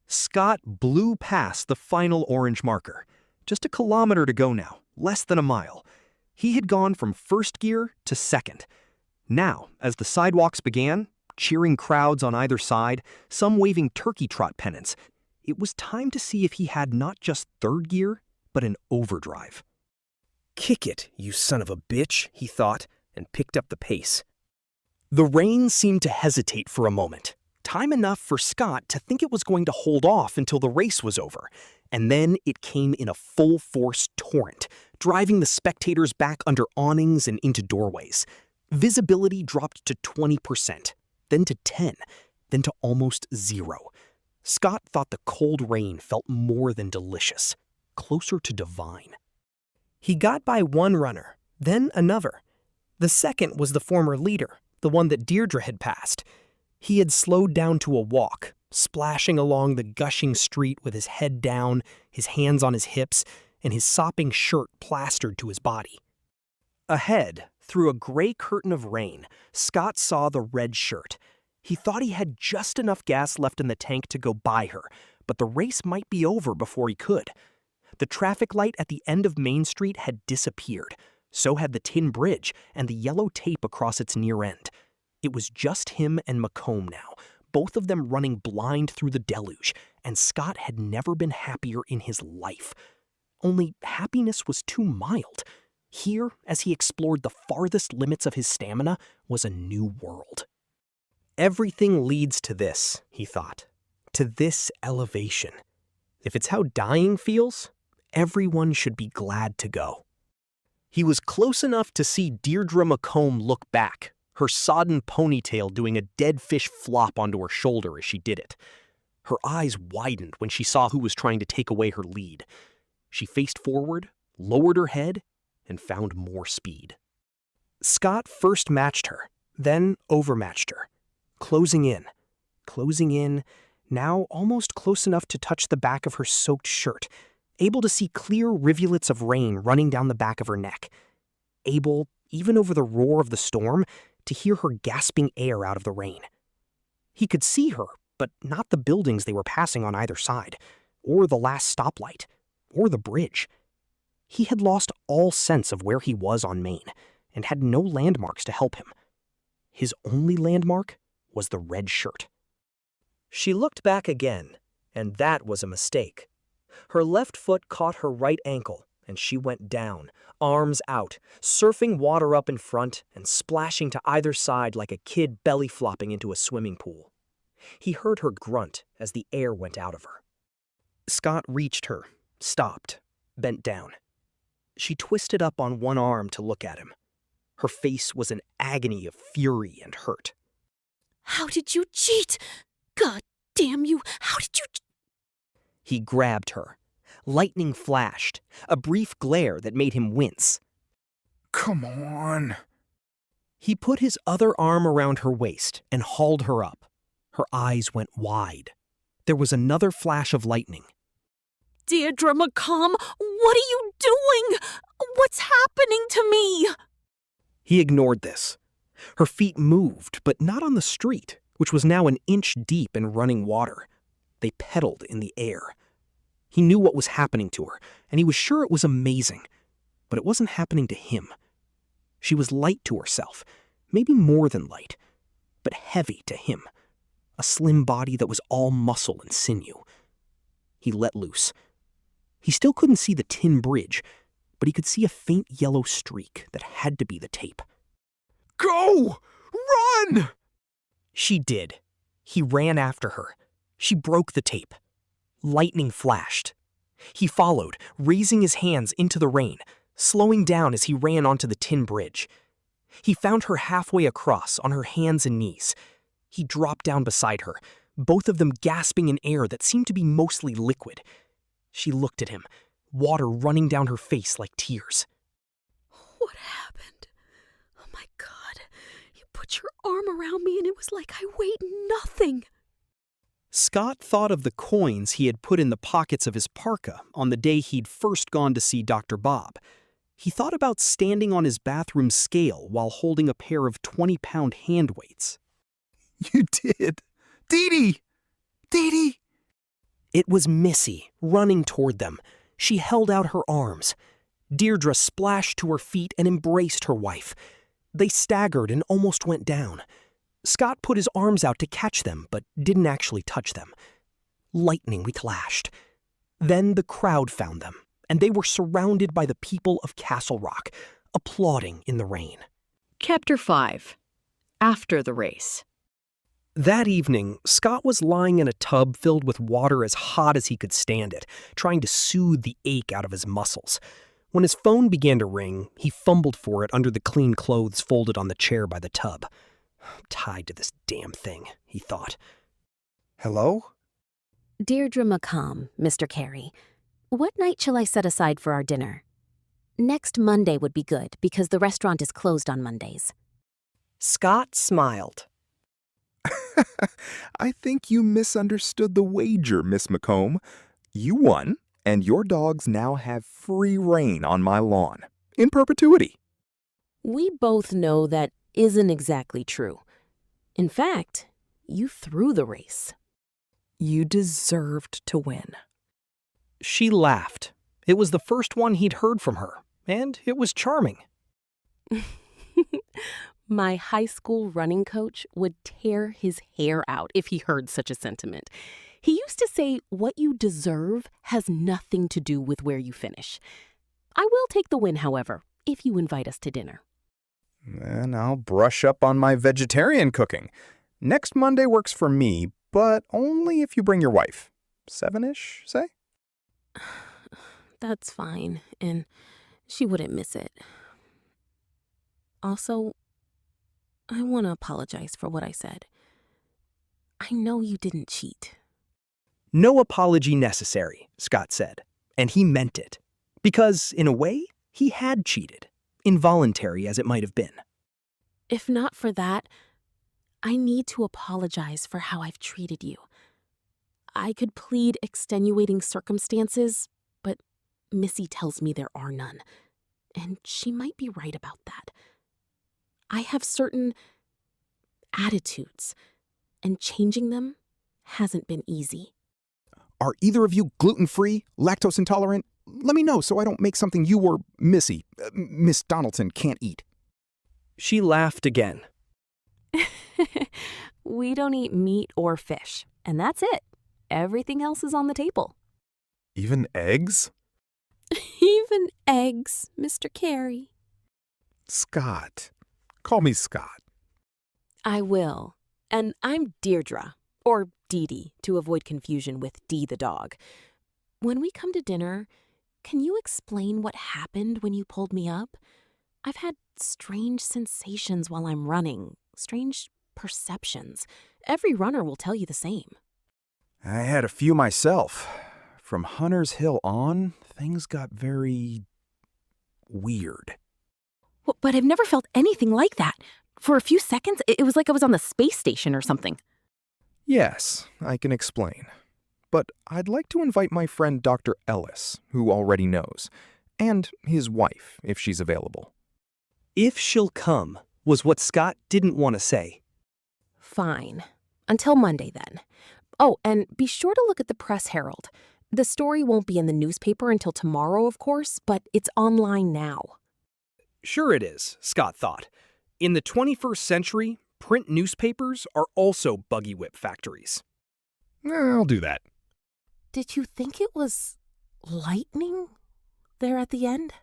Scott blew past the final orange marker. Just a kilometer to go now, less than a mile. He had gone from first gear to second. Now, as the sidewalks began, cheering crowds on either side, some waving turkey trot pennants, it was time to see if he had not just third gear, but an overdrive. Kick it, you son of a bitch, he thought, and picked up the pace. The rain seemed to hesitate for a moment, time enough for Scott to think it was going to hold off until the race was over, and then it came in a full-force torrent, driving the spectators back under awnings and into doorways. Visibility dropped to 20%, then to 10, then to almost 0. Scott thought the cold rain felt more than delicious, closer to divine. He got by one runner, then another. The second was the former leader, the one that Deirdre had passed. He had slowed down to a walk, splashing along the gushing street with his head down, his hands on his hips, and his sopping shirt plastered to his body. Ahead, through a gray curtain of rain, Scott saw the red shirt. He thought he had just enough gas left in the tank to go by her, but the race might be over before he could. The traffic light at the end of Main Street had disappeared. So had the tin bridge and the yellow tape across its near end. It was just him and Macomb now, both of them running blind through the deluge, and Scott had never been happier in his life. Only happiness was too mild. Here, as he explored the farthest limits of his stamina, was a new world. Everything leads to this, he thought, to this elevation. If it's how dying feels, everyone should be glad to go. He was close enough to see Deirdre Macomb look back, her sodden ponytail doing a dead fish flop onto her shoulder as she did it. Her eyes widened when she saw who was trying to take away her lead. She faced forward, lowered her head, and found more speed. Scott first matched her, then overmatched her, closing in, now almost close enough to touch the back of her soaked shirt, able to see clear rivulets of rain running down the back of her neck, able, even over the roar of the storm, to hear her gasping air out of the rain. He could see her, but not the buildings they were passing on either side, or the last stoplight, or the bridge. He had lost all sense of where he was on Main, and had no landmarks to help him. His only landmark was the red shirt. She looked back again, and that was a mistake. Her left foot caught her right ankle, and she went down, arms out, surfing water up in front and splashing to either side like a kid belly flopping into a swimming pool. He heard her grunt as the air went out of her. Scott reached her, stopped, bent down. She twisted up on one arm to look at him. Her face was an agony of fury and hurt. How did you cheat? God damn you, how did you... He grabbed her. Lightning flashed, a brief glare that made him wince. Come on. He put his other arm around her waist and hauled her up. Her eyes went wide. There was another flash of lightning. Deirdre McComb, what are you doing? What's happening to me? He ignored this. Her feet moved, but not on the street, which was now an inch deep in running water. They pedaled in the air. He knew what was happening to her, and he was sure it was amazing. But it wasn't happening to him. She was light to herself, maybe more than light, but heavy to him. A slim body that was all muscle and sinew. He let loose. He still couldn't see the tin bridge, but he could see a faint yellow streak that had to be the tape. Go! Run! She did. He ran after her. She broke the tape. Lightning flashed. He followed, raising his hands into the rain, slowing down as he ran onto the tin bridge. He found her halfway across on her hands and knees. He dropped down beside her, both of them gasping in air that seemed to be mostly liquid. She looked at him, water running down her face like tears. What happened? Oh my God. You put your arm around me and it was like I weighed nothing. Scott thought of the coins he had put in the pockets of his parka on the day he'd first gone to see Dr. Bob. He thought about standing on his bathroom scale while holding a pair of 20-pound hand weights. You did. Dee Dee! Dee Dee! It was Missy, running toward them. She held out her arms. Deirdre splashed to her feet and embraced her wife. They staggered and almost went down. Scott put his arms out to catch them, but didn't actually touch them. Lightning flashed. Then the crowd found them, and they were surrounded by the people of Castle Rock, applauding in the rain. Chapter 5. After the race. That evening, Scott was lying in a tub filled with water as hot as he could stand it, trying to soothe the ache out of his muscles. When his phone began to ring, he fumbled for it under the clean clothes folded on the chair by the tub. I'm tied to this damn thing, he thought. Hello? Deirdre McComb, Mr. Carey. What night shall I set aside for our dinner? Next Monday would be good, because the restaurant is closed on Mondays. Scott smiled. I think you misunderstood the wager, Miss McComb. You won, and your dogs now have free rein on my lawn. In perpetuity. We both know that isn't exactly true. In fact, you threw the race. You deserved to win. She laughed. It was the first one he'd heard from her, and it was charming. My high school running coach would tear his hair out if he heard such a sentiment. He used to say, what you deserve has nothing to do with where you finish. I will take the win, however, if you invite us to dinner. Then I'll brush up on my vegetarian cooking. Next Monday works for me, but only if you bring your wife. 7-ish, say? That's fine, and she wouldn't miss it. Also, I want to apologize for what I said. I know you didn't cheat. No apology necessary, Scott said, and he meant it. Because, in a way, he had cheated, involuntary as it might have been. If not for that, I need to apologize for how I've treated you. I could plead extenuating circumstances, but Missy tells me there are none, and she might be right about that. I have certain attitudes, and changing them hasn't been easy. Are either of you gluten-free, lactose intolerant? Let me know so I don't make something you or Miss Donaldson can't eat. She laughed again. We don't eat meat or fish, and that's it. Everything else is on the table. Even eggs? Even eggs, Mr. Carey. Scott. Call me Scott. I will. And I'm Deirdre, or Dee Dee, to avoid confusion with Dee the dog. When we come to dinner, can you explain what happened when you pulled me up? I've had strange sensations while I'm running, strange perceptions. Every runner will tell you the same. I had a few myself. From Hunter's Hill on, things got very weird. Well, but I've never felt anything like that. For a few seconds, it was like I was on the space station or something. Yes, I can explain. but I'd like to invite my friend Dr. Ellis, who already knows, and his wife, if she's available. If she'll come was what Scott didn't want to say. Fine. Until Monday, then. Oh, and be sure to look at the Press Herald. The story won't be in the newspaper until tomorrow, of course, but it's online now. Sure it is, Scott thought. In the 21st century, print newspapers are also buggy whip factories. I'll do that. Did you think it was lightning there at the end?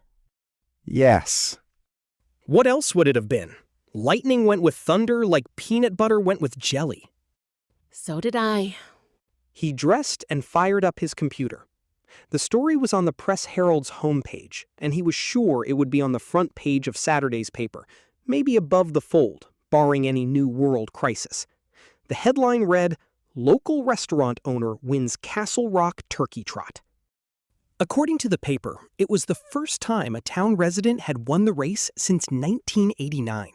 Yes. What else would it have been? Lightning went with thunder like peanut butter went with jelly. So did I. He dressed and fired up his computer. The story was on the Press Herald's homepage, and he was sure it would be on the front page of Saturday's paper, maybe above the fold, barring any new world crisis. The headline read, "Local restaurant owner wins Castle Rock turkey trot." According to the paper, it was the first time a town resident had won the race since 1989.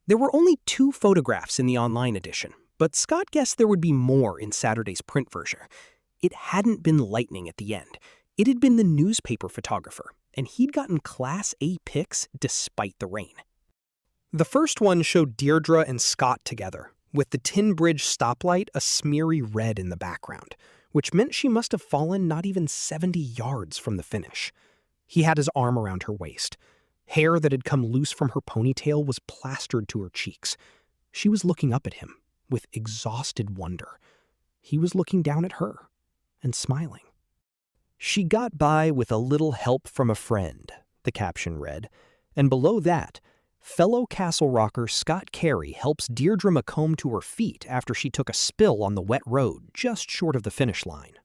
There were only 2 photographs in the online edition, but Scott guessed there would be more in Saturday's print version. It hadn't been lightning at the end. It had been the newspaper photographer, and he'd gotten Class A pics despite the rain. The first one showed Deirdre and Scott together, with the Tin Bridge stoplight a smeary red in the background, which meant she must have fallen not even 70 yards from the finish. He had his arm around her waist. Hair that had come loose from her ponytail was plastered to her cheeks. She was looking up at him with exhausted wonder. He was looking down at her and smiling. "She got by with a little help from a friend," the caption read, and below that, fellow Castle Rocker Scott Carey helps Deirdre McComb to her feet after she took a spill on the wet road just short of the finish line.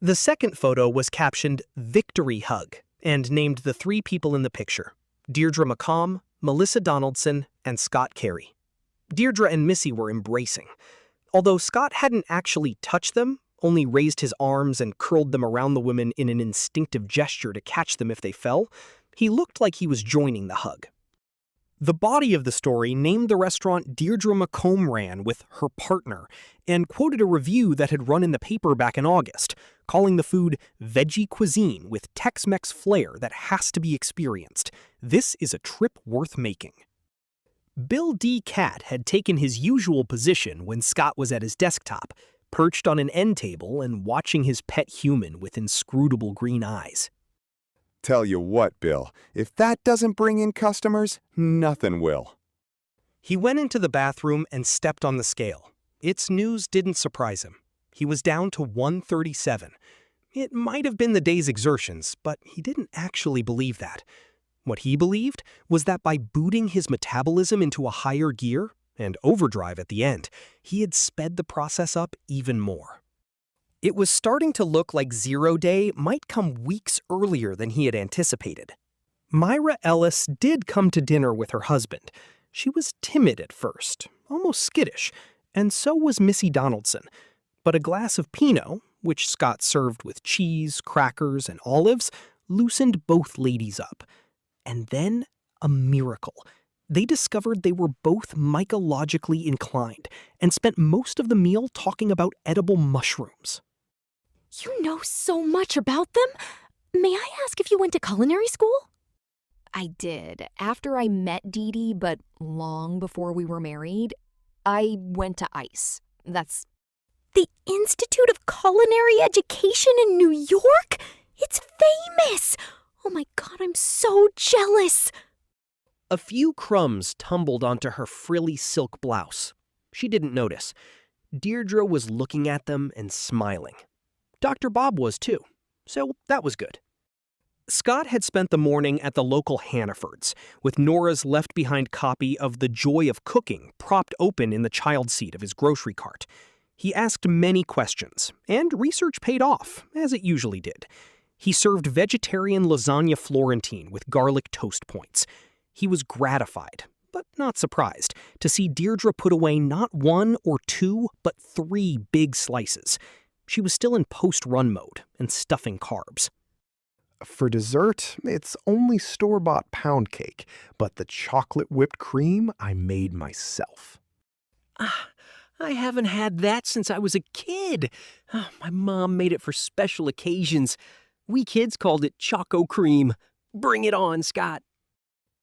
The second photo was captioned "Victory Hug" and named the 3 people in the picture: Deirdre McComb, Melissa Donaldson, and Scott Carey. Deirdre and Missy were embracing. Although Scott hadn't actually touched them, only raised his arms and curled them around the women in an instinctive gesture to catch them if they fell, he looked like he was joining the hug. The body of the story named the restaurant Deirdre McComb ran with her partner and quoted a review that had run in the paper back in August, calling the food veggie cuisine with Tex-Mex flair that has to be experienced. This is a trip worth making. Bill D. Cat had taken his usual position when Scott was at his desktop, perched on an end table and watching his pet human with inscrutable green eyes. Tell you what, Bill, if that doesn't bring in customers, nothing will. He went into the bathroom and stepped on the scale. Its news didn't surprise him. He was down to 137. It might have been the day's exertions, but he didn't actually believe that. What he believed was that by booting his metabolism into a higher gear, and overdrive at the end, he had sped the process up even more. It was starting to look like 0 day might come weeks earlier than he had anticipated. Myra Ellis did come to dinner with her husband. She was timid at first, almost skittish, and so was Missy Donaldson. But a glass of Pinot, which Scott served with cheese, crackers, and olives, loosened both ladies up. And then a miracle. They discovered they were both mycologically inclined and spent most of the meal talking about edible mushrooms. You know so much about them. May I ask if you went to culinary school? I did. After I met Dee Dee, but long before we were married, I went to ICE. That's the Institute of Culinary Education in New York? It's famous! Oh my God, I'm so jealous! A few crumbs tumbled onto her frilly silk blouse. She didn't notice. Deirdre was looking at them and smiling. Dr. Bob was too, so that was good. Scott had spent the morning at the local Hannaford's, with Nora's left-behind copy of The Joy of Cooking propped open in the child seat of his grocery cart. He asked many questions, and research paid off, as it usually did. He served vegetarian lasagna Florentine with garlic toast points. He was gratified, but not surprised, to see Deirdre put away not 1 or 2, but 3 big slices. She was still in post-run mode and stuffing carbs. For dessert, it's only store-bought pound cake, but the chocolate whipped cream I made myself. I haven't had that since I was a kid. Oh, my mom made it for special occasions. We kids called it Choco Cream. Bring it on, Scott.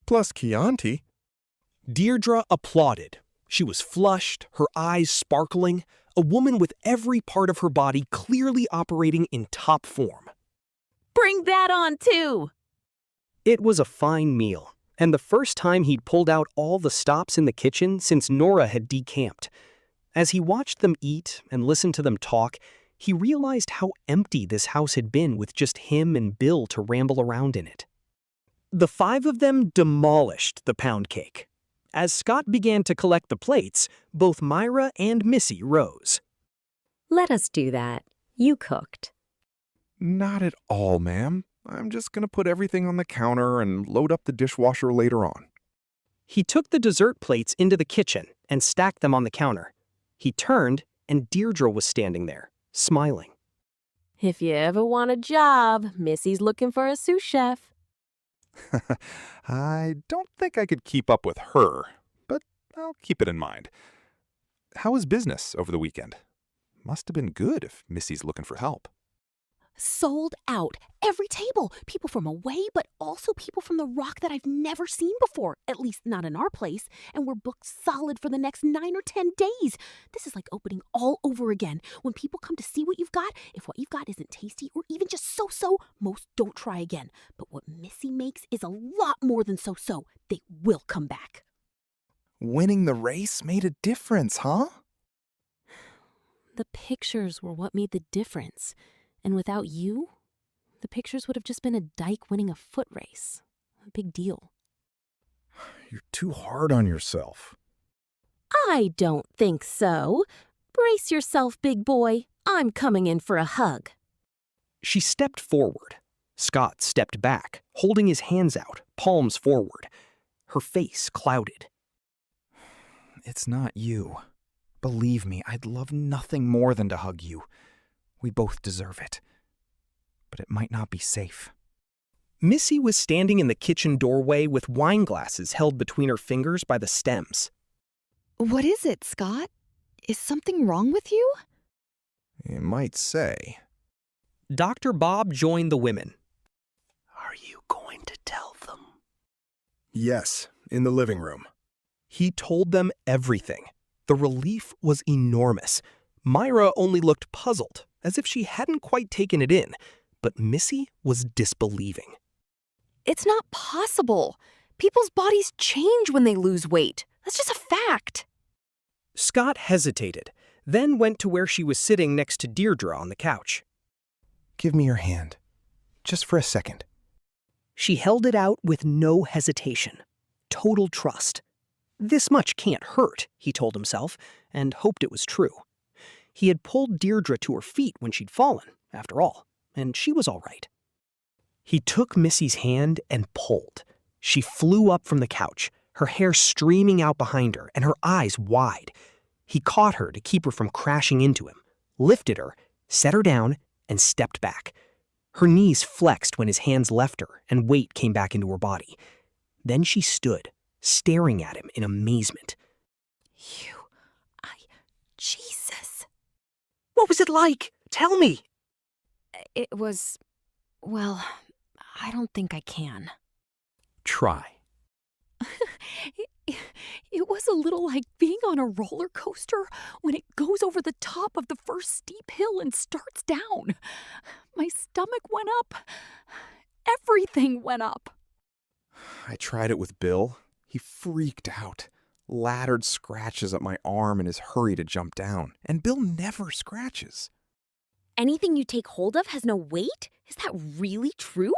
Plus Chianti. Deirdre applauded. She was flushed, her eyes sparkling, a woman with every part of her body clearly operating in top form. Bring that on, too! It was a fine meal, and the first time he'd pulled out all the stops in the kitchen since Nora had decamped. As he watched them eat and listened to them talk, he realized how empty this house had been with just him and Bill to ramble around in it. The five of them demolished the pound cake. As Scott began to collect the plates, both Myra and Missy rose. Let us do that. You cooked. Not at all, ma'am. I'm just going to put everything on the counter and load up the dishwasher later on. He took the dessert plates into the kitchen and stacked them on the counter. He turned, and Deirdre was standing there, smiling. If you ever want a job, Missy's looking for a sous chef. I don't think I could keep up with her, but I'll keep it in mind. How was business over the weekend? Must have been good if Missy's looking for help. Sold out. Every table. People from away, but also people from the Rock that I've never seen before. At least not in our place. And we're booked solid for the next 9 or 10 days. This is like opening all over again. When people come to see what you've got, if what you've got isn't tasty or even just so-so, most don't try again. But what Missy makes is a lot more than so-so. They will come back. Winning the race made a difference, huh? The pictures were what made the difference. And without you, the pictures would have just been a dyke winning a foot race. A big deal. You're too hard on yourself. I don't think so. Brace yourself, big boy. I'm coming in for a hug. She stepped forward. Scott stepped back, holding his hands out, palms forward. Her face clouded. It's not you. Believe me, I'd love nothing more than to hug you. We both deserve it. But it might not be safe. Missy was standing in the kitchen doorway with wine glasses held between her fingers by the stems. What is it, Scott? Is something wrong with you? You might say. Dr. Bob joined the women. Are you going to tell them? Yes, in the living room. He told them everything. The relief was enormous. Myra only looked puzzled, as if she hadn't quite taken it in, but Missy was disbelieving. It's not possible. People's bodies change when they lose weight. That's just a fact. Scott hesitated, then went to where she was sitting next to Deirdre on the couch. Give me your hand. Just for a second. She held it out with no hesitation. Total trust. This much can't hurt, he told himself, and hoped it was true. He had pulled Deirdre to her feet when she'd fallen, after all, and she was all right. He took Missy's hand and pulled. She flew up from the couch, her hair streaming out behind her and her eyes wide. He caught her to keep her from crashing into him, lifted her, set her down, and stepped back. Her knees flexed when his hands left her and weight came back into her body. Then she stood, staring at him in amazement. Jesus. What was it like? Tell me. It was, well, I don't think I can. Try. It was a little like being on a roller coaster when it goes over the top of the first steep hill and starts down. My stomach went up. Everything went up. I tried it with Bill. He freaked out. Laddered scratches up my arm in his hurry to jump down. And Bill never scratches. Anything you take hold of has no weight? Is that really true?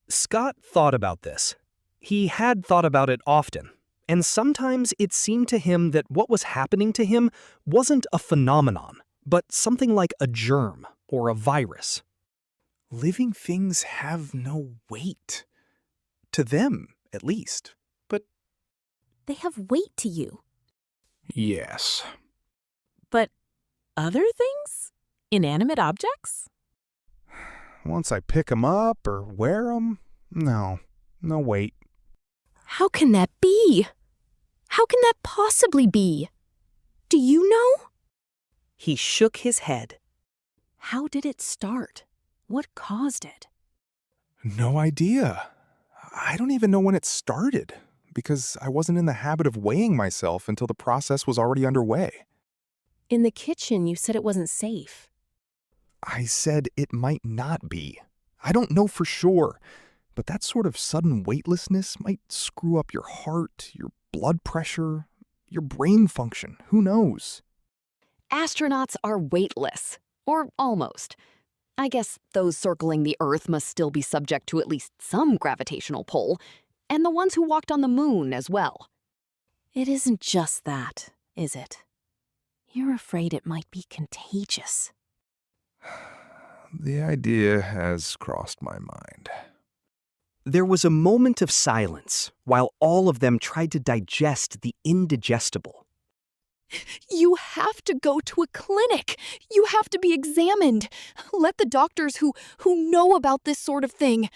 Scott thought about this. He had thought about it often, and sometimes it seemed to him that what was happening to him wasn't a phenomenon, but something like a germ or a virus. Living things have no weight. To them, at least. But they have weight to you. Yes. But other things? Inanimate objects? Once I pick them up or wear them, no weight. How can that be? How can that possibly be? Do you know? He shook his head. How did it start? What caused it? No idea. I don't even know when it started, because I wasn't in the habit of weighing myself until the process was already underway. In the kitchen, you said it wasn't safe. I said it might not be. I don't know for sure, but that sort of sudden weightlessness might screw up your heart, your blood pressure, your brain function. Who knows? Astronauts are weightless. Or almost. I guess those circling the Earth must still be subject to at least some gravitational pull, and the ones who walked on the moon as well. It isn't just that, is it? You're afraid it might be contagious. The idea has crossed my mind. There was a moment of silence while all of them tried to digest the indigestible. You have to go to a clinic. You have to be examined. Let the doctors who know about this sort of thing.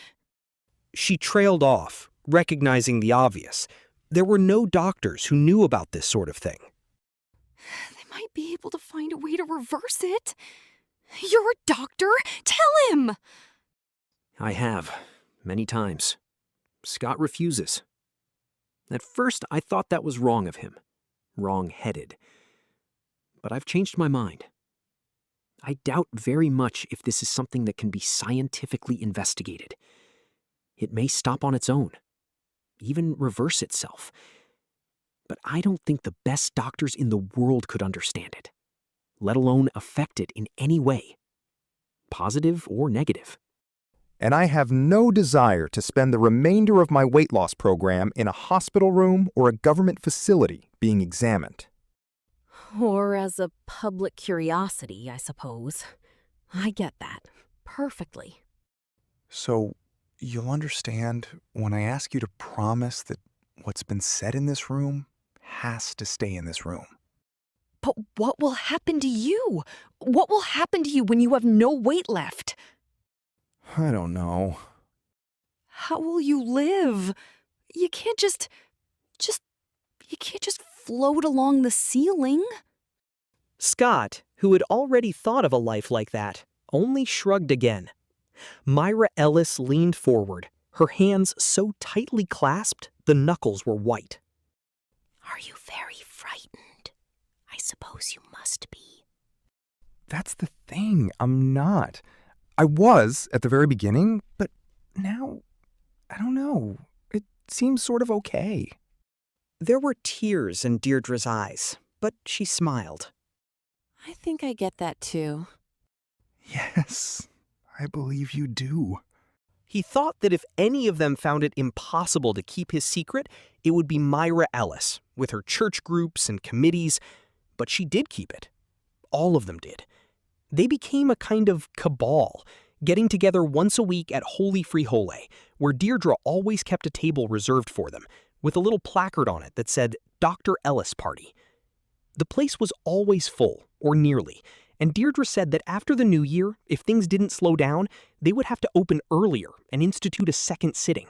She trailed off, recognizing the obvious. There were no doctors who knew about this sort of thing. They might be able to find a way to reverse it. You're a doctor. Tell him. I have, many times. Scott refuses. At first, I thought that was wrong of him. Wrong-headed. But I've changed my mind. I doubt very much if this is something that can be scientifically investigated. It may stop on its own, even reverse itself. But I don't think the best doctors in the world could understand it, let alone affect it in any way, positive or negative. And I have no desire to spend the remainder of my weight loss program in a hospital room or a government facility being examined. Or as a public curiosity, I suppose. I get that perfectly. So, you'll understand when I ask you to promise that what's been said in this room has to stay in this room. But what will happen to you? What will happen to you when you have no weight left? I don't know. How will you live? You can't just float along the ceiling. Scott, who had already thought of a life like that, only shrugged again. Myra Ellis leaned forward, her hands so tightly clasped the knuckles were white. Are you very frightened? I suppose you must be. That's the thing. I'm not. I was at the very beginning, but now, I don't know. It seems sort of okay. There were tears in Deirdre's eyes, but she smiled. I think I get that too. Yes, I believe you do. He thought that if any of them found it impossible to keep his secret, it would be Myra Ellis, with her church groups and committees, but she did keep it. All of them did. They became a kind of cabal, getting together once a week at Holy Frijole, where Deirdre always kept a table reserved for them, with a little placard on it that said, Dr. Ellis Party. The place was always full, or nearly, and Deirdre said that after the new year, if things didn't slow down, they would have to open earlier and institute a second sitting.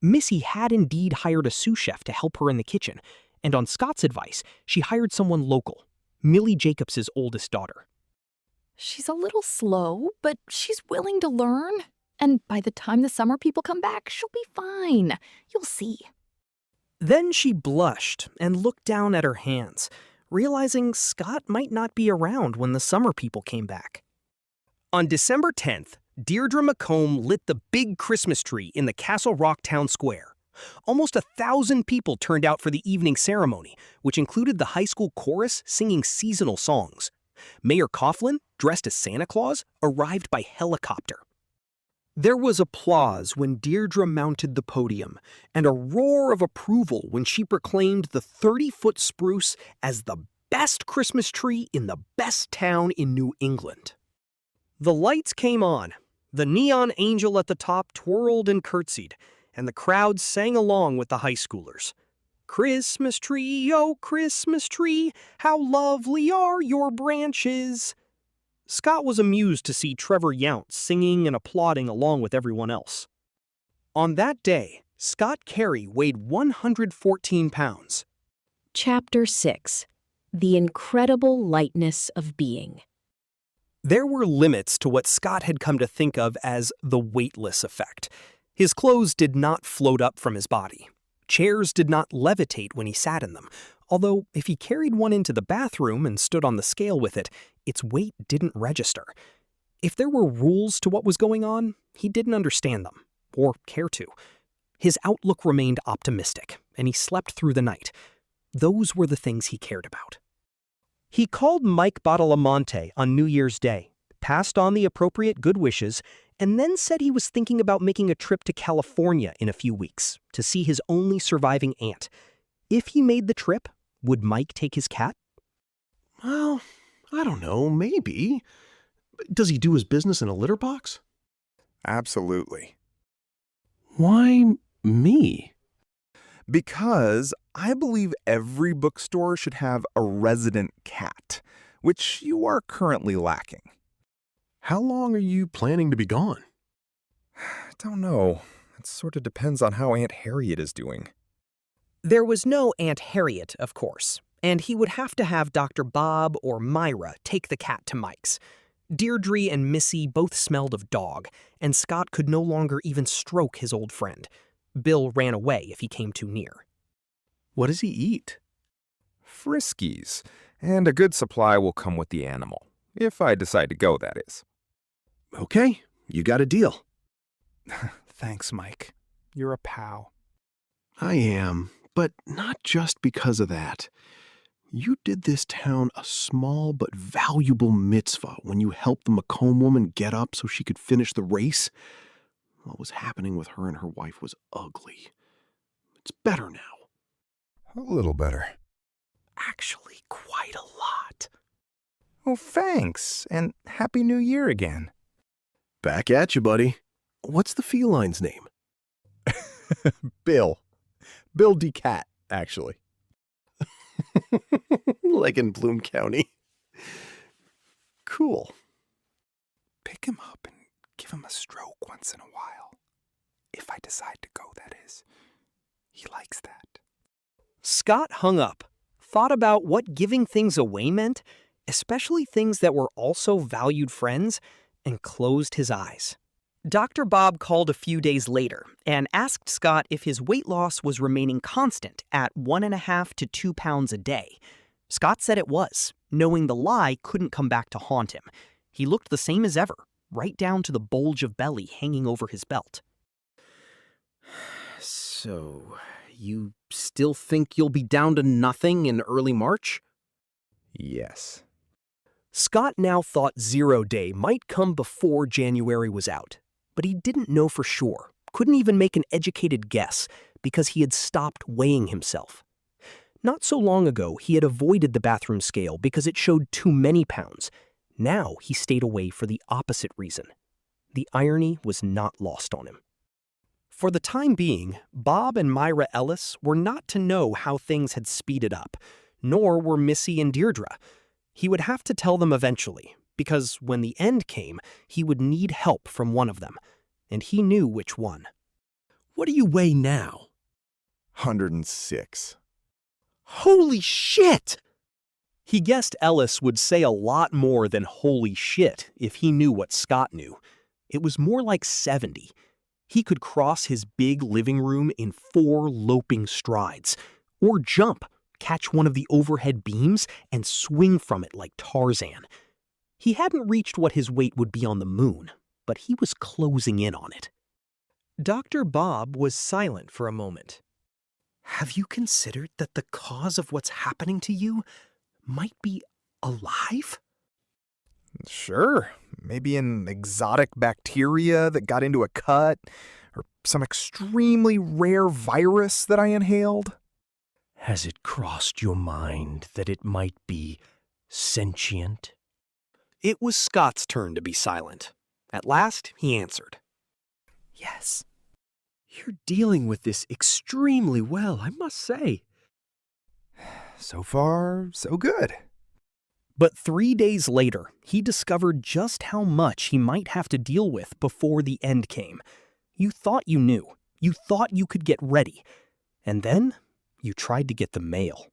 Missy had indeed hired a sous chef to help her in the kitchen, and on Scott's advice, she hired someone local, Millie Jacobs's oldest daughter. She's a little slow, but she's willing to learn. And by the time the summer people come back, she'll be fine. You'll see. Then she blushed and looked down at her hands, realizing Scott might not be around when the summer people came back. On December 10th, Deirdre McComb lit the big Christmas tree in the Castle Rock Town Square. Almost 1,000 people turned out for the evening ceremony, which included the high school chorus singing seasonal songs. Mayor Coughlin, dressed as Santa Claus, arrived by helicopter. There was applause when Deirdre mounted the podium, and a roar of approval when she proclaimed the 30-foot spruce as the best Christmas tree in the best town in New England. The lights came on. The neon angel at the top twirled and curtsied, and the crowd sang along with the high schoolers. Christmas tree, oh Christmas tree, how lovely are your branches. Scott was amused to see Trevor Yount singing and applauding along with everyone else. On that day, Scott Carey weighed 114 pounds. Chapter 6. The incredible lightness of being. There were limits to what Scott had come to think of as the weightless effect. His clothes did not float up from his body. Chairs did not levitate when he sat in them, although if he carried one into the bathroom and stood on the scale with it, its weight didn't register. If there were rules to what was going on, he didn't understand them, or care to. His outlook remained optimistic, and he slept through the night. Those were the things he cared about. He called Mike Badalamante on New Year's Day, passed on the appropriate good wishes, and then said he was thinking about making a trip to California in a few weeks to see his only surviving aunt. If he made the trip, would Mike take his cat? Well, I don't know, maybe. Does he do his business in a litter box? Absolutely. Why me? Because I believe every bookstore should have a resident cat, which you are currently lacking. How long are you planning to be gone? I don't know. It sort of depends on how Aunt Harriet is doing. There was no Aunt Harriet, of course, and he would have to have Dr. Bob or Myra take the cat to Mike's. Deirdre and Missy both smelled of dog, and Scott could no longer even stroke his old friend. Bill ran away if he came too near. What does he eat? Friskies, and a good supply will come with the animal. If I decide to go, that is. Okay, you got a deal. Thanks, Mike. You're a pal. I am, but not just because of that. You did this town a small but valuable mitzvah when you helped the Macomb woman get up so she could finish the race. What was happening with her and her wife was ugly. It's better now. A little better. Actually, quite a lot. Oh, thanks, and Happy New Year again. Back at you, buddy. What's the feline's name? Bill. Bill DeCat, actually. Like in Bloom County. Cool. Pick him up and give him a stroke once in a while. If I decide to go, that is. He likes that. Scott hung up, thought about what giving things away meant, especially things that were also valued friends, and closed his eyes. Dr. Bob called a few days later and asked Scott if his weight loss was remaining constant at 1.5 to 2 pounds a day. Scott said it was, knowing the lie couldn't come back to haunt him. He looked the same as ever, right down to the bulge of belly hanging over his belt. So, you still think you'll be down to nothing in early March? Yes. Scott now thought 0 day might come before January was out, but he didn't know for sure, couldn't even make an educated guess, because he had stopped weighing himself. Not so long ago, he had avoided the bathroom scale because it showed too many pounds. Now he stayed away for the opposite reason. The irony was not lost on him. For the time being, Bob and Myra Ellis were not to know how things had speeded up, nor were Missy and Deirdre. He would have to tell them eventually, because when the end came, he would need help from one of them, and he knew which one. What do you weigh now? 106. Holy shit! He guessed Ellis would say a lot more than holy shit if he knew what Scott knew. It was more like 70. He could cross his big living room in 4 loping strides, or jump, catch one of the overhead beams, and swing from it like Tarzan. He hadn't reached what his weight would be on the moon, but he was closing in on it. Dr. Bob was silent for a moment. Have you considered that the cause of what's happening to you might be alive? Sure. Maybe an exotic bacteria that got into a cut, or some extremely rare virus that I inhaled. Has it crossed your mind that it might be sentient? It was Scott's turn to be silent. At last, he answered. Yes. You're dealing with this extremely well, I must say. So far, so good. But 3 days later, he discovered just how much he might have to deal with before the end came. You thought you knew. You thought you could get ready. And then you tried to get the mail.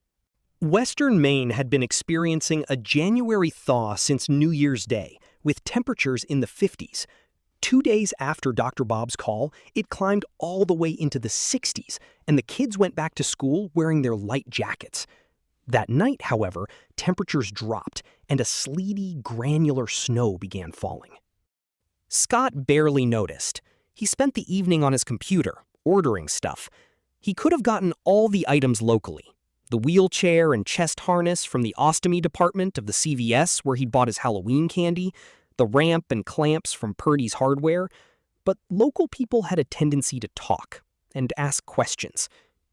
Western Maine had been experiencing a January thaw since New Year's Day, with temperatures in the 50s. 2 days after Dr. Bob's call, it climbed all the way into the 60s, and the kids went back to school wearing their light jackets. That night, however, temperatures dropped, and a sleety, granular snow began falling. Scott barely noticed. He spent the evening on his computer, ordering stuff. He could have gotten all the items locally. The wheelchair and chest harness from the ostomy department of the CVS where he'd bought his Halloween candy, the ramp and clamps from Purdy's Hardware, but local people had a tendency to talk and ask questions.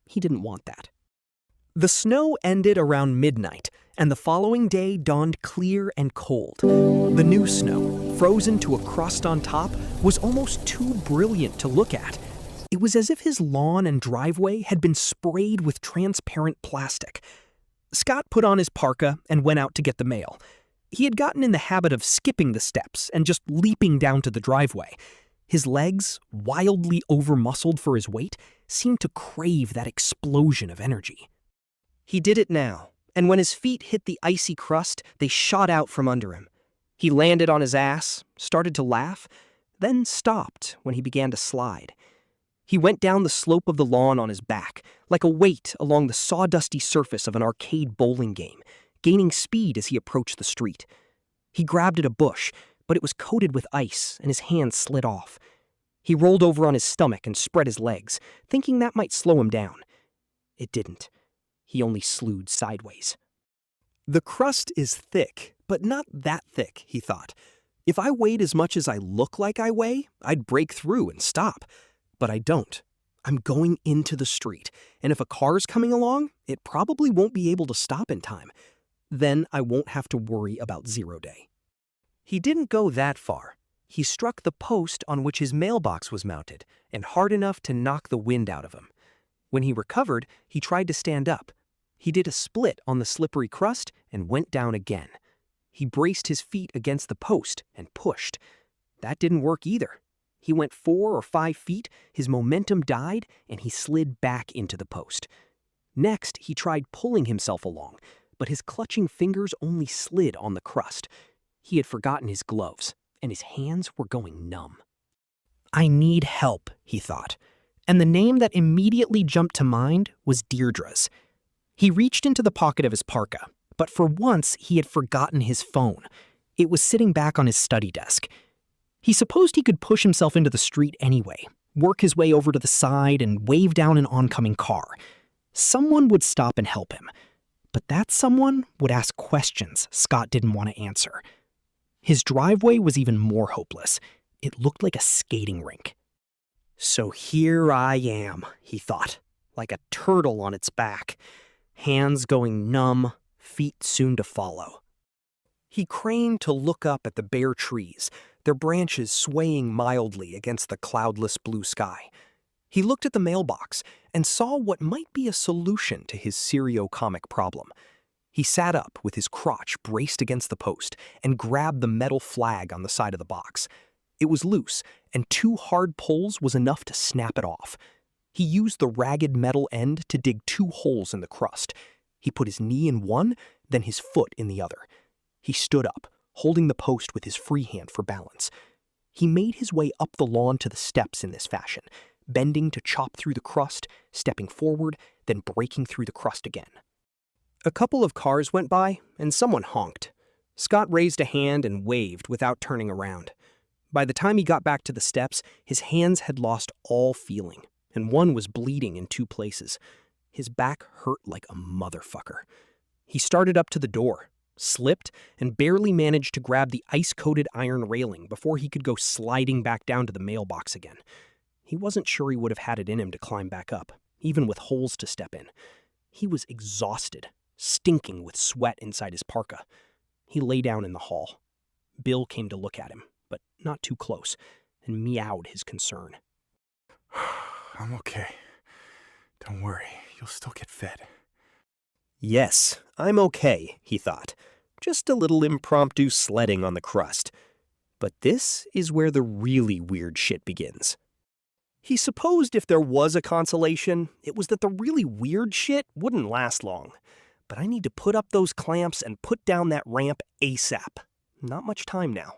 He didn't want that. The snow ended around midnight, and the following day dawned clear and cold. The new snow, frozen to a crust on top, was almost too brilliant to look at. It was as if his lawn and driveway had been sprayed with transparent plastic. Scott put on his parka and went out to get the mail. He had gotten in the habit of skipping the steps and just leaping down to the driveway. His legs, wildly over-muscled for his weight, seemed to crave that explosion of energy. He did it now, and when his feet hit the icy crust, they shot out from under him. He landed on his ass, started to laugh, then stopped when he began to slide. He went down the slope of the lawn on his back, like a weight along the sawdusty surface of an arcade bowling game, gaining speed as he approached the street. He grabbed at a bush, but it was coated with ice, and his hand slid off. He rolled over on his stomach and spread his legs, thinking that might slow him down. It didn't. He only slewed sideways. The crust is thick, but not that thick, he thought. If I weighed as much as I look like I weigh, I'd break through and stop. But I don't. I'm going into the street, and if a car's coming along, it probably won't be able to stop in time. Then I won't have to worry about 0 day. He didn't go that far. He struck the post on which his mailbox was mounted, and hard enough to knock the wind out of him. When he recovered, he tried to stand up. He did a split on the slippery crust and went down again. He braced his feet against the post and pushed. That didn't work either. He went 4 or 5 feet, his momentum died, and he slid back into the post. Next, he tried pulling himself along, but his clutching fingers only slid on the crust. He had forgotten his gloves, and his hands were going numb. I need help, he thought, and the name that immediately jumped to mind was Deirdre's. He reached into the pocket of his parka, but for once he had forgotten his phone. It was sitting back on his study desk. He supposed he could push himself into the street anyway, work his way over to the side and wave down an oncoming car. Someone would stop and help him. But that someone would ask questions Scott didn't want to answer. His driveway was even more hopeless. It looked like a skating rink. So here I am, he thought, like a turtle on its back, hands going numb, feet soon to follow. He craned to look up at the bare trees, their branches swaying mildly against the cloudless blue sky. He looked at the mailbox and saw what might be a solution to his serio-comic problem. He sat up with his crotch braced against the post and grabbed the metal flag on the side of the box. It was loose, and 2 hard pulls was enough to snap it off. He used the ragged metal end to dig 2 holes in the crust. He put his knee in one, then his foot in the other. He stood up, holding the post with his free hand for balance. He made his way up the lawn to the steps in this fashion, bending to chop through the crust, stepping forward, then breaking through the crust again. A couple of cars went by, and someone honked. Scott raised a hand and waved without turning around. By the time he got back to the steps, his hands had lost all feeling, and one was bleeding in 2 places. His back hurt like a motherfucker. He started up to the door, slipped, and barely managed to grab the ice-coated iron railing before he could go sliding back down to the mailbox again. He wasn't sure he would have had it in him to climb back up, even with holes to step in. He was exhausted, stinking with sweat inside his parka. He lay down in the hall. Bill came to look at him, but not too close, and meowed his concern. I'm okay. Don't worry, you'll still get fed. Yes, I'm okay, he thought. Just a little impromptu sledding on the crust. But this is where the really weird shit begins. He supposed if there was a consolation, it was that the really weird shit wouldn't last long. but I need to put up those clamps and put down that ramp ASAP. Not much time now.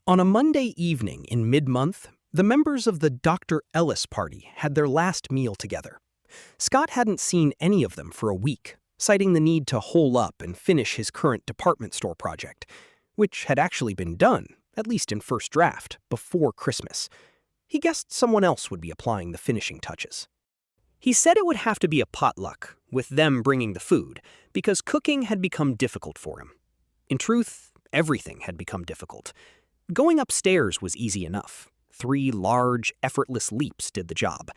On a Monday evening in mid-month, the members of the Dr. Ellis party had their last meal together. Scott hadn't seen any of them for a week, citing the need to hole up and finish his current department store project, which had actually been done, at least in first draft, before Christmas. He guessed someone else would be applying the finishing touches. He said it would have to be a potluck, with them bringing the food, because cooking had become difficult for him. In truth, everything had become difficult. Going upstairs was easy enough. 3 large, effortless leaps did the job.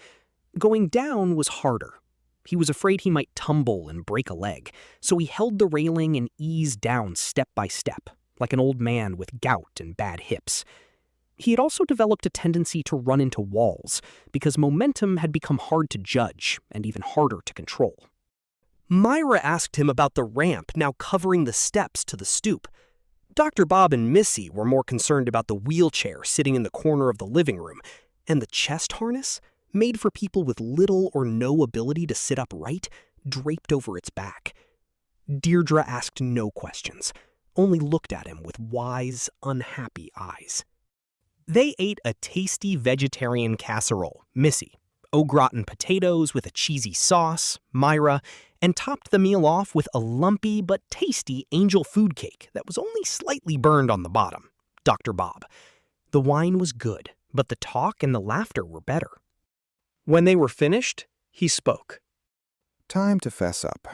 Going down was harder. He was afraid he might tumble and break a leg, so he held the railing and eased down step by step, like an old man with gout and bad hips. He had also developed a tendency to run into walls, because momentum had become hard to judge and even harder to control. Myra asked him about the ramp now covering the steps to the stoop. Dr. Bob and Missy were more concerned about the wheelchair sitting in the corner of the living room, and the chest harness, made for people with little or no ability to sit upright, draped over its back. Deirdre asked no questions, only looked at him with wise, unhappy eyes. They ate a tasty vegetarian casserole, Missy, au gratin potatoes with a cheesy sauce, Myra, and topped the meal off with a lumpy but tasty angel food cake that was only slightly burned on the bottom, Dr. Bob. The wine was good, but the talk and the laughter were better. When they were finished, he spoke. Time to fess up.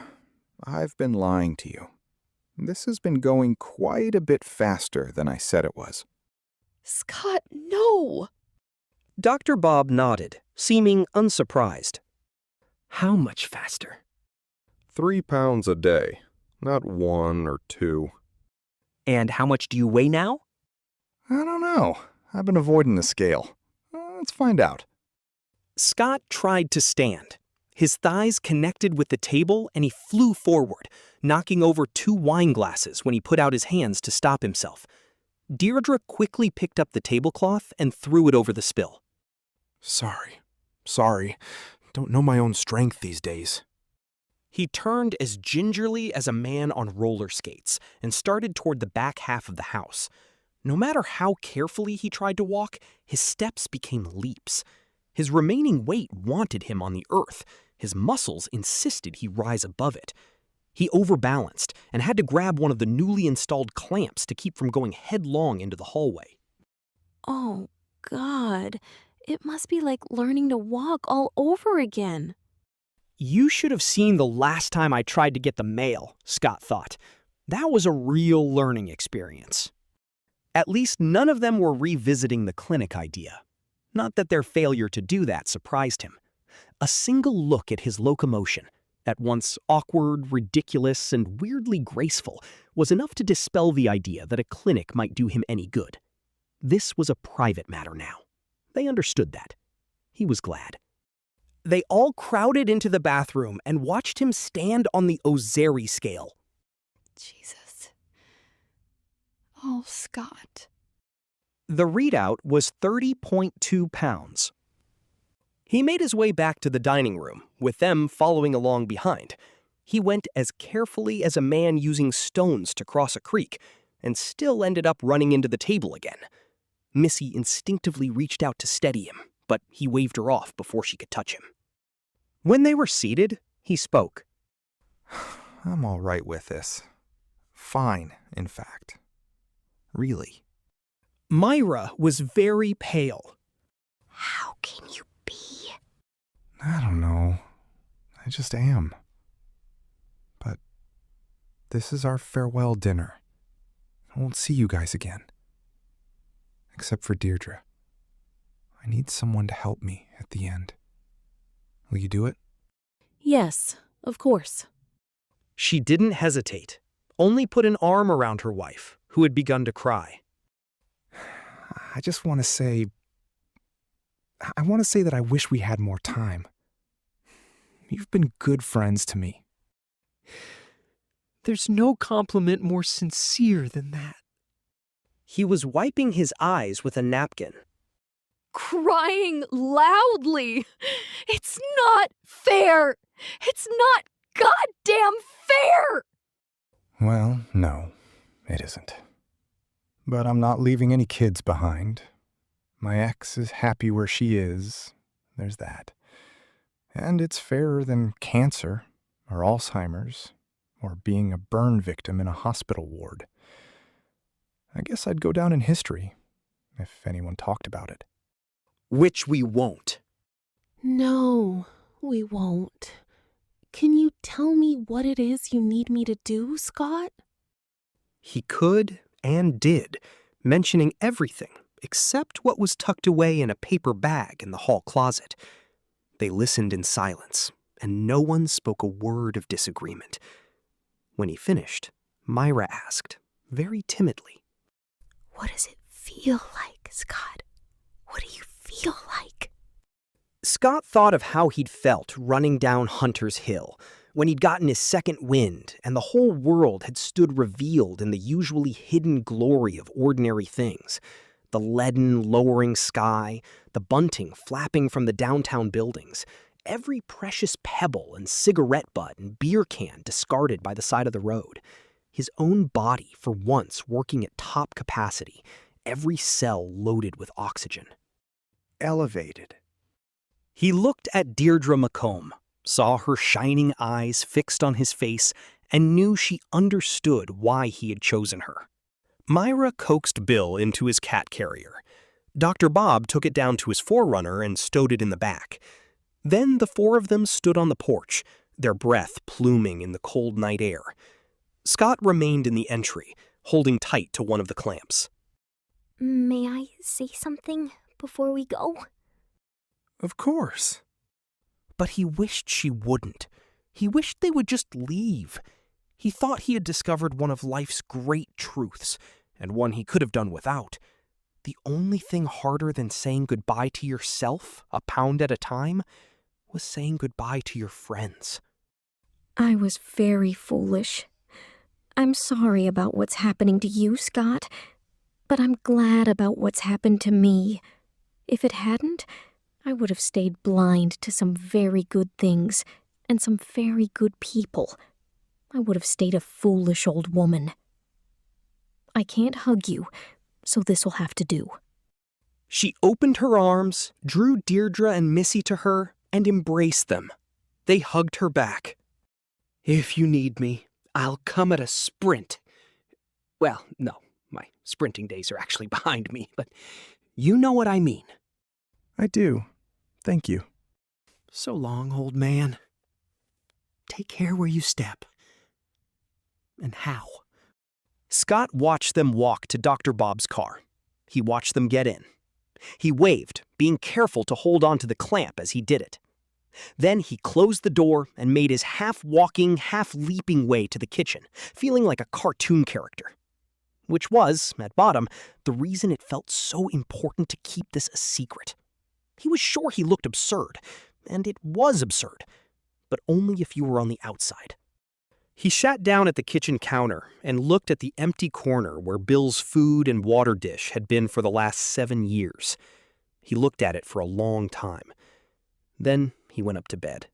I've been lying to you. This has been going quite a bit faster than I said it was. Scott, no! Dr. Bob nodded, seeming unsurprised. How much faster? 3 pounds a day, not 1 or 2. And how much do you weigh now? I don't know. I've been avoiding the scale. Let's find out. Scott tried to stand. His thighs connected with the table and he flew forward, knocking over 2 wine glasses when he put out his hands to stop himself. Deirdre quickly picked up the tablecloth and threw it over the spill. Sorry. Don't know my own strength these days. He turned as gingerly as a man on roller skates and started toward the back half of the house. No matter how carefully he tried to walk, his steps became leaps. His remaining weight wanted him on the earth. His muscles insisted he rise above it. He overbalanced and had to grab one of the newly installed clamps to keep from going headlong into the hallway. Oh, God. It must be like learning to walk all over again. You should have seen the last time I tried to get the mail, Scott thought. That was a real learning experience. At least none of them were revisiting the clinic idea. Not that their failure to do that surprised him. A single look at his locomotion, at once awkward, ridiculous, and weirdly graceful, was enough to dispel the idea that a clinic might do him any good. This was a private matter now. They understood that. He was glad. They all crowded into the bathroom and watched him stand on the Ozeri scale. Jesus. Oh, Scott. The readout was 30.2 pounds. He made his way back to the dining room, with them following along behind. He went as carefully as a man using stones to cross a creek, and still ended up running into the table again. Missy instinctively reached out to steady him, but he waved her off before she could touch him. When they were seated, he spoke. I'm all right with this. Fine, in fact. Really. Myra was very pale. How can you be? I don't know. I just am. But this is our farewell dinner. I won't see you guys again. Except for Deirdre. I need someone to help me at the end. Will you do it? Yes, of course. She didn't hesitate, only put an arm around her wife, who had begun to cry. I just want to say... that I wish we had more time. You've been good friends to me. There's no compliment more sincere than that. He was wiping his eyes with a napkin. Crying loudly. It's not fair. It's not goddamn fair! Well, no, it isn't. But I'm not leaving any kids behind. My ex is happy where she is. There's that. And it's fairer than cancer, or Alzheimer's, or being a burn victim in a hospital ward. I guess I'd go down in history, if anyone talked about it. Which we won't. No, we won't. Can you tell me what it is you need me to do, Scott? He could and did, mentioning everything except what was tucked away in a paper bag in the hall closet. They listened in silence, and no one spoke a word of disagreement. When he finished, Myra asked, very timidly, What does it feel like, Scott? What do you feel like? Scott thought of how he'd felt running down Hunter's Hill, when he'd gotten his second wind and the whole world had stood revealed in the usually hidden glory of ordinary things. The leaden, lowering sky, the bunting flapping from the downtown buildings, every precious pebble and cigarette butt and beer can discarded by the side of the road. His own body for once working at top capacity, every cell loaded with oxygen. Elevated. He looked at Deirdre McComb, saw her shining eyes fixed on his face, and knew she understood why he had chosen her. Myra coaxed Bill into his cat carrier. Dr. Bob took it down to his forerunner and stowed it in the back. Then the four of them stood on the porch, their breath pluming in the cold night air. Scott remained in the entry, holding tight to one of the clamps. May I say something before we go? Of course. But he wished she wouldn't. He wished they would just leave. He thought he had discovered one of life's great truths, and one he could have done without. The only thing harder than saying goodbye to yourself, a pound at a time, was saying goodbye to your friends. I was very foolish. I'm sorry about what's happening to you, Scott, but I'm glad about what's happened to me. If it hadn't, I would have stayed blind to some very good things and some very good people. I would have stayed a foolish old woman. I can't hug you, so this will have to do. She opened her arms, drew Deirdre and Missy to her, and embraced them. They hugged her back. If you need me, I'll come at a sprint. Well, no, my sprinting days are actually behind me, but you know what I mean. I do. Thank you. So long, old man. Take care where you step. And how. Scott watched them walk to Dr. Bob's car. He watched them get in. He waved, being careful to hold on to the clamp as he did it. Then he closed the door and made his half-walking, half-leaping way to the kitchen, feeling like a cartoon character. Which was, at bottom, the reason it felt so important to keep this a secret. He was sure he looked absurd, and it was absurd, but only if you were on the outside. He sat down at the kitchen counter and looked at the empty corner where Bill's food and water dish had been for the last 7 years. He looked at it for a long time. Then he went up to bed.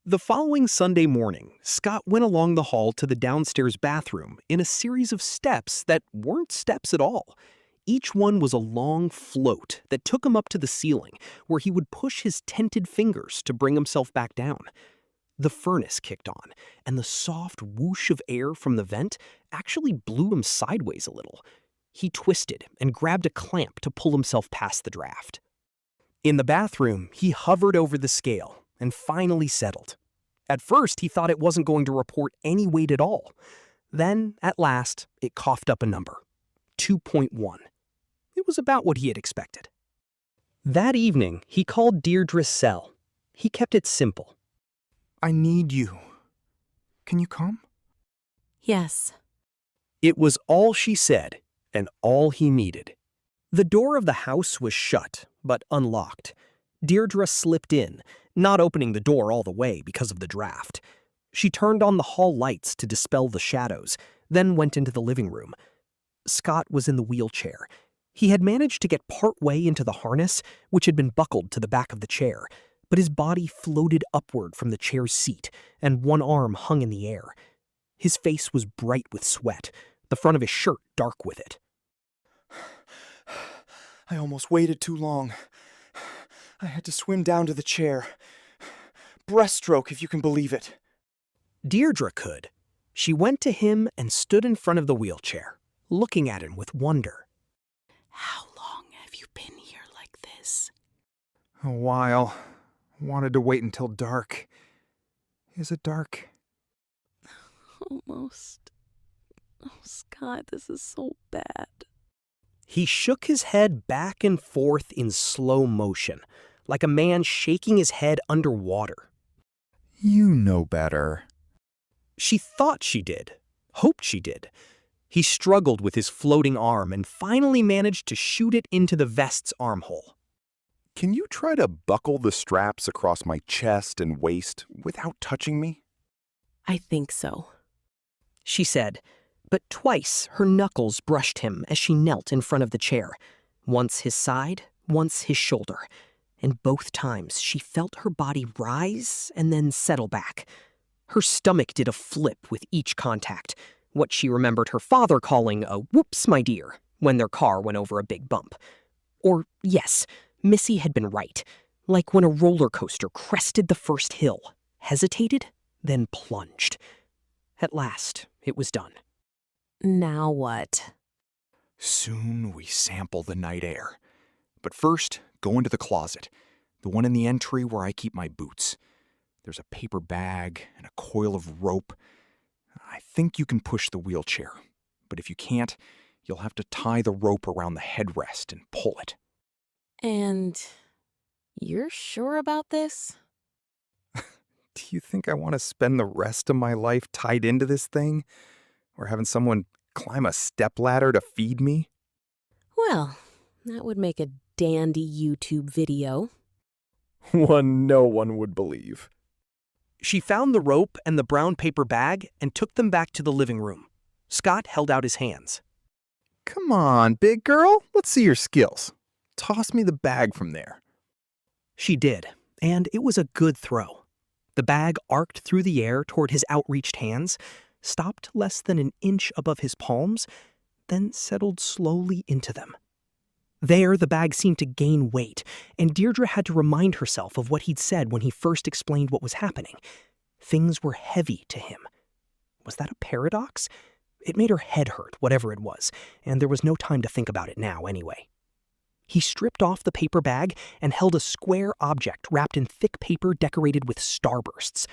The following Sunday morning, Scott went along the hall to the downstairs bathroom in a series of steps that weren't steps at all. Each one was a long float that took him up to the ceiling, where he would push his tented fingers to bring himself back down. The furnace kicked on, and the soft whoosh of air from the vent actually blew him sideways a little. He twisted and grabbed a clamp to pull himself past the draft. In the bathroom, he hovered over the scale and finally settled. At first, he thought it wasn't going to report any weight at all. Then, at last, it coughed up a number, 2.1. It was about what he had expected. That evening, he called Deirdre's cell. He kept it simple. I need you. Can you come? Yes. It was all she said, and all he needed. The door of the house was shut, but unlocked. Deirdre slipped in, not opening the door all the way because of the draft. She turned on the hall lights to dispel the shadows, then went into the living room. Scott was in the wheelchair. He had managed to get part way into the harness, which had been buckled to the back of the chair, but his body floated upward from the chair's seat, and one arm hung in the air. His face was bright with sweat, the front of his shirt dark with it. I almost waited too long. I had to swim down to the chair. Breaststroke, if you can believe it. Deirdre could. She went to him and stood in front of the wheelchair, looking at him with wonder. How long have you been here like this? A while. Wanted to wait until dark. Is it dark? Almost. Oh, Scott, this is so bad. He shook his head back and forth in slow motion, like a man shaking his head underwater. You know better. She thought she did, hoped she did. He struggled with his floating arm and finally managed to shoot it into the vest's armhole. Can you try to buckle the straps across my chest and waist without touching me? I think so, she said, but twice her knuckles brushed him as she knelt in front of the chair, once his side, once his shoulder, and both times she felt her body rise and then settle back. Her stomach did a flip with each contact, what she remembered her father calling a whoops, my dear, when their car went over a big bump. Or, yes, Missy had been right, like when a roller coaster crested the first hill, hesitated, then plunged. At last, it was done. Now what? Soon we sample the night air. But first, go into the closet, the one in the entry where I keep my boots. There's a paper bag and a coil of rope. I think you can push the wheelchair, but if you can't, you'll have to tie the rope around the headrest and pull it. And you're sure about this? Do you think I want to spend the rest of my life tied into this thing? Or having someone climb a stepladder to feed me? Well, that would make a dandy YouTube video. One no one would believe. She found the rope and the brown paper bag and took them back to the living room. Scott held out his hands. Come on, big girl. Let's see your skills. Toss me the bag from there. She did, and it was a good throw. The bag arced through the air toward his outreached hands, stopped less than an inch above his palms, then settled slowly into them. There, the bag seemed to gain weight, and Deirdre had to remind herself of what he'd said when he first explained what was happening. Things were heavy to him. Was that a paradox? It made her head hurt, whatever it was, and there was no time to think about it now anyway. He stripped off the paper bag and held a square object wrapped in thick paper decorated with starbursts.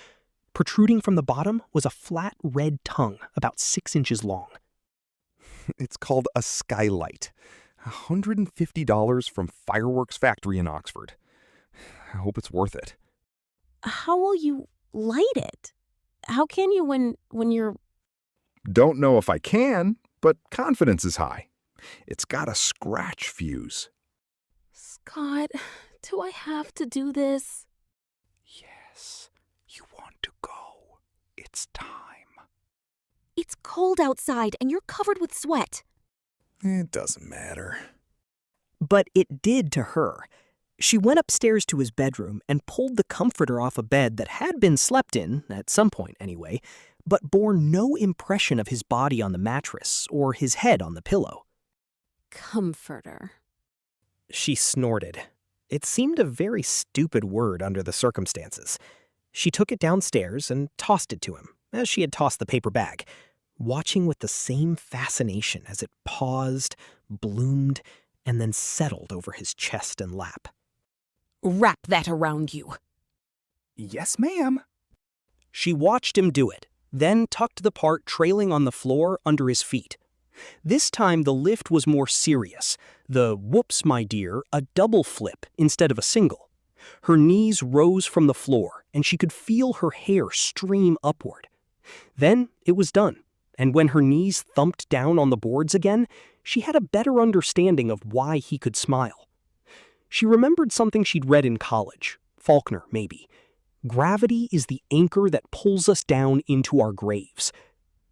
Protruding from the bottom was a flat red tongue about 6 inches long. It's called a skylight. $150 from Fireworks Factory in Oxford. I hope it's worth it. How will you light it? How can you when you're... Don't know if I can, but confidence is high. It's got a scratch fuse. Scott, do I have to do this? Yes, you want to go. It's time. It's cold outside and you're covered with sweat. It doesn't matter. But it did to her. She went upstairs to his bedroom and pulled the comforter off a bed that had been slept in, at some point anyway, but bore no impression of his body on the mattress or his head on the pillow. Comforter. She snorted. It seemed a very stupid word under the circumstances. She took it downstairs and tossed it to him, as she had tossed the paper bag, watching with the same fascination as it paused, bloomed, and then settled over his chest and lap. Wrap that around you. Yes, ma'am. She watched him do it, then tucked the part trailing on the floor under his feet. This time the lift was more serious, the whoops, my dear, a double flip instead of a single. Her knees rose from the floor, and she could feel her hair stream upward. Then it was done, and when her knees thumped down on the boards again, she had a better understanding of why he could smile. She remembered something she'd read in college, Faulkner maybe. Gravity is the anchor that pulls us down into our graves.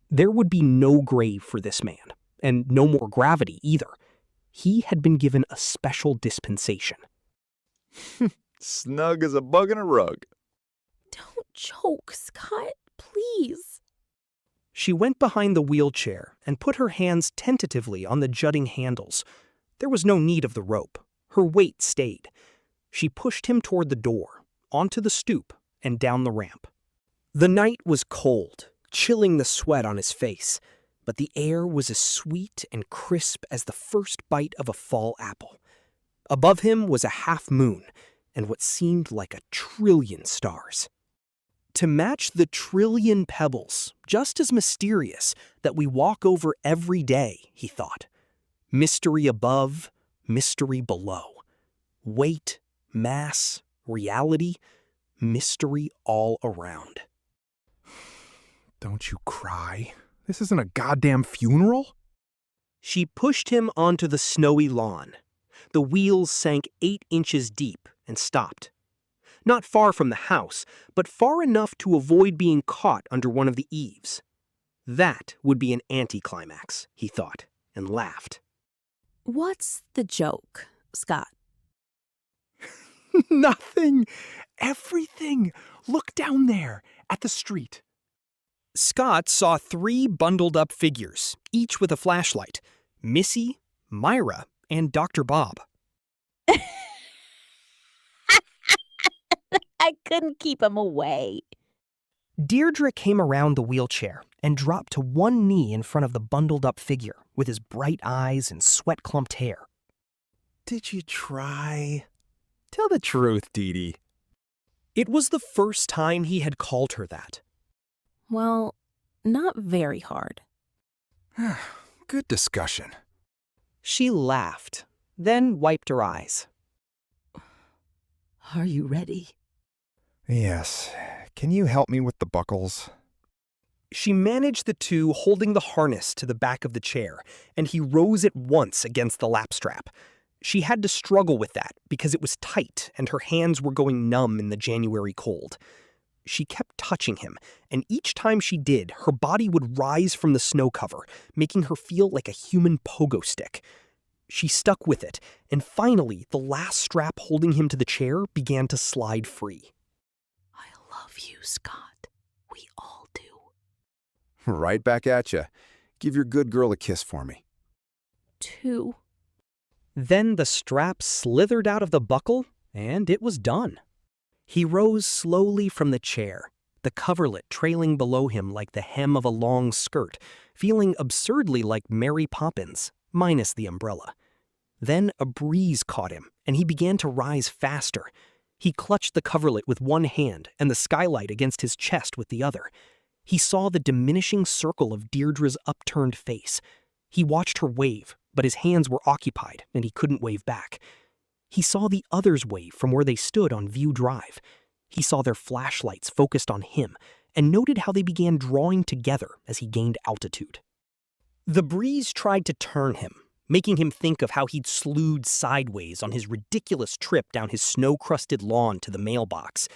There would be no grave for this man, and no more gravity either. He had been given a special dispensation. Snug as a bug in a rug. Don't choke, Scott, please. She went behind the wheelchair and put her hands tentatively on the jutting handles. There was no need of the rope. Her weight stayed. She pushed him toward the door, onto the stoop, and down the ramp. The night was cold, chilling the sweat on his face, but the air was as sweet and crisp as the first bite of a fall apple. Above him was a half moon and what seemed like 1,000,000,000,000 stars. To match the 1,000,000,000,000 pebbles, just as mysterious, that we walk over every day, he thought. Mystery above, mystery below. Weight, mass, reality, mystery all around. Don't you cry. This isn't a goddamn funeral. She pushed him onto the snowy lawn. The wheels sank 8 inches deep and stopped. Not far from the house, but far enough to avoid being caught under one of the eaves. That would be an anticlimax, he thought, and laughed. What's the joke, Scott? Nothing. Everything. Look down there, at the street. Scott saw 3 bundled-up figures, each with a flashlight. Missy, Myra, and Dr. Bob. I couldn't keep him away. Deirdre came around the wheelchair and dropped to one knee in front of the bundled-up figure with his bright eyes and sweat-clumped hair. Did you try? Tell the truth, Dee Dee. It was the first time he had called her that. Well, not very hard. Good discussion. She laughed, then wiped her eyes. Are you ready? Yes. Can you help me with the buckles? She managed the two holding the harness to the back of the chair, and he rose at once against the lapstrap. She had to struggle with that because it was tight and her hands were going numb in the January cold. She kept touching him, and each time she did, her body would rise from the snow cover, making her feel like a human pogo stick. She stuck with it, and finally, the last strap holding him to the chair began to slide free. I love you, Scott. We all do. Right back at you. Give your good girl a kiss for me. 2. Then the strap slithered out of the buckle, and it was done. He rose slowly from the chair, the coverlet trailing below him like the hem of a long skirt, feeling absurdly like Mary Poppins, minus the umbrella. Then a breeze caught him, and he began to rise faster. He clutched the coverlet with one hand and the skylight against his chest with the other. He saw the diminishing circle of Deirdre's upturned face. He watched her wave, but his hands were occupied, and he couldn't wave back. He saw the others wave from where they stood on View Drive. He saw their flashlights focused on him, and noted how they began drawing together as he gained altitude. The breeze tried to turn him, making him think of how he'd slewed sideways on his ridiculous trip down his snow-crusted lawn to the mailbox.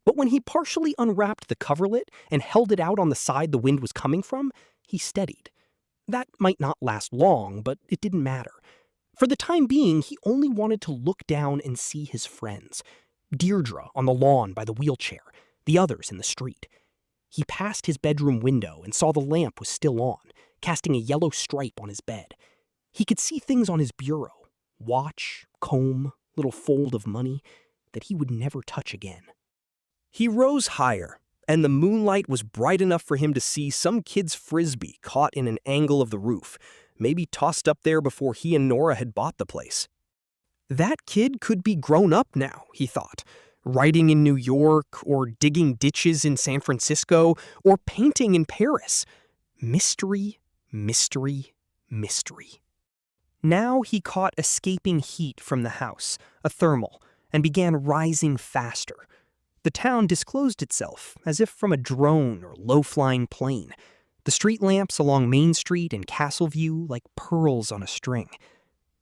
But when he partially unwrapped the coverlet and held it out on the side the wind was coming from, he steadied. That might not last long, but it didn't matter. For the time being, he only wanted to look down and see his friends. Deirdre on the lawn by the wheelchair, the others in the street. He passed his bedroom window and saw the lamp was still on, casting a yellow stripe on his bed. He could see things on his bureau, watch, comb, little fold of money, that he would never touch again. He rose higher, and the moonlight was bright enough for him to see some kid's frisbee caught in an angle of the roof, maybe tossed up there before he and Nora had bought the place. That kid could be grown up now, he thought, writing in New York, or digging ditches in San Francisco, or painting in Paris. Mystery, mystery, mystery. Now he caught escaping heat from the house, a thermal, and began rising faster. The town disclosed itself, as if from a drone or low-flying plane. The street lamps along Main Street and Castleview like pearls on a string.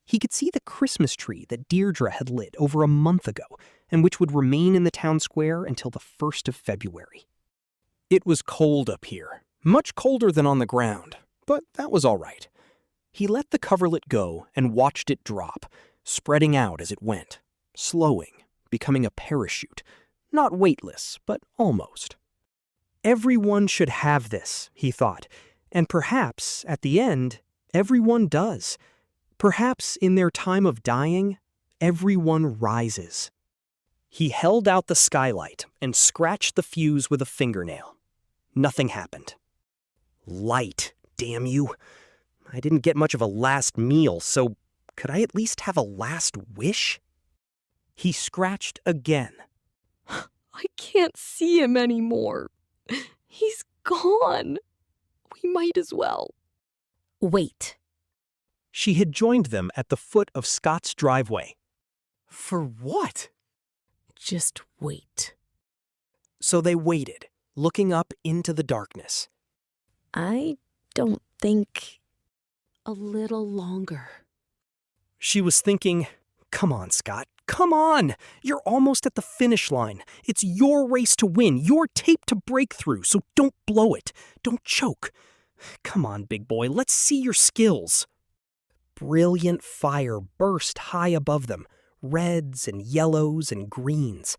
He could see the Christmas tree that Deirdre had lit over a month ago, and which would remain in the town square until the 1st of February. It was cold up here, much colder than on the ground, but that was all right. He let the coverlet go and watched it drop, spreading out as it went, slowing, becoming a parachute. Not weightless, but almost. Everyone should have this, he thought, and perhaps, at the end, everyone does. Perhaps in their time of dying, everyone rises. He held out the skylight and scratched the fuse with a fingernail. Nothing happened. Light, damn you. I didn't get much of a last meal, so could I at least have a last wish? He scratched again. I can't see him anymore. He's gone. We might as well. Wait. She had joined them at the foot of Scott's driveway. For what? Just wait. So they waited, looking up into the darkness. I don't think... A little longer. She was thinking, come on, Scott, come on! You're almost at the finish line. It's your race to win, your tape to break through, so don't blow it. Don't choke. Come on, big boy, let's see your skills. Brilliant fire burst high above them, reds and yellows and greens.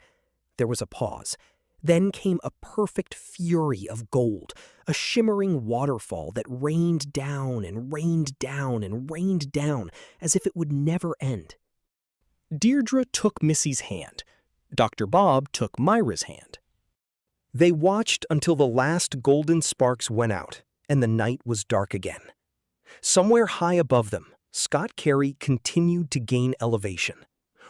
There was a pause. Then came a perfect fury of gold, a shimmering waterfall that rained down and rained down and rained down as if it would never end. Deirdre took Missy's hand. Dr. Bob took Myra's hand. They watched until the last golden sparks went out and the night was dark again. Somewhere high above them, Scott Carey continued to gain elevation,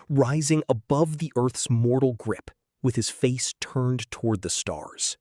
rising above the Earth's mortal grip with his face turned toward the stars.